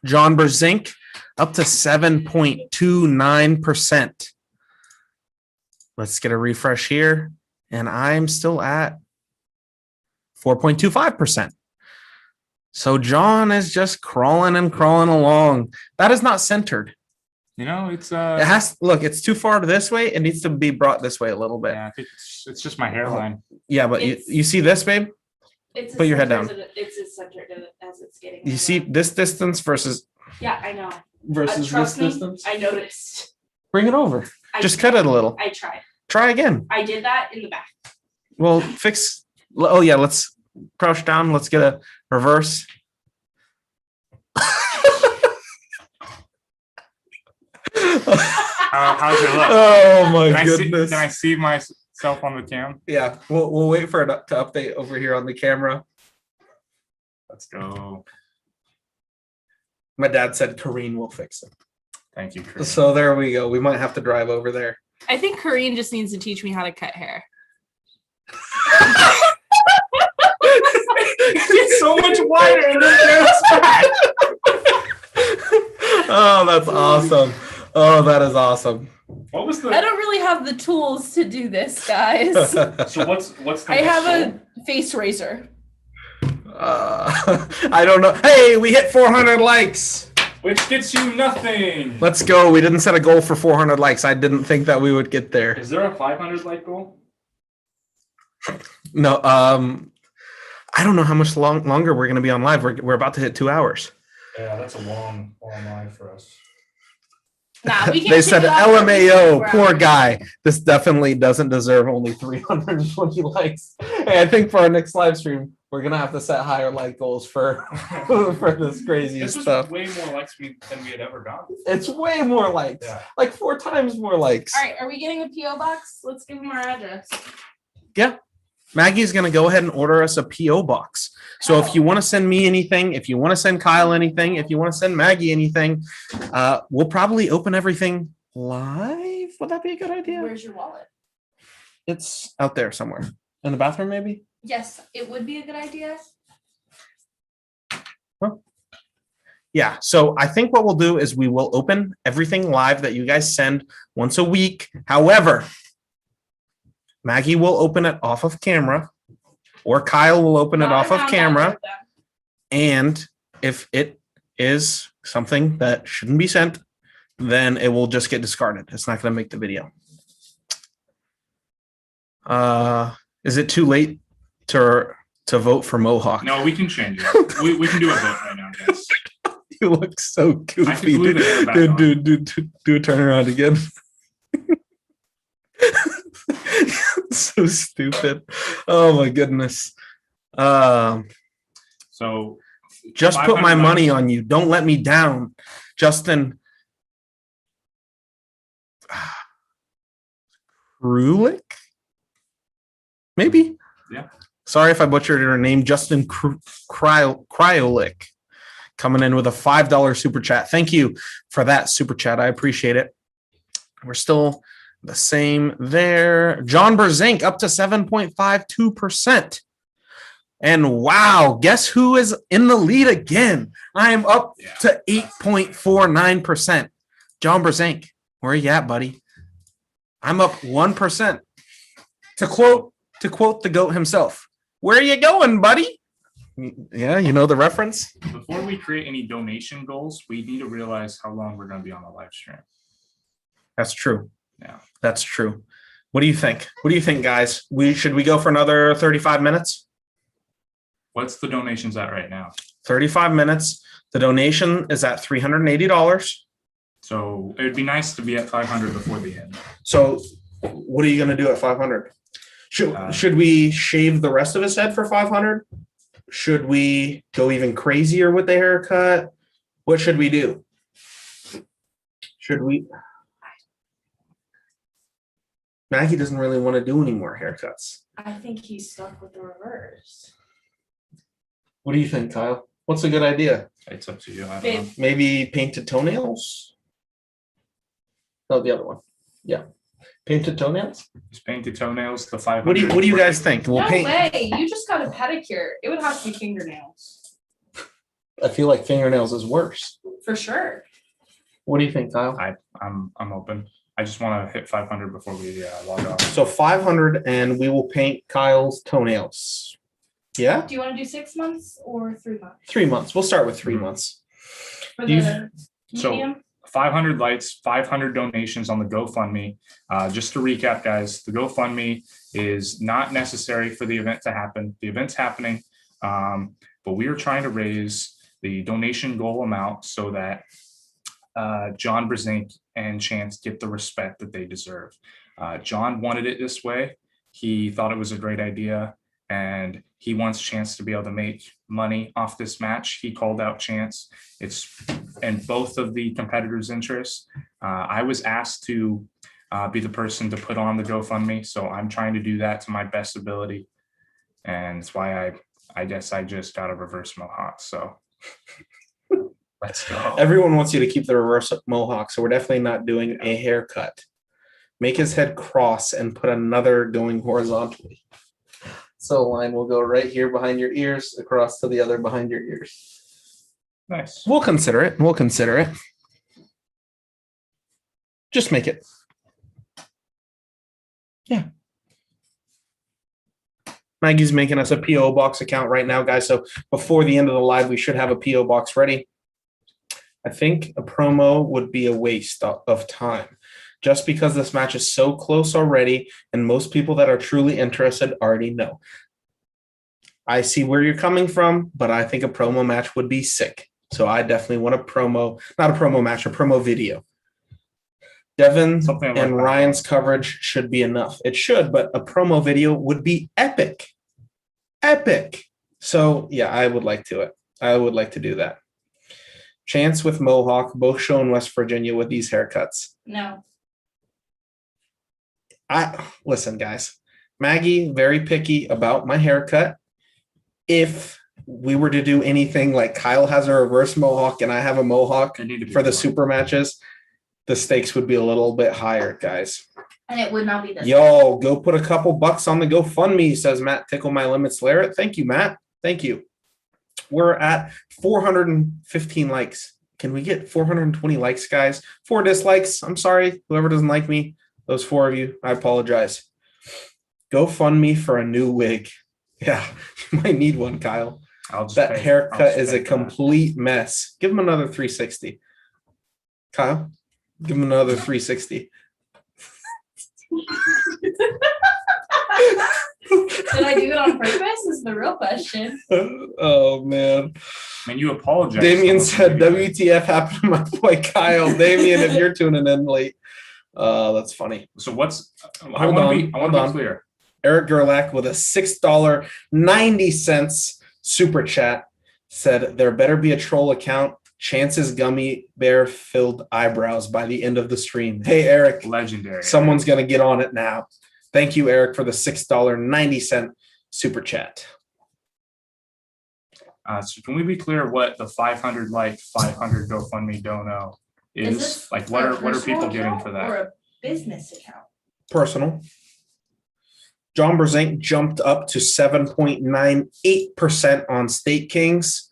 John Brzenk up to 7.29%. Let's get a refresh here. And I'm still at 4.25%. So John is just crawling along. That is not centered. You know, it's It has look, it's too far to this way. It needs to be brought this way a little bit. yeah, I think it's just my hairline. Yeah, but It's- you see this, babe? It's Put your head as down. It's as centered as it's getting. You see this distance versus Yeah, I know. this Trust me, distance? I noticed. Bring it over. I Just cut it a little. I tried. Try again. I did that in the back. Well, fix. Oh yeah, let's crouch down. Let's get a reverse. How's it look? Oh my Can I see, goodness. can I see myself on the cam? Yeah, we'll wait for it to update over here on the camera. Let's go. My dad said Kareen will fix it. Thank you, Chris. So there we go. We might have to drive over there. I think Kareen just needs to teach me how to cut hair. It's so much wider and then Oh, that's awesome. Oh, that is awesome. What was I the? don't really have the tools to do this, guys. So what's the? I next have goal? a face razor. I don't know. Hey, we hit 400 likes. Which gets you nothing. Let's go. We didn't set a goal for 400 likes. I didn't think that we would get there. Is there a 500 like goal? No, I don't know how much longer we're going to be on live. We're about to hit 2 hours. Yeah, that's a long line for us. Nah, we can They said kick it off for LMAO, 24 poor hours. guy. This definitely doesn't deserve only 320 likes. Hey, I think for our next live stream, we're going to have to set higher like goals for this crazy This was stuff. way more likes than we had ever gotten. It's way more likes. Yeah. Like 4 times more likes. All right, are we getting a PO box? Let's give them our address. Maggie's going to go ahead and order us a PO box. So if you want to send me anything, if you want to send Kyle anything, if you want to send Maggie anything, we'll probably open everything live. Would that be a good idea? Where's your wallet? It's out there somewhere in the bathroom, maybe. Yes, it would be a good idea. Yeah. So I think what we'll do is we will open everything live that you guys send once a week. However, Maggie will open it off of camera, or Kyle will open it No, off I'm of down camera. with that. And if it is something that shouldn't be sent, then it will just get discarded. It's not going to make the video. Is it too late to vote for Mohawk? No, we can change it. We can do a vote right now, guys. You look so goofy. glue the hair back on. Dude, do a turnaround again. So stupid. Oh my goodness. So Just put my 500 money bucks. on you. Don't let me down. Justin Krulik? Maybe. Yeah. Sorry if I butchered your name. Justin Kryolik coming in with a $5 super chat. Thank you for that super chat. I appreciate it. We're still the same there. John Brzenk up to 7.52%. And wow, guess who is in the lead again? I am up to 8.49%. John Brzenk, where are you at, buddy? I'm up 1%. To quote the GOAT himself, where are you going, buddy? Yeah, you know the reference? Before we create any donation goals, we need to realize how long we're going to be on the live stream. That's true. Yeah. That's true. What do you think? What do you think, guys? Should we go for another 35 minutes? What's the donations at right now? 35 minutes. The donation is at $380. So it would be nice to be at 500 before the end. So what are you going to do at 500? Should we shave the rest of his head for 500? Should we go even crazier with the haircut? What should we do? Should we? Maggie doesn't really want to do any more haircuts. I think he's stuck with the reverse. What do you think, Kyle? What's a good idea? It's up to you. I don't Babe. know. Maybe painted toenails? No, the other one. Yeah. Painted toenails? Just painted toenails, the 500. What do you guys think? We'll No paint. way. You just got a pedicure. It would have to be fingernails. I feel like fingernails is worse. For sure. What do you think, Kyle? I'm open. I just want to hit 500 before we log off. So 500 and we will paint Kyle's toenails. Yeah? Do you want to do 6 months or 3 months? 3 months. We'll start with 3 months. For Do you- the So- medium? 500 likes, 500 donations on the GoFundMe. Just to recap, guys, the GoFundMe is not necessary for the event to happen. The event's happening, but we are trying to raise the donation goal amount so that John Brzenk and Chance get the respect that they deserve. John wanted it this way. He thought it was a great idea, and he wants Chance to be able to make money off this match. He called out Chance. It's in both of the competitors' interests. I was asked to be the person to put on the GoFundMe, so I'm trying to do that to my best ability, and that's why I guess I just got a reverse mohawk. So let's go. Everyone wants you to keep the reverse mohawk, so we're definitely not doing a haircut. Make his head cross and put another going horizontally. So a line will go right here behind your ears, across to the other behind your ears. Nice. We'll consider it. We'll consider it. Just make it. Yeah. Maggie's making us a P.O. box account right now, guys. So before the end of the live, we should have a P.O. box ready. I think a promo would be a waste of time. Just because this match is so close already, and most people that are truly interested already know. I see where you're coming from, but I think a promo match would be sick. So I definitely want a promo, not a promo match, a promo video. Devin Something like and that. Ryan's coverage should be enough. It should, but a promo video would be epic. Epic. So yeah, I would like to do that. Chance with Mohawk, both show in West Virginia with these haircuts. No. Listen, guys. Maggie, very picky about my haircut. If we were to do anything like Kyle has a reverse mohawk and I have a mohawk I need to be for the more. super matches, the stakes would be a little bit higher, guys. And it would not be this. Yo, go put a couple bucks on the GoFundMe, says Matt. Tickle my limits, Larry. Thank you, Matt. Thank you. We're at 415 likes. Can we get 420 likes, guys? 4 dislikes. I'm sorry. Whoever doesn't like me, those 4 of you, I apologize. GoFundMe for a new wig. Yeah, you might need one, Kyle. That haircut is a complete mess. Give him another 360. Kyle, give him another 360. Did I do it on purpose? Is the real question. Oh, man. And you apologize. Damien said, WTF happened to my boy Kyle. Damien, if you're tuning in late. That's funny. So what's? I Hold want on, to hold be on. clear. Eric Gerlach with a $6.90 super chat. said there better be a troll account. Chances gummy bear filled eyebrows by the end of the stream. Hey, Eric, Legendary. someone's going to get on it now. Thank you, Eric, for the $6.90 super chat. So can we be clear what the 500 GoFundMe dono is? this Like, a what are personal people getting account for Or that? a business account? Personal. John Brzenk jumped up to 7.98% on State Kings,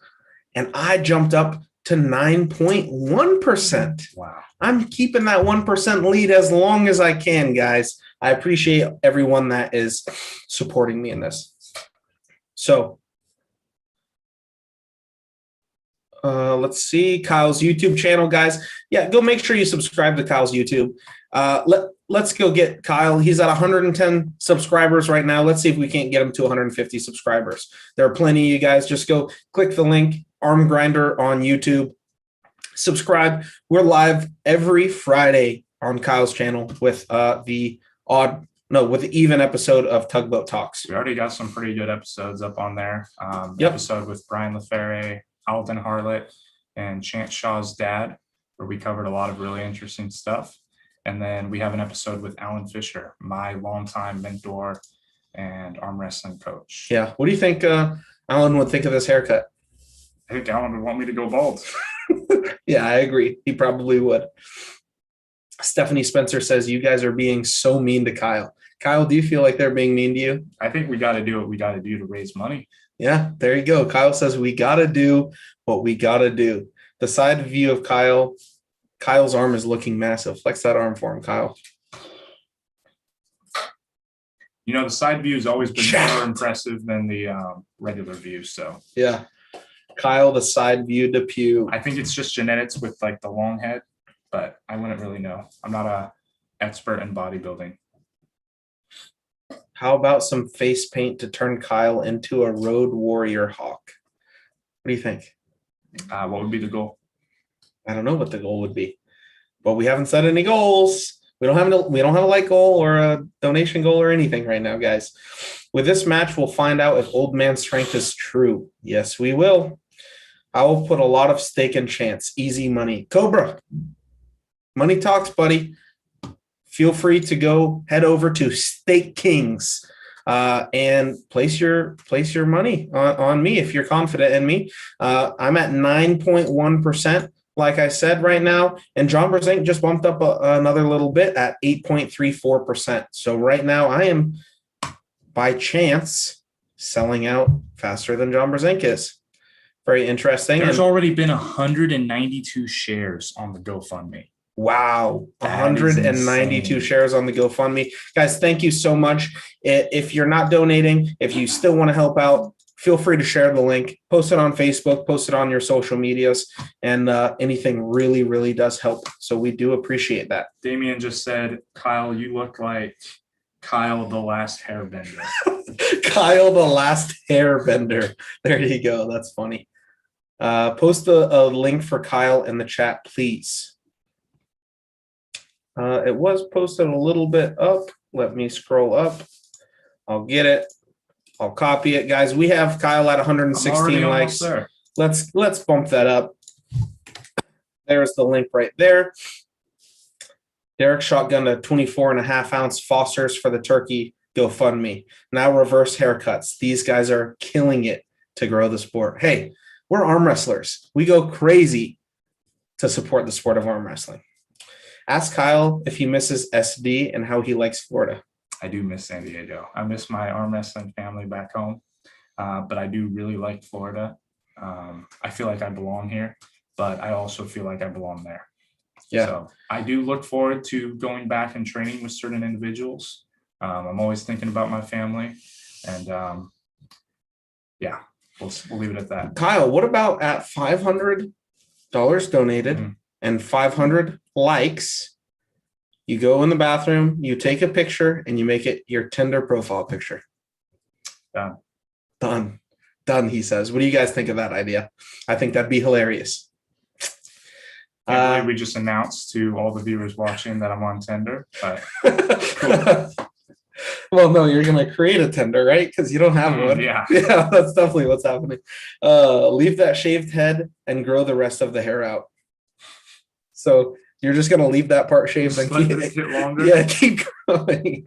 and I jumped up to 9.1%. Wow. I'm keeping that 1% lead as long as I can, guys. I appreciate everyone that is supporting me in this. So let's see Kyle's YouTube channel, guys. Yeah, go make sure you subscribe to Kyle's YouTube. Let's go get Kyle. He's at 110 subscribers right now. Let's see if we can't get him to 150 subscribers. There are plenty of you guys. Just go click the link, Arm Grinder on YouTube. Subscribe. We're live every Friday on Kyle's channel with the even episode of Tugboat Talks. We already got some pretty good episodes up on there. Yep. Episode with Brian LaFerre, Alden Harlett, and Chance Shaw's dad, where we covered a lot of really interesting stuff. And then we have an episode with Alan Fisher, my longtime mentor and arm wrestling coach. Yeah. What do you think Alan would think of this haircut? I think Alan would want me to go bald. Yeah, I agree. He probably would. Stephanie Spencer says, you guys are being so mean to Kyle. Kyle, do you feel like they're being mean to you? I think we got to do what we got to do to raise money. Yeah, there you go. Kyle says, we got to do what we got to do. The side view of Kyle. Kyle's arm is looking massive. Flex that arm for him, Kyle. You know, the side view has always been more impressive than the regular view. So yeah, Kyle, the side view to pew. I think it's just genetics with like the long head, but I wouldn't really know. I'm not a expert in bodybuilding. How about some face paint to turn Kyle into a road warrior hawk? What do you think? What would be the goal? I don't know what the goal would be, but we haven't set any goals. We don't have a like goal or a donation goal or anything right now, guys. With this match, we'll find out if old man strength is true. Yes, we will. I will put a lot of stake in Chance. Easy money. Cobra. Money talks, buddy. Feel free to go head over to Stake Kings and place your money on me if you're confident in me. I'm at 9.1%. Like I said right now, and John Brzenk just bumped up another little bit at 8.34%. So right now I am, by chance, selling out faster than John Brzenk is. Very interesting. There's already been 192 shares on the GoFundMe. Wow, 192 shares on the GoFundMe. Guys, thank you so much. If you're not donating, if you still want to help out, feel free to share the link, post it on Facebook, post it on your social medias, and anything really, really does help. So we do appreciate that. Damien just said, Kyle, you look like Kyle the Last Hairbender. Kyle the Last Hairbender. There you go. That's funny. Post a link for Kyle in the chat, please. It was posted a little bit up. Let me scroll up. I'll get it. I'll copy it, guys. We have Kyle at 116 likes. Let's bump that up. There's the link right there. Derek shotgunned a 24.5-ounce Foster's for the turkey GoFundMe. Now reverse haircuts. These guys are killing it to grow the sport. Hey, we're arm wrestlers. We go crazy to support the sport of arm wrestling. Ask Kyle if he misses SD and how he likes Florida. I do miss San Diego. I miss my arm wrestling family back home, but I do really like Florida. I feel like I belong here, but I also feel like I belong there. Yeah. So I do look forward to going back and training with certain individuals. I'm always thinking about my family, and yeah, we'll leave it at that. Kyle, what about at $500 donated and 500 likes? You go in the bathroom, you take a picture, and you make it your Tinder profile picture. Done, he says. What do you guys think of that idea? I think that'd be hilarious. I believe we just announced to all the viewers watching that I'm on Tinder. But cool. Well, no, you're gonna create a tender, right? Because you don't have one. Yeah. Yeah, that's definitely what's happening. Leave that shaved head and grow the rest of the hair out. So you're just gonna leave that part shaved and Just let keep this get longer. yeah, keep growing.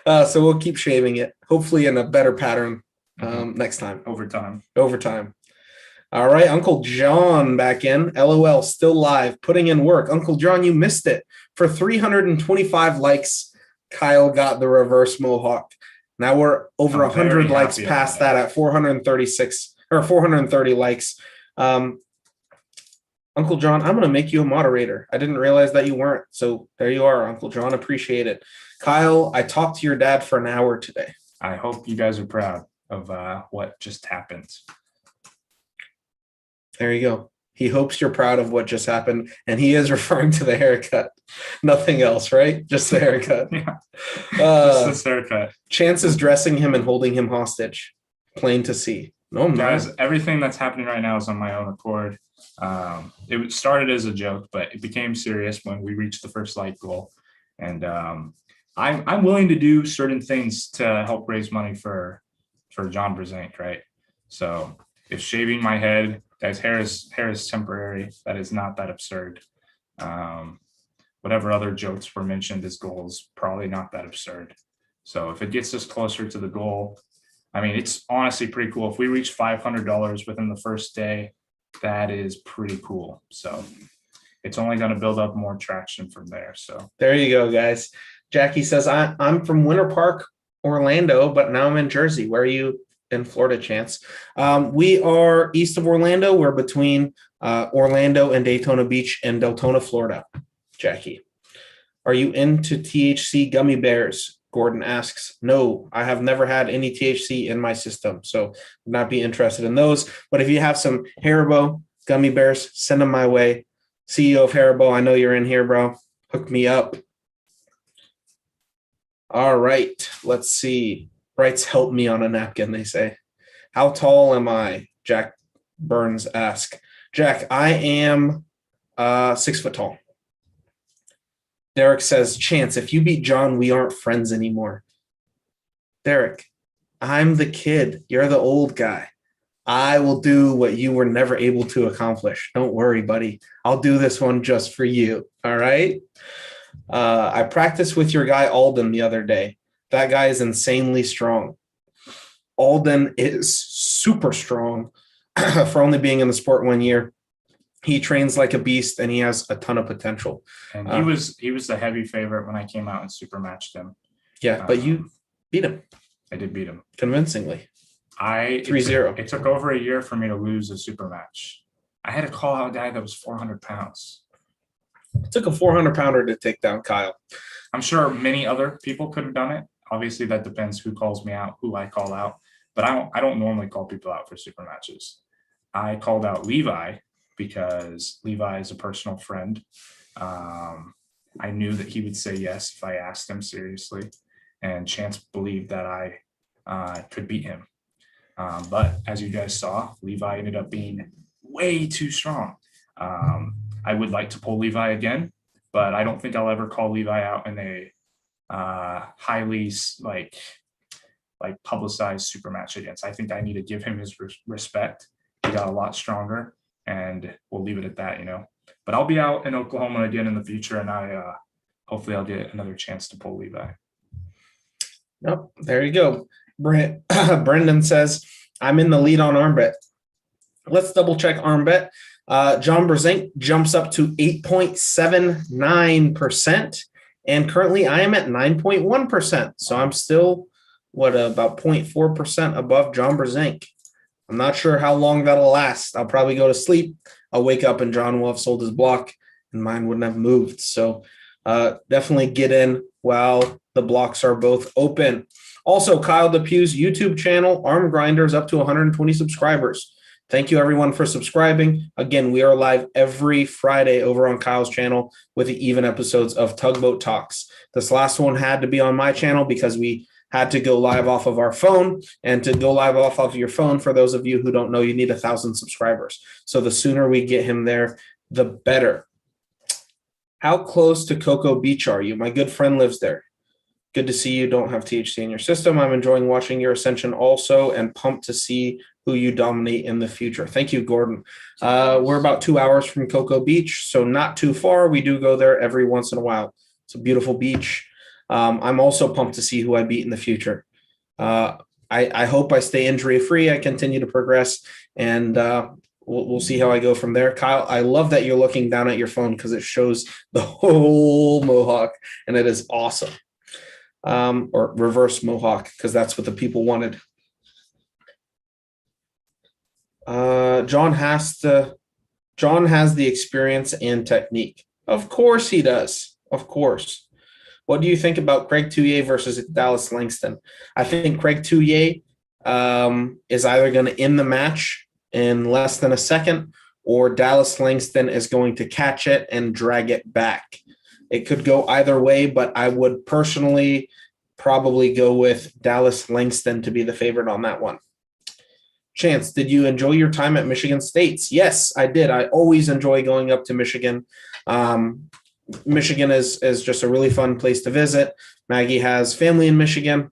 So we'll keep shaving it, hopefully in a better pattern next time. Over time. Over time. All right, Uncle John back in. LOL, still live, putting in work. Uncle John, you missed it. For 325 likes, Kyle got the reverse mohawk. Now we're over I'm very 100 likes happy past about that at 436 or 430 likes. Uncle John, I'm going to make you a moderator. I didn't realize that you weren't. So there you are, Uncle John. Appreciate it. Kyle, I talked to your dad for an hour today. I hope you guys are proud of what just happened. There you go. He hopes you're proud of what just happened. And he is referring to the haircut. Nothing else, right? Just the haircut. Yeah. Just this haircut. Chance is dressing him and holding him hostage. Plain to see. No, I'm Guys, not. everything that's happening right now is on my own accord. It started as a joke, but it became serious when we reached the first like goal. And I'm willing to do certain things to help raise money for John Brzenk, right? So if shaving my head, guys, hair is temporary. That is not that absurd. Whatever other jokes were mentioned as goals, probably not that absurd. So if it gets us closer to the goal, I mean, it's honestly pretty cool. If we reach $500 within the first day, that is pretty cool. So it's only going to build up more traction from there. So There you go, guys. Jackie says, I'm from Winter Park, Orlando, but now I'm in Jersey. Where are you in Florida, Chance? We are east of Orlando. We're between Orlando and Daytona Beach and Deltona, Florida. Jackie, are you into THC gummy bears? Gordon asks. No, I have never had any THC in my system, so would not be interested in those. But if you have some Haribo gummy bears, send them my way. CEO of Haribo, I know you're in here, bro. Hook me up. All right, let's see. Writes help me on a napkin, they say. How tall am I? Jack Burns asks. Jack, I am 6 foot tall. Derek says, Chance, if you beat John, we aren't friends anymore. Derek, I'm the kid. You're the old guy. I will do what you were never able to accomplish. Don't worry, buddy. I'll do this one just for you. All right? I practiced with your guy Alden the other day. That guy is insanely strong. Alden is super strong for only being in the sport 1 year. He trains like a beast and he has a ton of potential. And he was the heavy favorite when I came out and super matched him. Yeah, but you beat him. I did beat him convincingly. 3-0. It took over a year for me to lose a super match. I had to call out a guy that was 400 pounds. It took a 400-pounder to take down Kyle. I'm sure many other people could have done it. Obviously, that depends who calls me out, who I call out. But I don't normally call people out for super matches. I called out Levi because Levi is a personal friend. I knew that he would say yes if I asked him seriously, and Chance believed that I could beat him. But as you guys saw, Levi ended up being way too strong. I would like to pull Levi again, but I don't think I'll ever call Levi out in a highly like publicized super match against. I think I need to give him his respect. He got a lot stronger, and we'll leave it at that, But I'll be out in Oklahoma again in the future, and hopefully I'll get another chance to pull Levi. Nope, there you go. Brendan says, I'm in the lead on arm bet. Let's double check arm bet. John Brzenk jumps up to 8.79%. And currently I am at 9.1%. So I'm still, about 0.4% above John Brzenk. I'm not sure how long that'll last. I'll probably go to sleep. I'll wake up and John will have sold his block and mine wouldn't have moved. So definitely get in while the blocks are both open. Also, Kyle Depew's YouTube channel, Arm Grinders, up to 120 subscribers. Thank you, everyone, for subscribing. Again, we are live every Friday over on Kyle's channel with the even episodes of Tugboat Talks. This last one had to be on my channel because we had to go live off of our phone. And to go live off of your phone, for those of you who don't know, you need 1,000 subscribers. So the sooner we get him there, the better. How close to Cocoa Beach are you? My good friend lives there. Good to see you don't have THC in your system. I'm enjoying watching your ascension also and pumped to see who you dominate in the future. Thank you, Gordon. We're about 2 hours from Cocoa Beach, so not too far. We do go there every once in a while. It's a beautiful beach. I'm also pumped to see who I beat in the future. I hope I stay injury-free. I continue to progress, and we'll see how I go from there. Kyle, I love that you're looking down at your phone because it shows the whole mohawk, and it is awesome. Or reverse mohawk, because that's what the people wanted. John has the experience and technique. Of course he does. Of course. What do you think about Craig Touye versus Dallas Langston? I think Craig Touye is either going to end the match in less than a second, or Dallas Langston is going to catch it and drag it back. It could go either way, but I would personally probably go with Dallas Langston to be the favorite on that one. Chance, did you enjoy your time at Michigan State? Yes, I did. I always enjoy going up to Michigan. Michigan is just a really fun place to visit. Maggie has family in Michigan,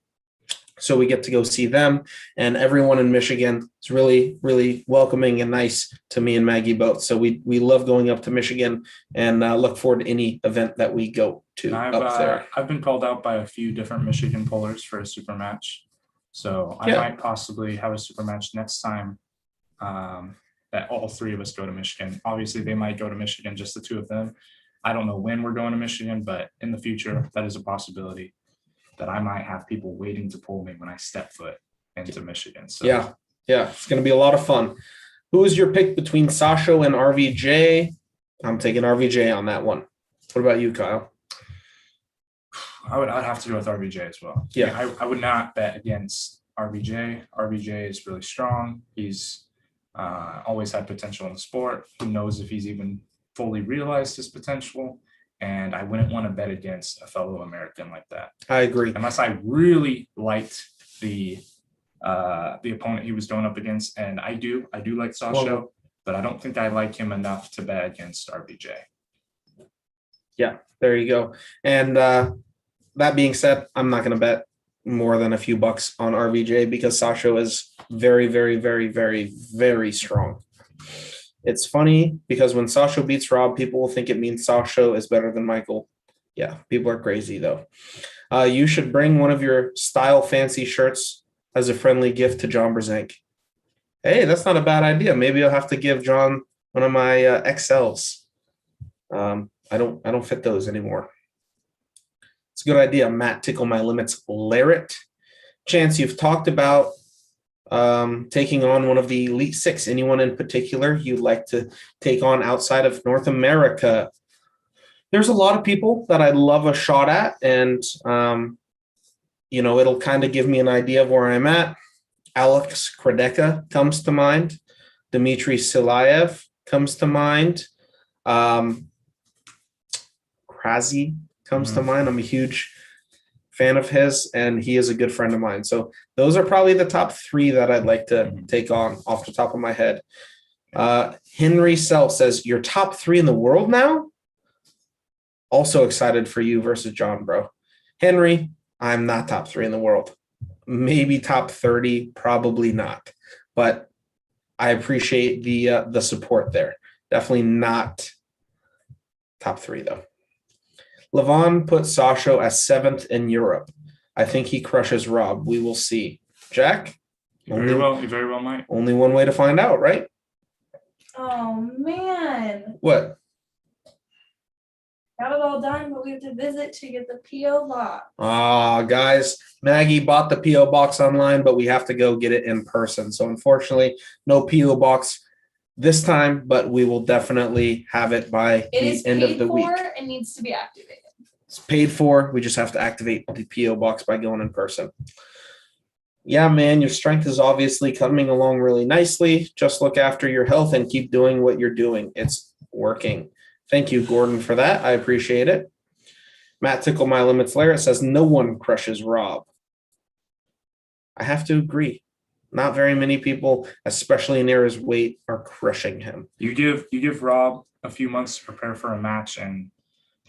so we get to go see them. And everyone in Michigan is really, really welcoming and nice to me and Maggie both. So we love going up to Michigan and look forward to any event that we go to up there. I've been called out by a few different Michigan pullers for a super match. So I might possibly have a super match next time that all three of us go to Michigan. Obviously, they might go to Michigan, just the two of them. I don't know when we're going to Michigan, but in the future, that is a possibility that I might have people waiting to pull me when I step foot into Michigan. So yeah, it's going to be a lot of fun. Who is your pick between Sasho and RVJ? I'm taking RVJ on that one. What about you, Kyle? I'd have to go with RVJ as well. Yeah, I would not bet against RVJ. RVJ is really strong. He's always had potential in the sport. Who knows if he's even fully realized his potential? And I wouldn't want to bet against a fellow American like that. I agree. Unless I really liked the opponent he was going up against, and I do like Sasho, but I don't think I like him enough to bet against RVJ. Yeah, there you go. And that being said, I'm not going to bet more than a few bucks on RVJ because Sasho is very, very, very, very, very strong. It's funny because when Sasho beats Rob, people will think it means Sasho is better than Michael. Yeah, people are crazy though. You should bring one of your style fancy shirts as a friendly gift to John Brzenk. Hey, that's not a bad idea. Maybe I'll have to give John one of my XLs. I don't fit those anymore. It's a good idea. Matt, tickle my limits. Larrett. Chance, you've talked about taking on one of the Elite Six. Anyone in particular you'd like to take on outside of North America? There's a lot of people that I'd love a shot at, and it'll kind of give me an idea of where I'm at. Alex Kradeka comes to mind. Dmitry Silayev comes to mind. Krasi comes to mind. I'm a huge fan of his, and he is a good friend of mine. So those are probably the top three that I'd like to take on off the top of my head. Henry Sell says, your top three in the world now? Also excited for you versus John, bro. Henry, I'm not top three in the world. Maybe top 30, probably not. But I appreciate the support there. Definitely not top three, though. Levon put Sasho as 7th in Europe. I think he crushes Rob. We will see. Jack? You very well might. Only one way to find out, right? Oh, man. What? Got it all done, but we have to visit to get the P.O. box. Guys, Maggie bought the P.O. box online, but we have to go get it in person. So unfortunately, no P.O. box this time, but we will definitely have it by the end of the week. It is paid for and needs to be activated. It's paid for. We just have to activate the P.O. box by going in person. Yeah, man, your strength is obviously coming along really nicely. Just look after your health and keep doing what you're doing. It's working. Thank you, Gordon, for that. I appreciate it. Matt Tickle My Limits Larrett says, no one crushes Rob. I have to agree. Not very many people, especially near his weight, are crushing him. You give Rob a few months to prepare for a match, and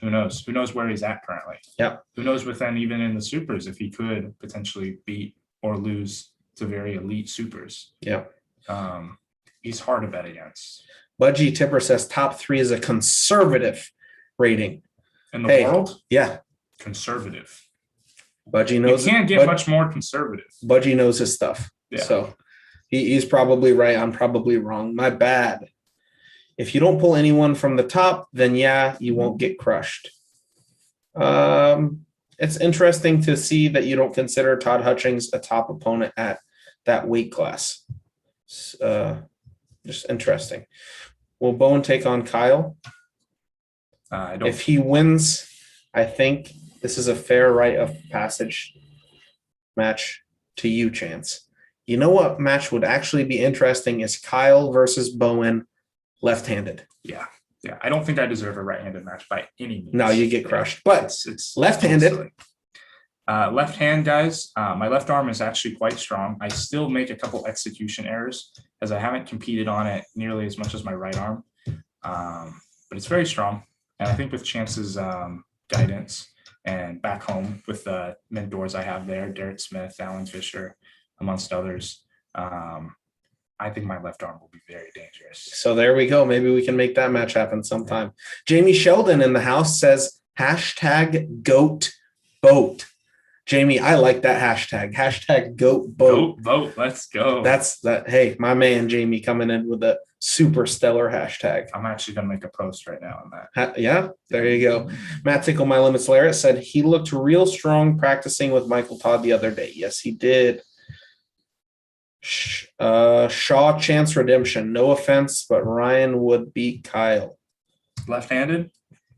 Who knows? Who knows where he's at currently? Yep. Who knows within even in the supers if he could potentially beat or lose to very elite supers. Yep. He's hard to bet against. Budgie Tipper says top 3 is a conservative rating. In the world? Yeah. Conservative. Budgie knows you can't get much more conservative. Budgie knows his stuff. Yeah. So he's probably right. I'm probably wrong. My bad. If you don't pull anyone from the top, then yeah, you won't get crushed. It's interesting to see that you don't consider Todd Hutchings a top opponent at that weight class. Just interesting. Will Bowen take on Kyle? I don't. If he wins, I think this is a fair rite of passage match to you, Chance. You know what match would actually be interesting is Kyle versus Bowen left-handed. Yeah. I don't think I deserve a right-handed match by any means. No, you get crushed. But it's left-handed. Left hand, guys. My left arm is actually quite strong. I still make a couple execution errors as I haven't competed on it nearly as much as my right arm. But it's very strong. And I think with Chance's guidance and back home with the mentors I have there, Derek Smith, Alan Fisher, amongst others, I think my left arm will be very dangerous. So there we go. Maybe we can make that match happen sometime. Jamie Sheldon in the house says hashtag goat boat. Jamie, I like that hashtag. Hashtag goat boat. Goat boat. Let's go. That's that. Hey, my man Jamie coming in with a super stellar hashtag. I'm actually going to make a post right now on that. Yeah, there you go. Matt Tickle, My Limits Larry said he looked real strong practicing with Michael Todd the other day. Yes, he did. Shaw Chance Redemption. No offense, but Ryan would beat Kyle. Left-handed?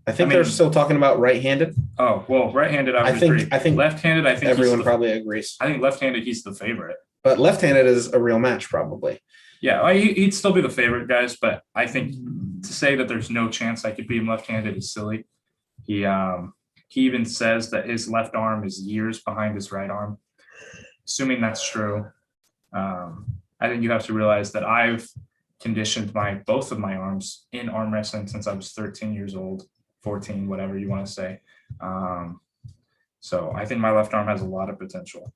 I think they're still talking about right-handed. Oh, well, right-handed, I think left-handed, I think everyone probably agrees. I think left-handed, he's the favorite. But left-handed is a real match, probably. Yeah, he'd still be the favorite, guys, but I think to say that there's no chance I could beat him left-handed is silly. He even says that his left arm is years behind his right arm. Assuming that's true, I think you have to realize that I've conditioned both of my arms in arm wrestling since I was 13 years old, 14, whatever you want to say. So I think my left arm has a lot of potential.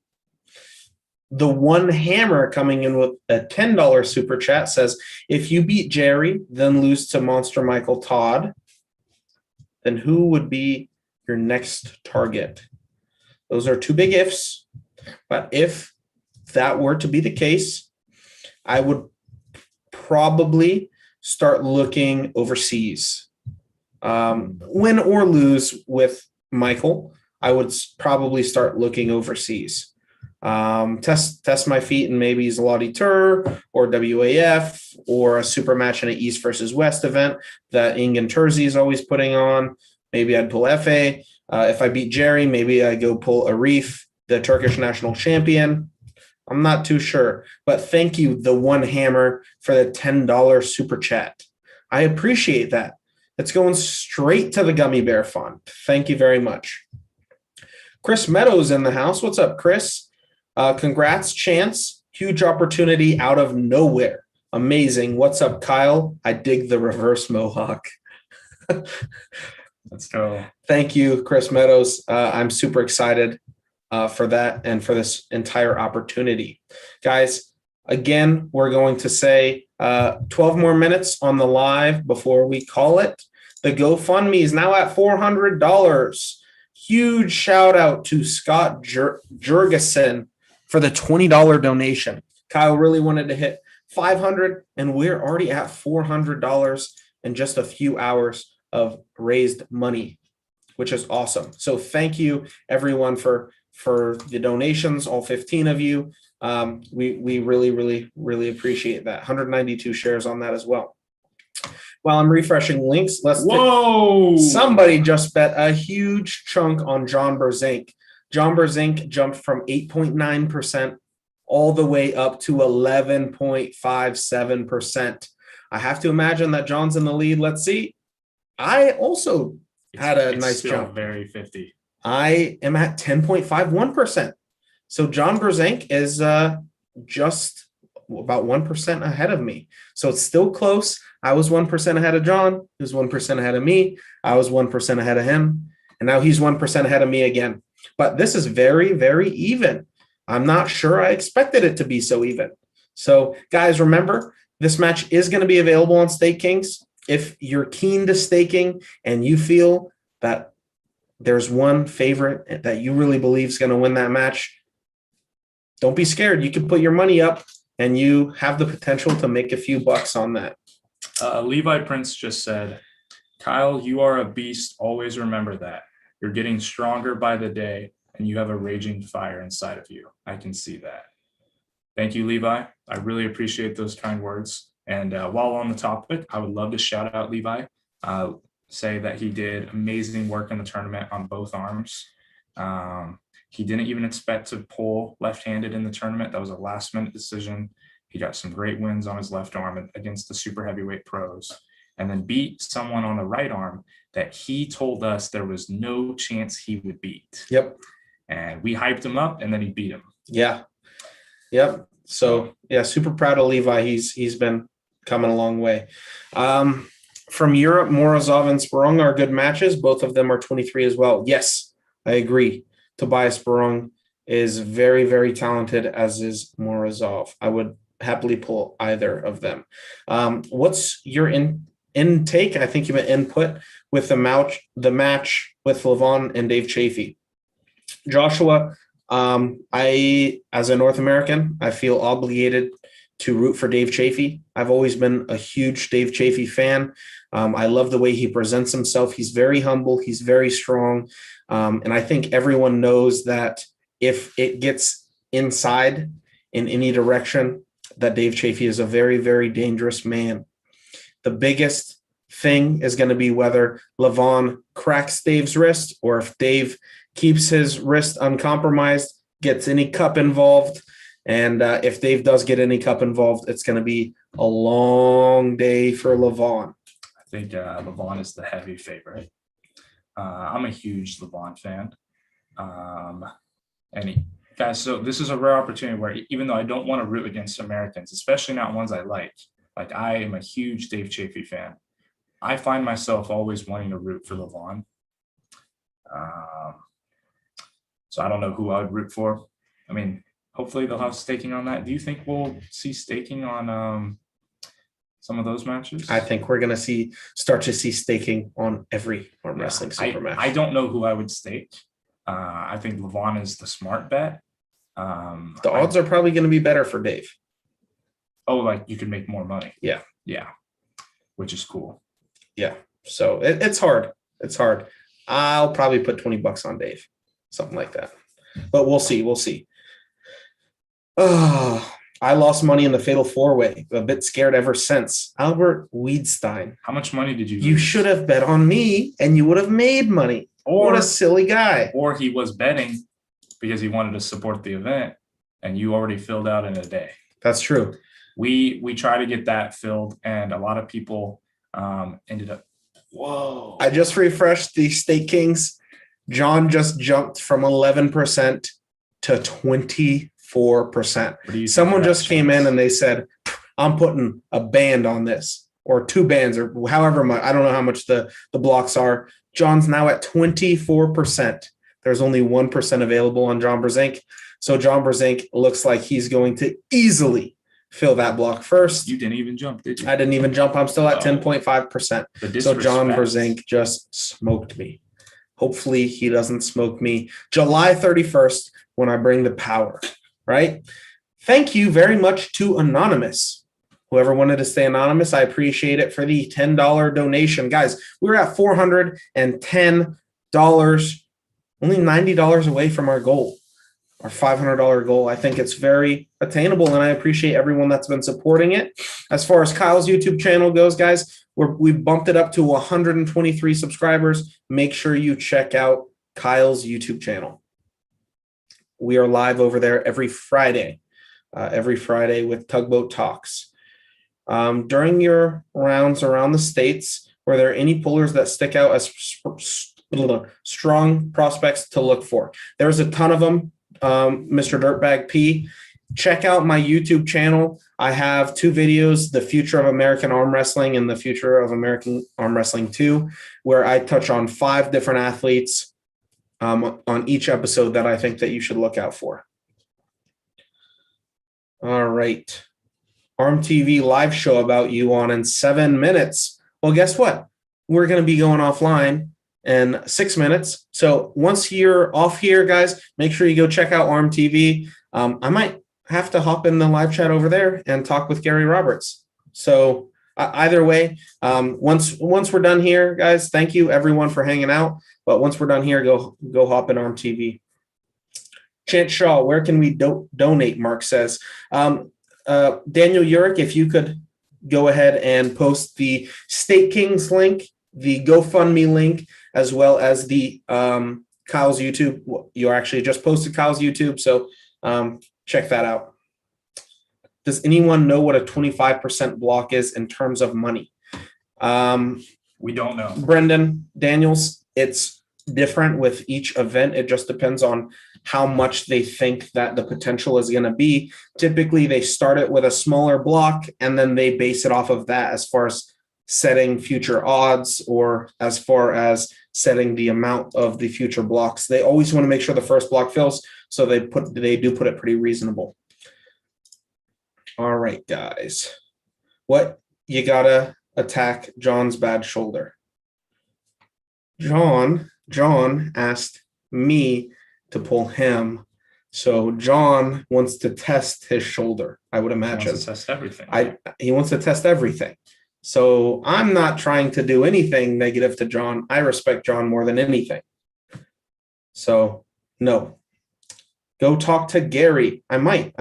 The One Hammer coming in with a $10 super chat says, if you beat Jerry, then lose to Monster Michael Todd, then who would be your next target? Those are two big ifs, but if that were to be the case, I would probably start looking overseas. Win or lose with Michael, I would probably start looking overseas. Test my feet in maybe Zloty Tur or WAF or a super match in an East versus West event that Ingen Terzi is always putting on. Maybe I'd pull FA. If I beat Jerry, maybe I go pull Arif, the Turkish national champion. I'm not too sure, but thank you, the One Hammer, for the $10 super chat. I appreciate that. It's going straight to the Gummy Bear Fund. Thank you very much. Chris Meadows in the house. What's up, Chris? Congrats, Chance. Huge opportunity out of nowhere. Amazing. What's up, Kyle? I dig the reverse mohawk. Let's go. Thank you, Chris Meadows. I'm super excited for that and for this entire opportunity. Guys, again, we're going to say 12 more minutes on the live before we call it. The GoFundMe is now at $400. Huge shout out to Scott Jurgensen for the $20 donation. Kyle really wanted to hit $500, and we're already at $400 in just a few hours of raised money, which is awesome. So thank you, everyone, for the donations, all 15 of you. We really appreciate that. 192 shares on that as well. While I'm refreshing links, somebody just bet a huge chunk on John Brzenk. John Brzenk jumped from 8.9% all the way up to 11.57%. I have to imagine that John's in the lead. Let's see. I also had a nice jump. Very 50. I am at 10.51%. So John Brzenk is just about 1% ahead of me. So it's still close. I was 1% ahead of John. He was 1% ahead of me. I was 1% ahead of him. And now he's 1% ahead of me again. But this is very, very even. I'm not sure I expected it to be so even. So guys, remember, this match is going to be available on Stake Kings. If you're keen to staking and you feel that there's one favorite that you really believe is going to win that match, don't be scared. You can put your money up and you have the potential to make a few bucks on that. Levi Prince just said, Kyle, you are a beast. Always remember that. You're getting stronger by the day and you have a raging fire inside of you. I can see that. Thank you, Levi. I really appreciate those kind words. And while on the topic, I would love to shout out Levi, say that he did amazing work in the tournament on both arms. He didn't even expect to pull left-handed in the tournament. That was a last-minute decision. He got some great wins on his left arm against the super heavyweight pros, and then beat someone on the right arm that he told us there was no chance he would beat. Yep. And we hyped him up, and then he beat him. Yeah. Yep. So yeah, super proud of Levi. He's been coming a long way. From Europe, Morozov and Sporong are good matches. Both of them are 23 as well. Yes, I agree. Tobias Sporong is very, very talented, as is Morozov. I would happily pull either of them. What's your intake? I think you meant input with the match with Levon and Dave Chafee. Joshua, I, as a North American, I feel obligated to root for Dave Chafee. I've always been a huge Dave Chafee fan. I love the way he presents himself. He's very humble. He's very strong. And I think everyone knows that if it gets inside in any direction, that Dave Chafee is a very, very dangerous man. The biggest thing is going to be whether Levon cracks Dave's wrist or if Dave keeps his wrist uncompromised, gets any cup involved. And if Dave does get any cup involved, it's going to be a long day for Levon. I think Levon is the heavy favorite. I'm a huge Levon fan. Guys, so this is a rare opportunity where even though I don't want to root against Americans, especially not ones I like I am a huge Dave Chafee fan. I find myself always wanting to root for Levon. So I don't know who I would root for. I mean, hopefully they'll have staking on that. Do you think we'll see staking on some of those matches? I think we're going to start to see staking on every arm wrestling super match. I don't know who I would stake. I think Levon is the smart bet. The odds are probably going to be better for Dave. Oh, like you can make more money. Yeah. Yeah. Which is cool. Yeah. So it's hard. It's hard. I'll probably put $20 on Dave. Something like that. But we'll see. We'll see. I lost money in the Fatal 4-Way. A bit scared ever since. Albert Weedstein. How much money did you lose? You should have bet on me and you would have made money. What a silly guy. Or he was betting because he wanted to support the event and you already filled out in a day. That's true. We try to get that filled and a lot of people ended up. Whoa. I just refreshed the Stake Kings. John just jumped from 11% to 24%. Someone just came in and they said, I'm putting a band on this or 2 bands or however much. I don't know how much the blocks are. John's now at 24%. There's only 1% available on John Brzenk. So John Brzenk looks like he's going to easily fill that block first. You didn't even jump, did you? I didn't even jump. I'm still at 10.5%. So John Brzenk just smoked me. Hopefully he doesn't smoke me July 31st when I bring the power, right? Thank you very much to Anonymous. Whoever wanted to stay anonymous, I appreciate it for the $10 donation. Guys, we're at $410, only $90 away from our goal, our $500 goal. I think it's very attainable, and I appreciate everyone that's been supporting it. As far as Kyle's YouTube channel goes, guys, we've bumped it up to 123 subscribers. Make sure you check out Kyle's YouTube channel. We are live over there every Friday with Tugboat Talks. During your rounds around the states, were there any pullers that stick out as strong prospects to look for? There's a ton of them. Mr. Dirtbag P, check out my YouTube channel. I have 2 videos, The Future of American Arm Wrestling and The Future of American Arm Wrestling 2, where I touch on 5 different athletes on each episode that I think that you should look out for. All right. Arm TV live show about you on in 7 minutes. Well, guess what? We're going to be going offline in 6 minutes. So once you're off here, guys, make sure you go check out Arm TV. I might have to hop in the live chat over there and talk with Gary Roberts. So either way, once we're done here, guys, thank you everyone for hanging out. But once we're done here, go hop in Arm TV. Chant Shaw, where can we donate? Mark says. Daniel Urick, if you could go ahead and post the State Kings link, the GoFundMe link, as well as the Kyle's YouTube. You actually just posted Kyle's YouTube, so check that out. Does anyone know what a 25% block is in terms of money? We don't know. Brendan Daniels, it's different with each event. It just depends on how much they think that the potential is going to be. Typically, they start it with a smaller block, and then they base it off of that as far as setting future odds or as far as setting the amount of the future blocks. They always want to make sure the first block fills, so they do put it pretty reasonable. All right, guys. What you gotta attack John's bad shoulder? John asked me to pull him. So John wants to test his shoulder, I would imagine. He wants to test everything. He wants to test everything. So I'm not trying to do anything negative to John. I respect John more than anything. So no. Go talk to Gary. I might.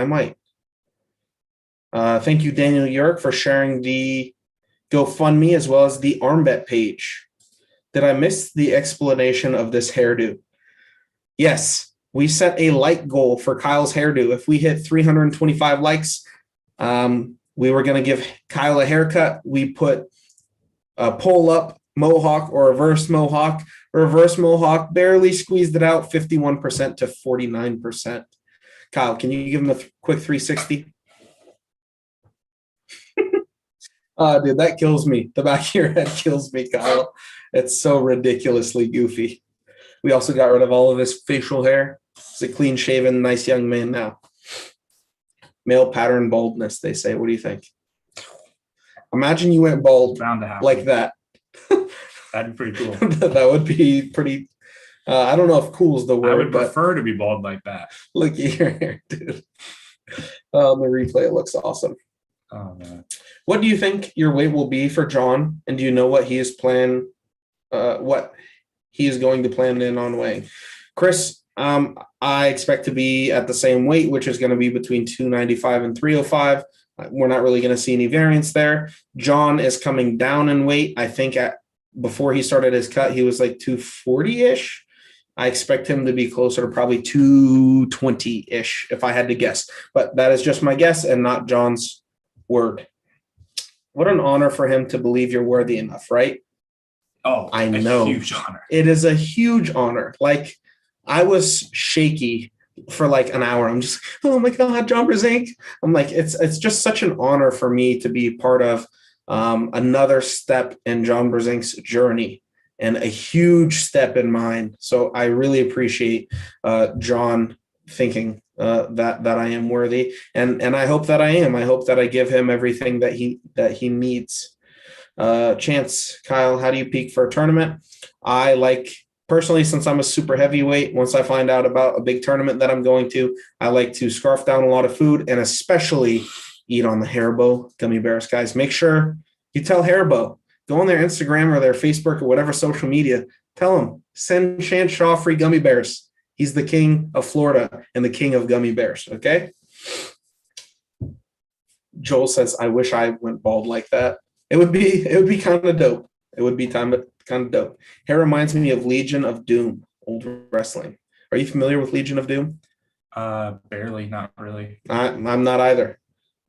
Thank you, Daniel Yerk, for sharing the GoFundMe as well as the ArmBet page. Did I miss the explanation of this hairdo? Yes, we set a like goal for Kyle's hairdo. If we hit 325 likes, we were going to give Kyle a haircut. We put a pull-up mohawk or reverse mohawk. Reverse mohawk barely squeezed it out, 51% to 49%. Kyle, can you give him a quick 360? Dude, that kills me. The back of your head kills me, Kyle. It's so ridiculously goofy. We also got rid of all of his facial hair. He's a clean-shaven, nice young man now. Male pattern baldness, they say. What do you think? Imagine you went bald Bound to happen. like that. That'd be pretty cool. That would be pretty. I don't know if cool is the word. I would prefer to be bald like that. Look at your hair, dude. On the replay, it looks awesome. Oh man. What do you think your weight will be for John? And do you know what he is going to plan in on weighing? Chris, I expect to be at the same weight, which is going to be between 295 and 305. We're not really going to see any variance there. John is coming down in weight. I think before he started his cut, he was like 240-ish. I expect him to be closer to probably 220-ish if I had to guess. But that is just my guess and not John's word. What an honor for him to believe you're worthy enough, right? Oh, I know. A huge honor. It is a huge honor. Like, I was shaky for like an hour. I'm just, oh my God, John Brzenk. I'm like, it's just such an honor for me to be part of another step in John Brzenk's journey and a huge step in mine. So I really appreciate John thinking that I am worthy, and I hope that I am. I hope that I give him everything that he needs. Chance, Kyle, how do you peak for a tournament? I like, personally, since I'm a super heavyweight, once I find out about a big tournament that I'm going to, I like to scarf down a lot of food and especially eat on the Haribo gummy bears. Guys, make sure you tell Haribo, go on their Instagram or their Facebook or whatever social media, tell them, send Chance Shaw free gummy bears. He's the king of Florida and the king of gummy bears, okay? Joel says, I wish I went bald like that. It would be kind of dope. It would be kind of dope. Hair reminds me of Legion of Doom, old wrestling. Are you familiar with Legion of Doom? Barely, not really. I'm not either.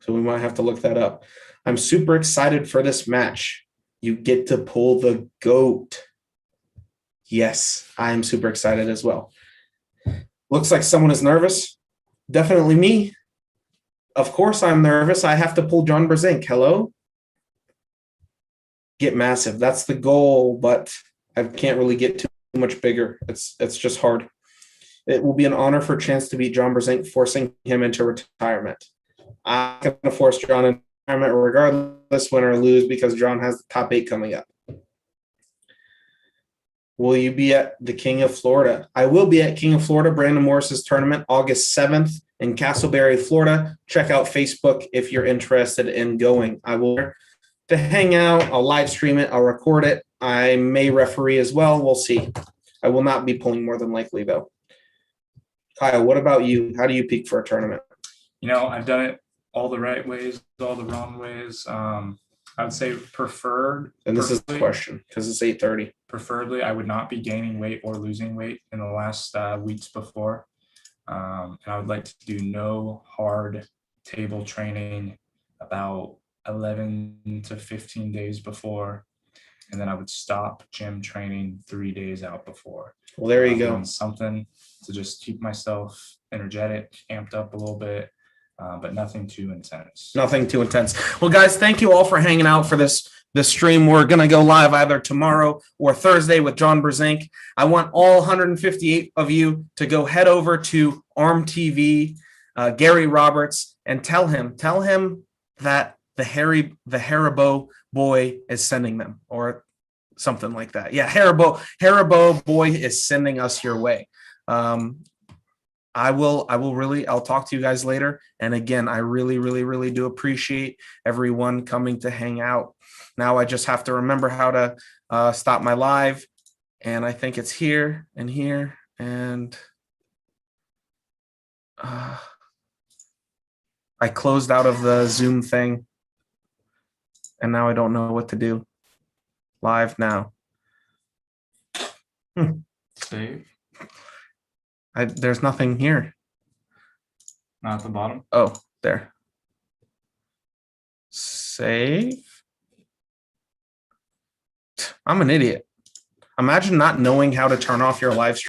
So we might have to look that up. I'm super excited for this match. You get to pull the GOAT. Yes, I'm super excited as well. Looks like someone is nervous. Definitely me. Of course I'm nervous. I have to pull John Brzenk. Hello? Get massive. That's the goal, but I can't really get too much bigger. It's just hard. It will be an honor for a chance to beat John Brzenk, forcing him into retirement. I'm going to force John into retirement regardless, win or lose, because John has the top 8 coming up. Will you be at the King of Florida? I will be at King of Florida, Brandon Morris's tournament, August 7th in Castleberry, Florida. Check out Facebook if you're interested in going. I will to hang out. I'll live stream it. I'll record it. I may referee as well. We'll see. I will not be pulling more than likely, though. Kyle, what about you? How do you peak for a tournament? I've done it all the right ways, all the wrong ways. I would say preferred. And this is the question because it's 8:30. Preferably, I would not be gaining weight or losing weight in the last weeks before. And I would like to do no hard table training about 11 to 15 days before. And then I would stop gym training 3 days out before. Well, there you go. Doing something to just keep myself energetic, amped up a little bit, but nothing too intense. Nothing too intense. Well, guys, thank you all for hanging out for this stream. We're going to go live either tomorrow or Thursday with John Brzenk. I want all 158 of you to go head over to ARM TV, Gary Roberts, and tell him that the Haribo boy is sending them, or something like that. Yeah, Haribo boy is sending us your way. I'll talk to you guys later. And again, I really do appreciate everyone coming to hang out. Now I just have to remember how to stop my live. And I think it's here and here. And I closed out of the Zoom thing. And now I don't know what to do. Live now. Save. There's nothing here. Not at the bottom. Oh, there. Save. I'm an idiot. Imagine not knowing how to turn off your live stream.